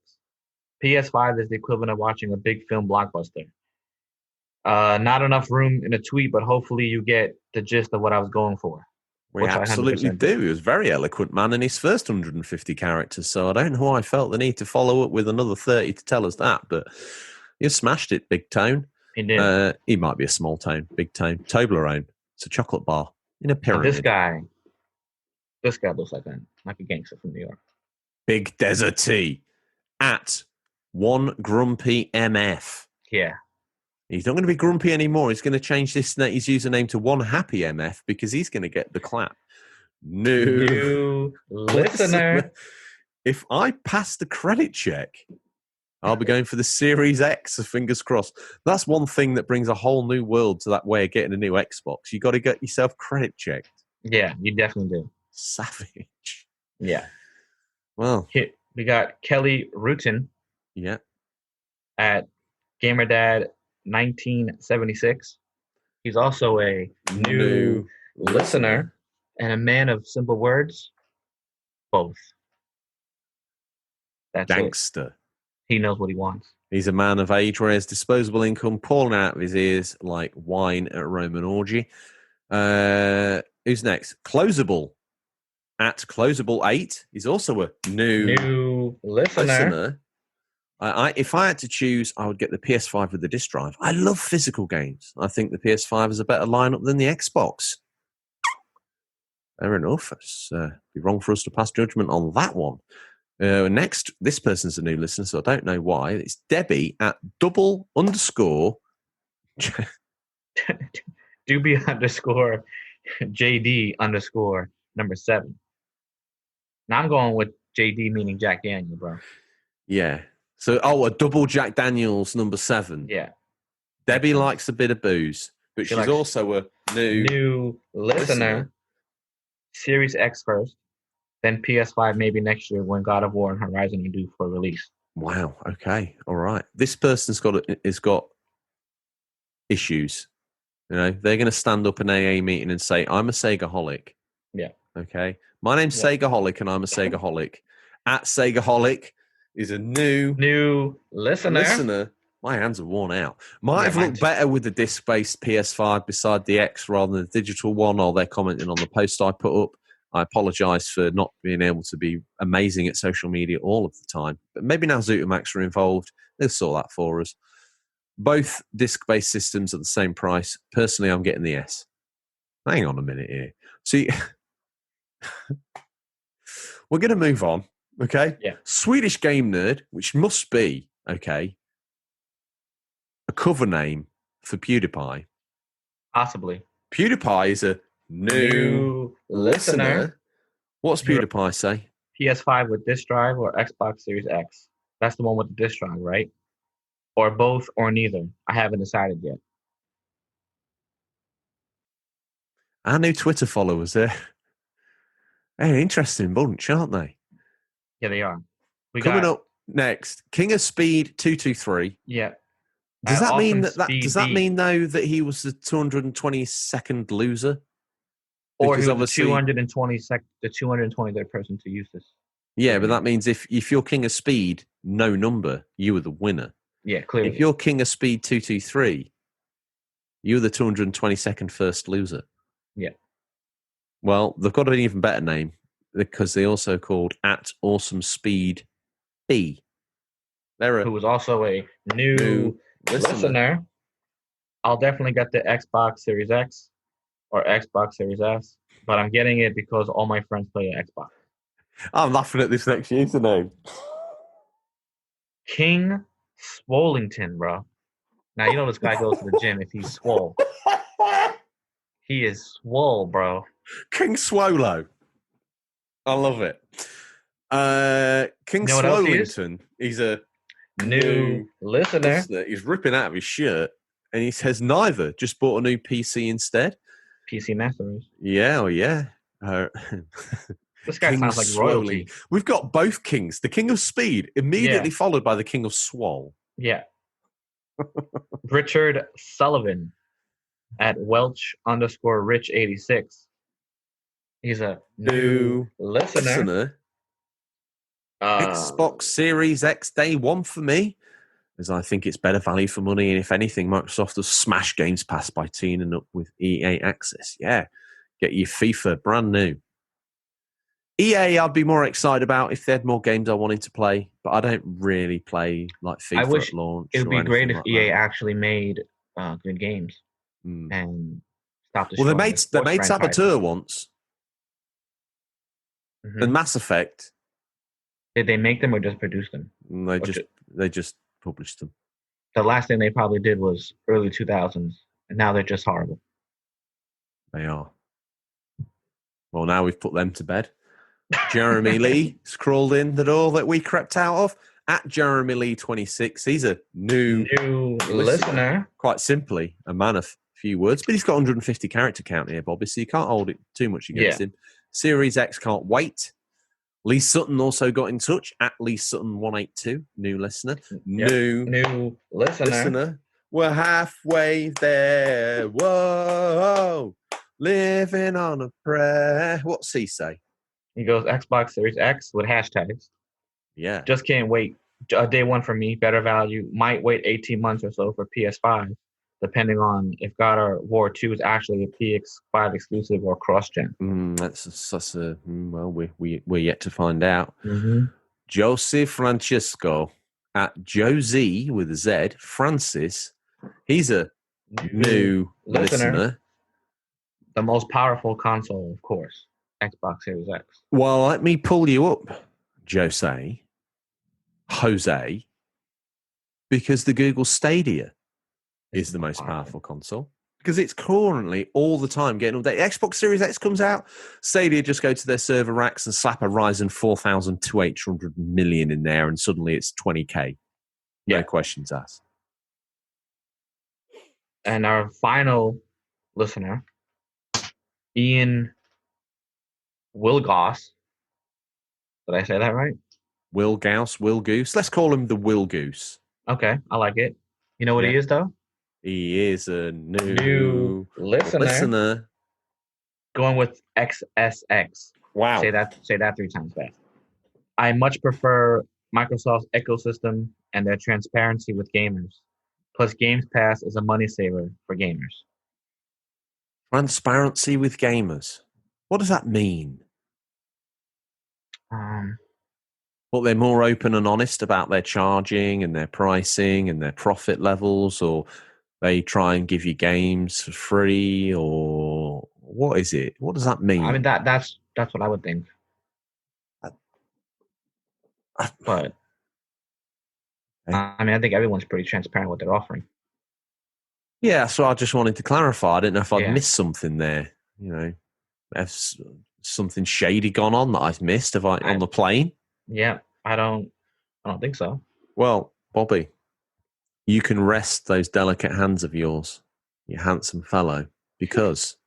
PS5 is the equivalent of watching a big film blockbuster. Not enough room in a tweet, but hopefully you get the gist of what I was going for.
We absolutely do. He was a very eloquent man in his first 150 characters, so I don't know why I felt the need to follow up with another 30 to tell us that, but you smashed it, Big Tone.
He did.
He might be a small tone, Big Tone. Toblerone. It's a chocolate bar in a pyramid.
This guy looks like a gangster from New York.
Big Desert T at One Grumpy MF.
Yeah.
He's not going to be grumpy anymore. He's going to change his username to One Happy MF because he's going to get the clap.
New listener.
If I pass the credit check, I'll be going for the Series X, fingers crossed. That's one thing that brings a whole new world to that way of getting a new Xbox. You got to get yourself credit checked.
Yeah, you definitely do.
Savage.
Yeah.
Well,
we got Kelly Rutin.
Yeah.
At GamerDad1976. He's also a new listener and a man of simple words. Both. That's
Gangster.
it. He knows what he wants.
He's a man of age where his disposable income pouring out of his ears like wine at a Roman orgy. Who's next? Closable. At Closable8. He's also a new listener. If I had to choose, I would get the PS5 with the disc drive. I love physical games. I think the PS5 is a better lineup than the Xbox. Fair enough. It's be wrong for us to pass judgment on that one. Next, this person's a new listener, so I don't know why. It's Debbie at double underscore
Doobie underscore JD underscore number 7. Now I'm going with JD meaning Jack Daniel, bro.
Yeah. So, a double Jack Daniels number 7.
Yeah.
Debbie likes a bit of booze, but she's also a new listener.
Series X first, then PS5 maybe next year when God of War and Horizon are due for release.
Wow. Okay. All right. This person's got issues. You know, they're going to stand up in an AA meeting and say, "I'm a Segaholic."
Yeah.
Okay. My name's Segaholic, and I'm a Segaholic. At Segaholic is a new listener. My hands are worn out. Might have looked better with the disc-based PS5 beside the X rather than the digital one, or they're commenting on the post I put up. I apologise for not being able to be amazing at social media all of the time. But maybe now ZutaMax are involved. They'll sort that for us. Both disc-based systems at the same price. Personally, I'm getting the S. Hang on a minute here. See, we're going to move on, okay?
Yeah.
Swedish Game Nerd, which must be, okay, a cover name for PewDiePie.
Possibly.
PewDiePie is a new listener. What's PewDiePie say?
PS5 with disc drive or Xbox Series X? That's the one with the disc drive, right? Or both or neither. I haven't decided yet.
Our new Twitter followers, they're an interesting bunch, aren't they?
Yeah, they are.
Coming up next, King of Speed 223.
Yeah.
Does that mean does that mean though that he was the 222nd loser?
Or he was the 223rd person to use this.
Yeah, but that means if you're King of Speed, no number, you were the winner.
Yeah, clearly.
If you're King of Speed 223, you're the 222nd first loser.
Yeah.
Well, they've got an even better name because they also called at Awesome Speed B.
Who was also a new listener. I'll definitely get the Xbox Series X or Xbox Series S, but I'm getting it because all my friends play Xbox.
I'm laughing at this next username.
King Swollington, bro. Now, you know this guy goes to the gym if he's swole. He is swole, bro.
King Swolo. I love it. King Swollington, he's a new listener. He's ripping out of his shirt and he says neither, just bought a new PC instead.
PC Master Race.
Yeah,
This guy sounds like royalty.
We've got both kings. The King of Speed, immediately followed by the King of Swole.
Yeah. Richard Sullivan at Welch _Rich 86. He's a new listener.
Xbox Series X day one for me, as I think it's better value for money. And if anything, Microsoft has smashed Games Pass by teaming up with EA Access. Yeah, get your FIFA brand new. EA, I'd be more excited about if they had more games I wanted to play, but I don't really play like FIFA at launch.
It would be great if EA actually made good games and stopped.
Well, they made Saboteur once, and Mass Effect.
Did they make them or just produce them?
They just published them.
The last thing they probably did was early 2000s, and now they're just horrible.
They are. Well, now we've put them to bed. Jeremy Lee has crawled in the door that we crept out of. At Jeremy Lee 26, he's a new
listener.
Quite simply, a man of few words, but he's got 150 character count here, Bobby, so you can't hold it too much against him. Series X can't wait. Lee Sutton also got in touch at Lee Sutton 182, new listener. New listener. We're halfway there. Whoa, living on a prayer. What's he say?
He goes Xbox Series X with hashtags.
Yeah.
Just can't wait. Day one for me, better value. Might wait 18 months or so for PS5, depending on if God of War 2 is actually a PS5 exclusive or cross-gen.
We're yet to find out.
Mm-hmm.
Josie Francisco at Josie with a Z, Francis. He's a new listener.
The most powerful console, of course, Xbox Series X.
Well, let me pull you up, Jose, because the Google Stadia is the most powerful console. Because it's currently all the time getting updated. Xbox Series X comes out, Stadia just go to their server racks and slap a Ryzen 4800 million in there, and suddenly it's 20K. No questions asked.
And our final listener, Ian Wilgoss. Did I say that right?
Will Goose. Let's call him the Will Goose.
Okay, I like it. You know what he is, though?
He is a new listener.
Going with XSX.
Wow.
Say that 3 times fast. I much prefer Microsoft's ecosystem and their transparency with gamers. Plus, Games Pass is a money saver for gamers.
Transparency with gamers. What does that mean? Well, they're more open and honest about their charging and their pricing and their profit levels, or they try and give you games for free, or what is it? What does that mean?
I mean, that's what I would think. But I mean, I think everyone's pretty transparent what they're offering.
Yeah, so I just wanted to clarify. I didn't know if I'd missed something there. You know, has something shady gone on that I've missed? On the plane?
Yeah, I don't think so.
Well, Bobby, you can rest those delicate hands of yours, you handsome fellow, because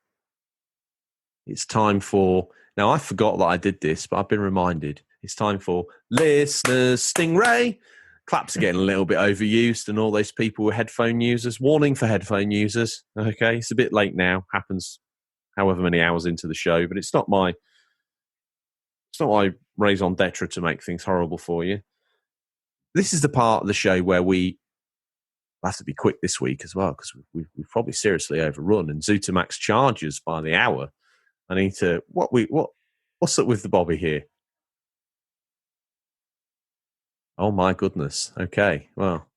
it's time for... Now, I forgot that I did this, but I've been reminded. It's time for Listeners Stingray. Claps are getting a little bit overused, and all those people with headphone users. Warning for headphone users. Okay, it's a bit late now. Happens however many hours into the show, but it's not my raison d'etre to make things horrible for you. This is the part of the show where we have to be quick this week as well, because we've probably seriously overrun, and ZutaMax charges by the hour. I need to... What's up with the Bobby here? Oh, my goodness. Okay, well,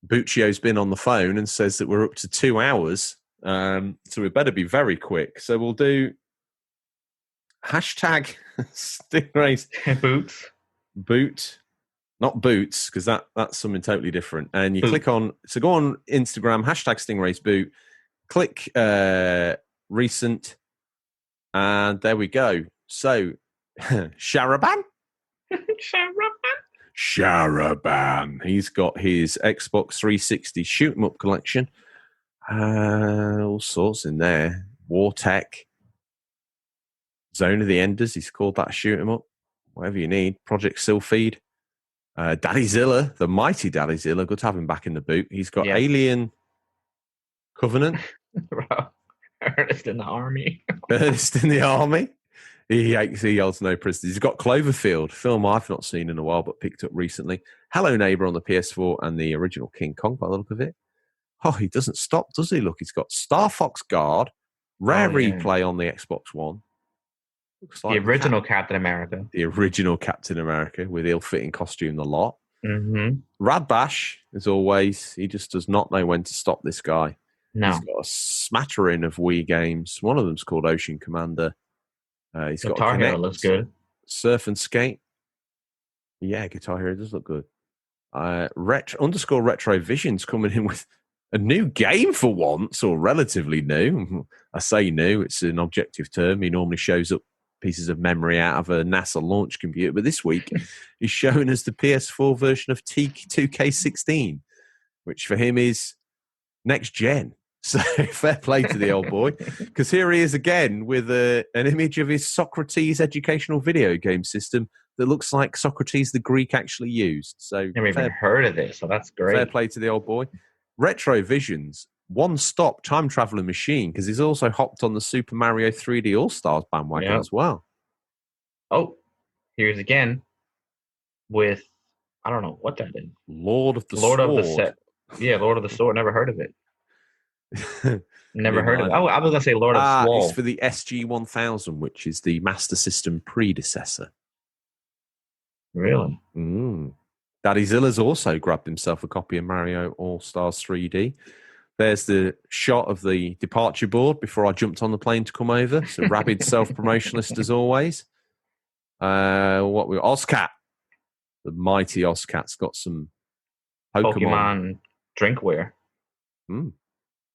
Buccio's been on the phone and says that we're up to 2 hours, so we better be very quick. So we'll do hashtag Stingrays boot, not boots, because that's something totally different. And you click on... So go on Instagram, hashtag Stingrays boot, click recent, and there we go. So, Sharaban? Sharaban. He's got his Xbox 360 shoot 'em up collection. All sorts in there. War Tech. Zone of the Enders. He's called that shoot 'em up. Whatever you need. Project Sylpheed. Daddy Zilla. The mighty Daddy Zilla. Good to have him back in the boot. He's got Alien Covenant.
Ernest in the Army.
Ernest in the Army. He holds no prisoners. He's got Cloverfield, film I've not seen in a while but picked up recently. Hello Neighbor on the PS4 and the original King Kong by the look of it. Oh, he doesn't stop, does he? Look, he's got Star Fox Guard, rare replay on the Xbox One. Looks like
the original Captain America.
The original Captain America with ill-fitting costume, the lot.
Mm-hmm.
Rad Bash, as always, he just does not know when to stop this guy.
No.
He's got a smattering of Wii games. One of them's called Ocean Commander. He's got
Guitar Hero looks good.
Surf and Skate. Yeah, Guitar Hero does look good. _Retro Visions coming in with A new game for once, or relatively new. I say new, it's an objective term. He normally shows up pieces of memory out of a NASA launch computer, but this week he's showing us the PS4 version of 2K16, which for him is next gen. So fair play to the old boy, because here he is again with an image of his Socrates educational video game system that looks like Socrates the Greek actually used. So
Never even heard of this, so that's great.
Fair play to the old boy. Retro Visions, one-stop time traveling machine, because he's also hopped on the Super Mario 3D All-Stars bandwagon as well.
Oh, here's again with, I don't know what that is.
Lord of the Sword.
Lord of the Sword. Never heard of it. Never heard of it. Oh, I was going to say Lord of Sword.
It's for the SG-1000, which is the Master System predecessor.
Really?
Daddy Zilla's also grabbed himself a copy of Mario All-Stars 3D. There's the shot of the departure board before I jumped on the plane to come over. So rabid self-promotionalist as always. Ozcat. The mighty Ozcat's got some Pokemon
drinkware.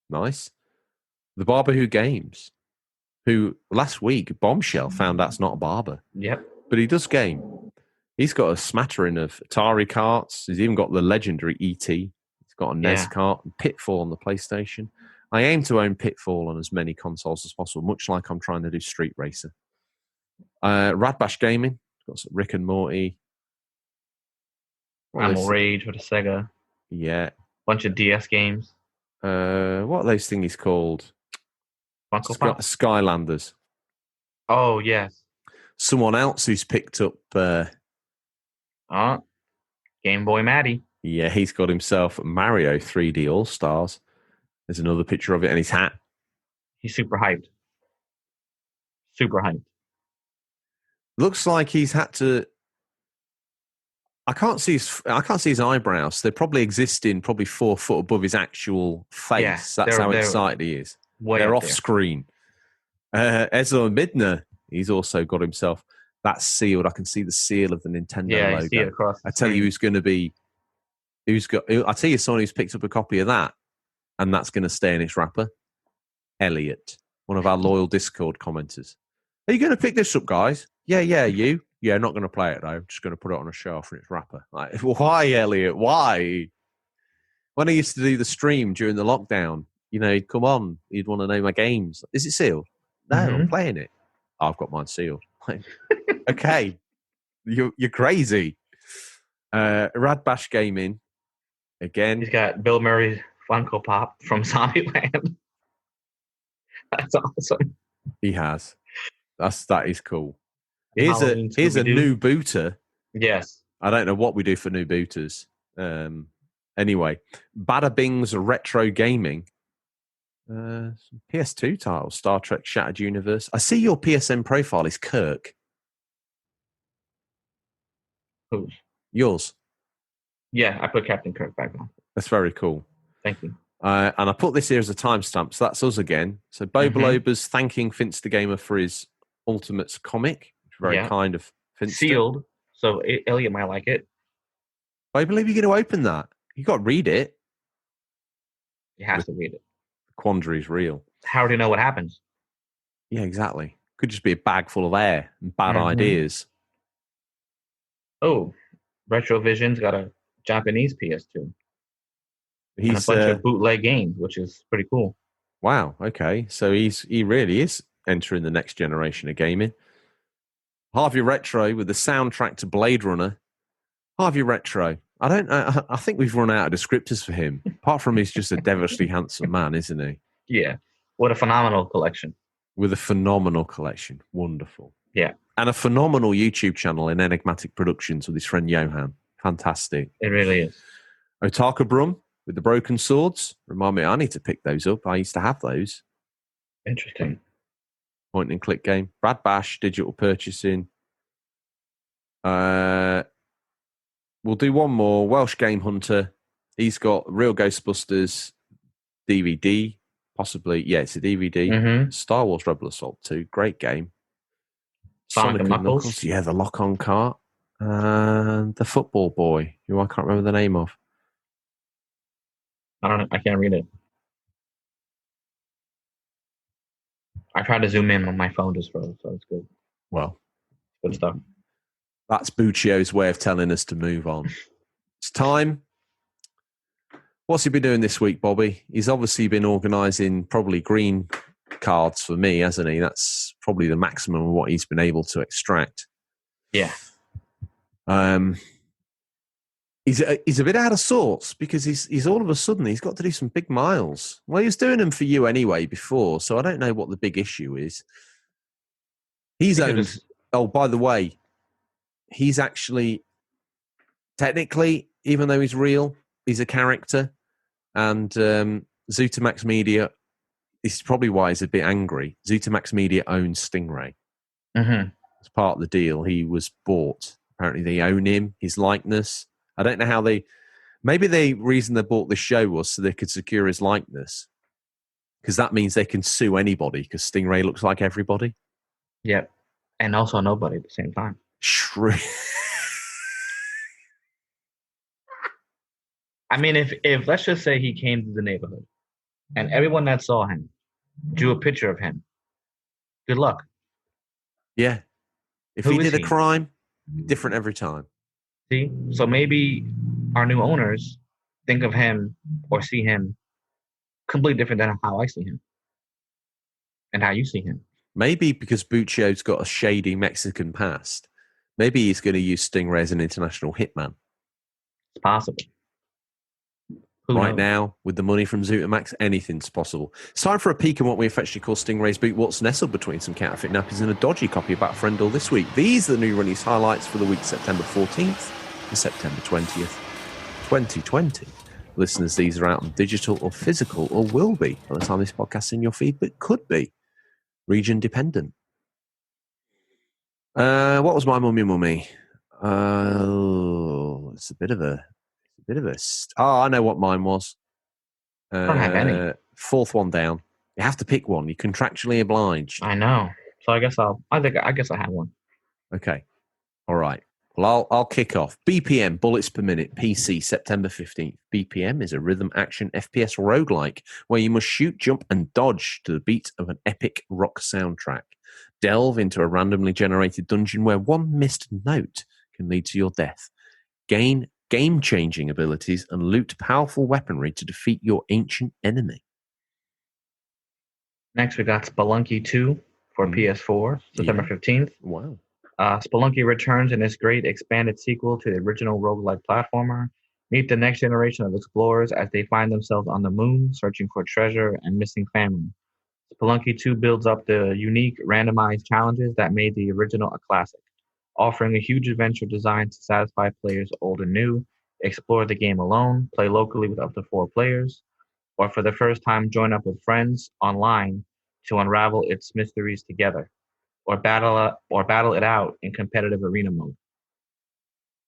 Nice. The Barber Who Games, who last week, Bombshell, found out's not a barber.
Yep.
But he does game. He's got a smattering of Atari carts. He's even got the legendary E.T. He's got a NES cart and Pitfall on the PlayStation. I aim to own Pitfall on as many consoles as possible, much like I'm trying to do Street Racer. Radbash Gaming, got some Rick and Morty.
Primal Rage with a Sega.
Yeah.
Bunch of DS games.
What are those things called?
Funko Pop?
Skylanders.
Oh, yes.
Someone else who's picked up...
Game Boy Matty.
Yeah, he's got himself Mario 3D All-Stars. There's another picture of it and his hat.
He's super hyped. Super hyped.
Looks like he's had to... I can't see his eyebrows. They're probably existing 4 foot above his actual face.
Yeah,
that's how excited he is. They're off screen. Ezra Midner, he's also got himself that sealed. I can see the seal of the Nintendo logo.
You see it across the
I tell you who's going to be. I tell you someone who's picked up a copy of that, and that's going to stay in its wrapper. Elliot, one of our loyal Discord commenters. Are you going to pick this up, guys? Yeah, you. Yeah, not going to play it though. Just going to put it on a shelf in its wrapper. Like, why, Elliot? Why? When I used to do the stream during the lockdown, he'd come on. He'd want to know my games. Is it sealed? No, I'm playing it. Oh, I've got mine sealed. Okay, you're crazy. Radbash Gaming again.
He's got Bill Murray's Funko Pop from Zombieland. That's awesome.
He has. That is cool. Here's a new booter.
Yes.
I don't know what we do for new booters. Anyway, Bada Bing's Retro Gaming. Some PS2 titles, Star Trek Shattered Universe. I see your PSN profile is Kirk.
Whose?
Yours.
Yeah, I put Captain Kirk back on.
That's very cool.
Thank you.
And I put this here as a timestamp, so that's us again. So Bo Blober's thanking Finster Gamer for his Ultimates comic. Very kind of Finster.
Sealed, so Elliot might like it.
I believe you're going to open that. You got to read it.
He has to read it.
The quandary is real.
How do you know what happens?
Yeah, exactly. Could just be a bag full of air and bad ideas.
Oh, Retrovision's got a Japanese PS2. And a bunch of bootleg games, which is pretty cool.
Wow. Okay, so he really is entering the next generation of gaming. Harvey Retro with the soundtrack to Blade Runner. Harvey Retro. I think we've run out of descriptors for him. Apart from he's just a devilishly handsome man, isn't he?
Yeah. What a phenomenal collection.
With a phenomenal collection. Wonderful.
Yeah.
And a phenomenal YouTube channel in Enigmatic Productions with his friend Johan. Fantastic.
It really is.
Otaka Brum with the broken swords. Remind me, I need to pick those up. I used to have those.
Interesting.
Point and click game. Brad Bash, digital purchasing. We'll do one more. Welsh Game Hunter. He's got Real Ghostbusters DVD. Possibly, yeah, it's a DVD. Star Wars Rebel Assault 2. Great game.
Sonic and Knuckles.
Yeah, the lock-on cart. And the football boy, who I can't remember the name of.
I don't know. I can't read it. I tried to zoom in, but my phone just froze, so it's good.
Well,
Good stuff.
that's Buccio's way of telling us to move on. It's time. What's he been doing this week, Bobby? He's obviously been organising probably green cards for me, hasn't he? That's probably the maximum of what he's been able to extract.
Yeah.
He's a bit out of sorts because he's all of a sudden he's got to do some big miles. Well, he was doing them for you anyway before, so I don't know what the big issue is. He's owned. Oh, by the way, he's actually technically, even though he's real, he's a character. And ZutaMax Media, this is probably why he's a bit angry. ZutaMax Media owns Stingray.
Mm-hmm.
As part of the deal, he was bought. Apparently, they own him, his likeness. I don't know how they... Maybe the reason they bought this show was so they could secure his likeness. Because that means they can sue anybody, because Stingray looks like everybody.
Yep. And also nobody at the same time. I mean, if let's just say he came to the neighborhood and everyone that saw him drew a picture of him, good luck.
Yeah. If he did a crime, different every time.
See? So maybe our new owners think of him or see him completely different than how I see him and how you see him. Maybe
because Buccio's got a shady Mexican past. Maybe he's going to use Stingray as an international hitman.
It's possible.
Right now, with the money from ZutaMax, anything's possible. It's time for a peek at what we affectionately call Stingray's Boot. What's nestled between some counterfeit nappies and a dodgy copy of Batfriendle this week. These are the new release highlights for the week September 14th and September 20th, 2020. Listeners, these are out on digital or physical, or will be by the time this podcast's in your feed, but could be region dependent. What was my mummy? It's a bit of a... I know what mine was.
I don't have any.
Fourth one down. You have to pick one. You're contractually obliged.
I know. So I guess I have one.
Okay. All right. Well, I'll kick off. BPM, Bullets Per Minute, PC, September 15th. BPM is a rhythm action FPS roguelike where you must shoot, jump, and dodge to the beat of an epic rock soundtrack. Delve into a randomly generated dungeon where one missed note can lead to your death. Gain game-changing abilities and loot powerful weaponry to defeat your ancient enemy.
Next, we got Spelunky 2 for PS4, September 15th.
Wow.
Spelunky returns in its great expanded sequel to the original roguelike platformer. Meet the next generation of explorers as they find themselves on the moon, searching for treasure and missing family. Spelunky 2 builds up the unique randomized challenges that made the original a classic, offering a huge adventure designed to satisfy players old and new. Explore the game alone, play locally with up to 4 players, or for the first time join up with friends online to unravel its mysteries together, or battle it out in competitive arena mode.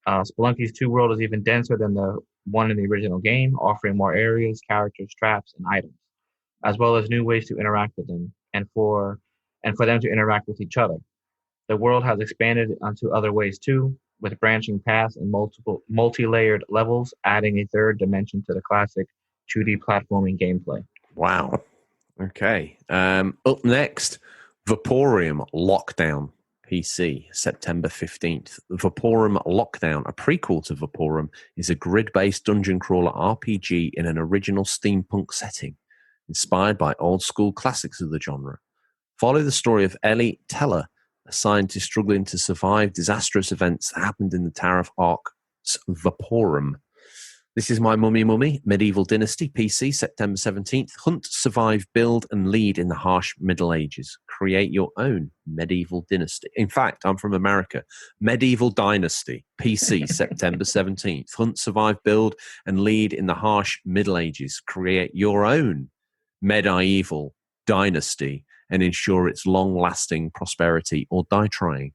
Spelunky's 2 world is even denser than the one in the original game, offering more areas, characters, traps, and items, as well as new ways to interact with them, and for them to interact with each other. The world has expanded onto other ways too, with branching paths and multi-layered levels, adding a third dimension to the classic 2D platforming gameplay.
Wow. Okay. Up next, Vaporeum Lockdown PC, September 15th. Vaporeum Lockdown, a prequel to Vaporeum, is a grid-based dungeon crawler RPG in an original steampunk setting, inspired by old-school classics of the genre. Follow the story of Ellie Teller, a scientist struggling to survive disastrous events that happened in the Tower of Ark's Vaporeum. This is my mummy, Medieval Dynasty, PC, September 17th. Hunt, survive, build, and lead in the harsh Middle Ages. Create your own Medieval Dynasty. In fact, I'm from America. Medieval Dynasty, PC, September 17th. Hunt, survive, build, and lead in the harsh Middle Ages. Create your own Medieval Dynasty and ensure its long-lasting prosperity, or die trying.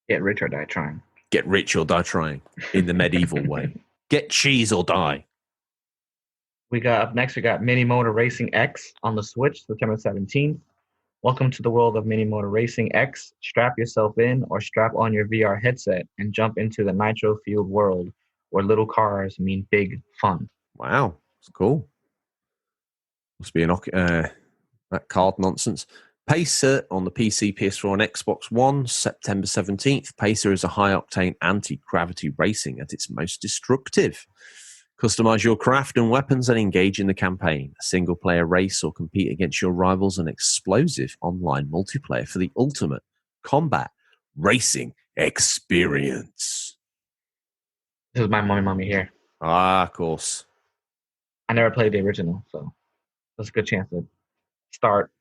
Get rich or die trying.
Get rich or die trying in the medieval way. Get cheese or die.
Up next, we got Mini Motor Racing X on the Switch, September 17th. Welcome to the world of Mini Motor Racing X. Strap yourself in or strap on your VR headset and jump into the nitro-fueled world where little cars mean big fun.
Wow. It's cool. Must be that card nonsense. Pacer on the PC, PS4, and Xbox One, September 17th. Pacer is a high-octane anti-gravity racing at its most destructive. Customize your craft and weapons and engage in the campaign. A single-player race or compete against your rivals and explosive online multiplayer for the ultimate combat racing experience.
This is my mommy here.
Ah, of course.
I never played the original, so there's a good chance to start.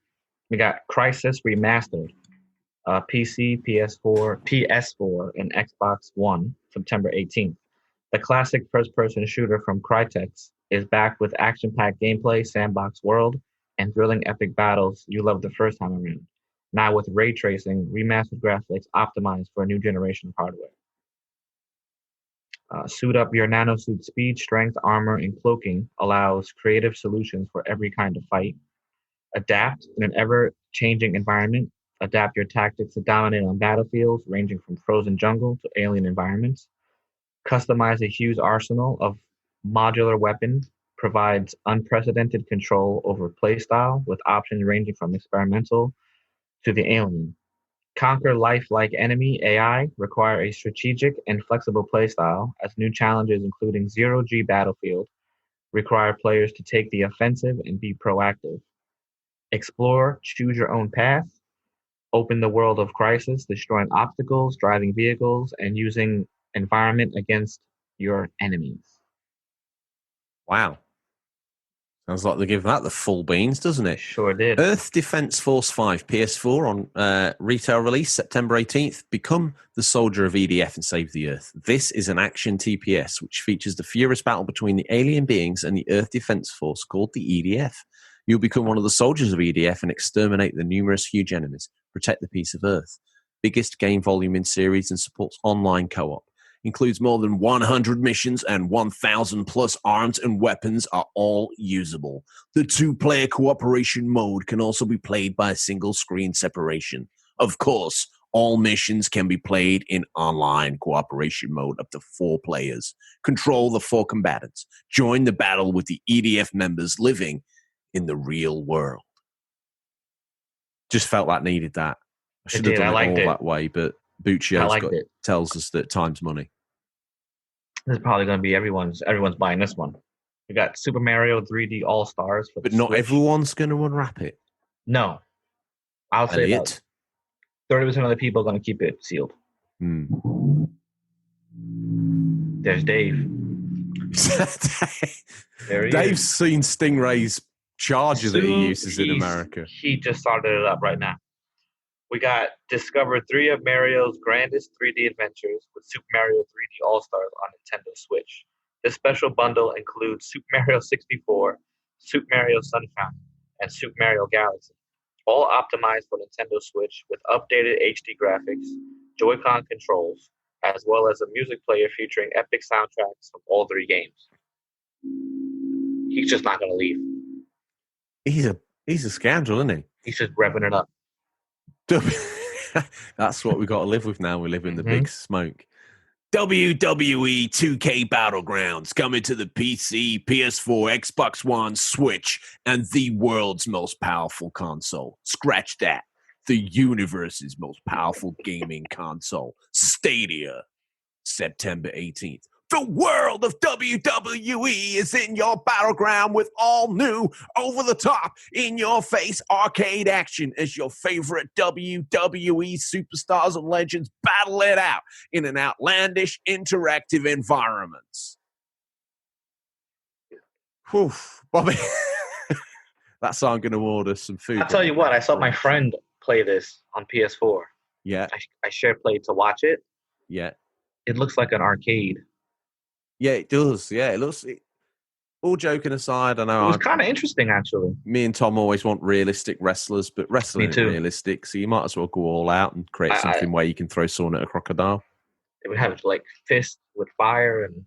We got Crysis Remastered, PC, PS4, and Xbox One, September 18th. The classic first-person shooter from Crytek is back with action-packed gameplay, sandbox world, and thrilling epic battles you loved the first time around. Now with ray tracing, remastered graphics optimized for a new generation of hardware. Suit up your nanosuit speed, strength, armor, and cloaking allows creative solutions for every kind of fight. Adapt in an ever-changing environment. Adapt your tactics to dominate on battlefields, ranging from frozen jungle to alien environments. Customize a huge arsenal of modular weapons. Provides unprecedented control over playstyle with options ranging from experimental to the alien. Conquer lifelike enemy AI require a strategic and flexible playstyle as new challenges including zero-G battlefield require players to take the offensive and be proactive. Explore, choose your own path, open the world of Crysis, destroying obstacles, driving vehicles, and using environment against your enemies.
Wow. Sounds like they're giving that the full beans, doesn't it?
Sure did.
Earth Defense Force 5 PS4 on retail release September 18th. Become the soldier of EDF and save the Earth. This is an action TPS which features the furious battle between the alien beings and the Earth Defense Force called the EDF. You'll become one of the soldiers of EDF and exterminate the numerous huge enemies. Protect the peace of Earth. Biggest game volume in series and supports online co-op. Includes more than 100 missions and 1,000 plus arms and weapons are all usable. The two-player cooperation mode can also be played by a single screen separation. Of course, all missions can be played in online cooperation mode up to 4 players. Control the 4 combatants. Join the battle with the EDF members living in the real world. Just felt that needed that. I should have done it all that way, but Buccio's tells us that time's money.
This is probably going to be everyone's buying this one. We got Super Mario 3D All Stars for the
But not
Switch.
everyone's going to unwrap it.
No, I'll say about 30% of the people are going to keep it sealed. There's Dave.
Dave's seen Stingray's charger that he uses in America.
He just started it up right now. We got discover 3 of Mario's grandest 3D adventures with Super Mario 3D All-Stars on Nintendo Switch. This special bundle includes Super Mario 64, Super Mario Sunshine, and Super Mario Galaxy, all optimized for Nintendo Switch with updated HD graphics, Joy-Con controls, as well as a music player featuring epic soundtracks from all 3 games. He's just not going to leave.
He's a scoundrel, isn't he?
He's just revving it up.
That's what we got to live with now. We live in the big smoke. WWE 2K Battlegrounds coming to the PC, PS4, Xbox One, Switch, and the world's most powerful console. Scratch that. The universe's most powerful gaming console. Stadia, September 18th. The world of WWE is in your battleground with all new, over-the-top, in-your-face arcade action as your favorite WWE superstars and legends battle it out in an outlandish, interactive environment. Whew, Bobby. That's how I'm going to order some food.
I'll tell you what, I saw my friend play this on PS4.
Yeah.
I share played to watch it.
Yeah.
It looks like an arcade.
Yeah, it does. Yeah, it looks. All joking aside, I know
it was kind of interesting, actually.
Me and Tom always want realistic wrestlers, but wrestling isn't realistic, so you might as well go all out and create something where you can throw someone at a crocodile.
They would have like fists with fire and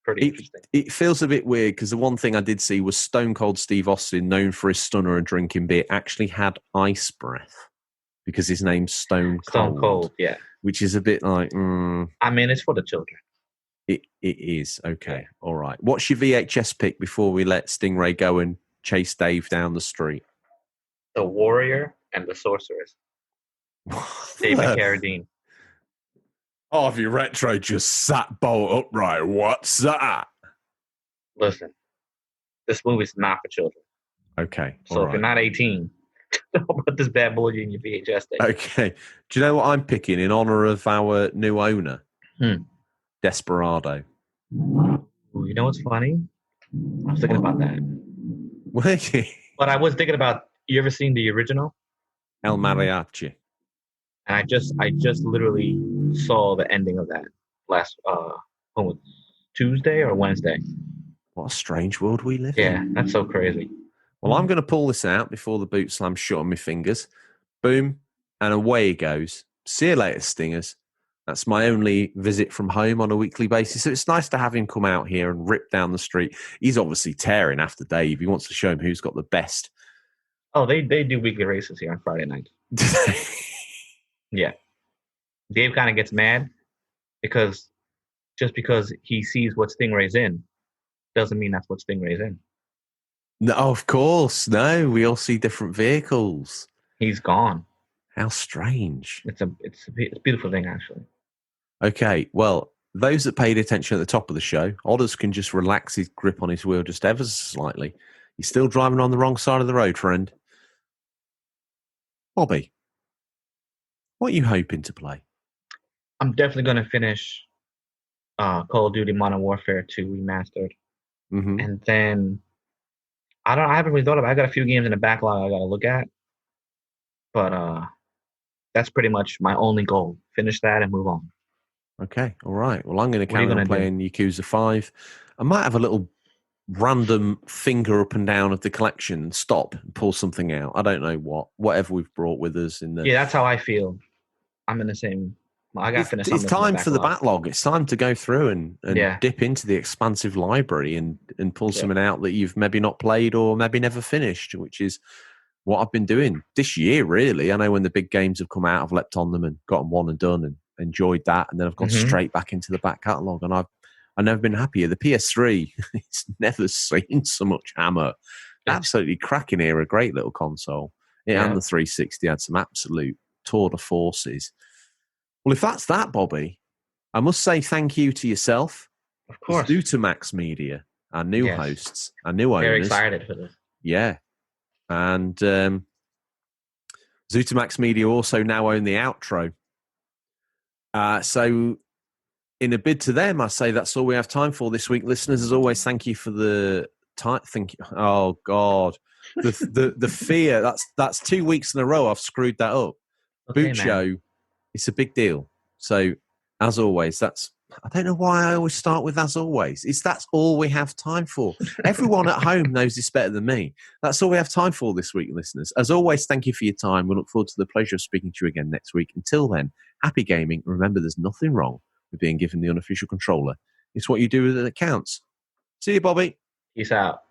pretty interesting.
It feels a bit weird because the one thing I did see was Stone Cold Steve Austin, known for his stunner and drinking beer, actually had ice breath because his name's Stone Cold.
Stone Cold, yeah.
Which is a bit like.
I mean, it's for the children.
It is. Okay. All right. What's your VHS pick before we let Stingray go and chase Dave down the street?
The Warrior and the Sorceress. David Carradine.
Harvey Retro just sat bolt upright. What's that?
Listen, this movie's not for children.
Okay.
So if you're not 18, don't put this bad boy in your VHS tape.
Okay. Do you know what I'm picking in honor of our new owner? Desperado.
Ooh, you know what's funny? I was thinking about that.
Were you?
But I was thinking about, you ever seen the original?
El Mariachi.
And I just literally saw the ending of that last Tuesday or Wednesday.
What a strange world we live in.
Yeah, that's so crazy.
Well, I'm going to pull this out before the boot slams shut on my fingers. Boom, and away it goes. See you later, Stingers. That's my only visit from home on a weekly basis. So it's nice to have him come out here and rip down the street. He's obviously tearing after Dave. He wants to show him who's got the best.
Oh, they do weekly races here on Friday night. Yeah. Dave kind of gets mad because he sees what Stingray's in doesn't mean that's what Stingray's in.
No, of course. No, we all see different vehicles.
He's gone.
How strange.
It's a beautiful thing, actually.
Okay, well, those that paid attention at the top of the show, Odders can just relax his grip on his wheel just ever so slightly. He's still driving on the wrong side of the road, friend. Bobby, what are you hoping to play?
I'm definitely going to finish Call of Duty Modern Warfare 2 Remastered.
Mm-hmm.
And then, I haven't really thought about it. I got a few games in the backlog I got to look at. But that's pretty much my only goal. Finish that and move on.
Okay, all right. Well, I'm going to carry on playing Yakuza 5. I might have a little random finger up and down of the collection and stop and pull something out. I don't know what. Whatever we've brought with us in the...
Yeah, that's how I feel. I'm in the same... I got to finish something.
It's time for the backlog. It's time to go through and dip into the expansive library and pull something out that you've maybe not played or maybe never finished, which is what I've been doing this year, really. I know when the big games have come out, I've leapt on them and got them one and done and enjoyed that. And then I've gone straight back into the back catalogue and I've never been happier. The PS3, it's never seen so much hammer. Absolutely cracking era, great little console. And the 360 had some absolute tour de forces. Well, if that's that, Bobby, I must say thank you to yourself.
Of course.
Zutamax Media, our new hosts, our new owners.
Very excited for this.
Yeah. And Zutamax Media also now own the outro. So in a bid to them, I say that's all we have time for this week. Listeners, as always, thank you for the time. Oh, God. The fear. That's 2 weeks in a row I've screwed that up.
Okay,
Boot show, it's a big deal. So, as always, I don't know why I always start with as always. That's all we have time for. Everyone at home knows this better than me. That's all we have time for this week, listeners. As always, thank you for your time. We look forward to the pleasure of speaking to you again next week. Until then, happy gaming. Remember, there's nothing wrong with being given the unofficial controller. It's what you do with it that counts. See you, Bobby.
Peace out.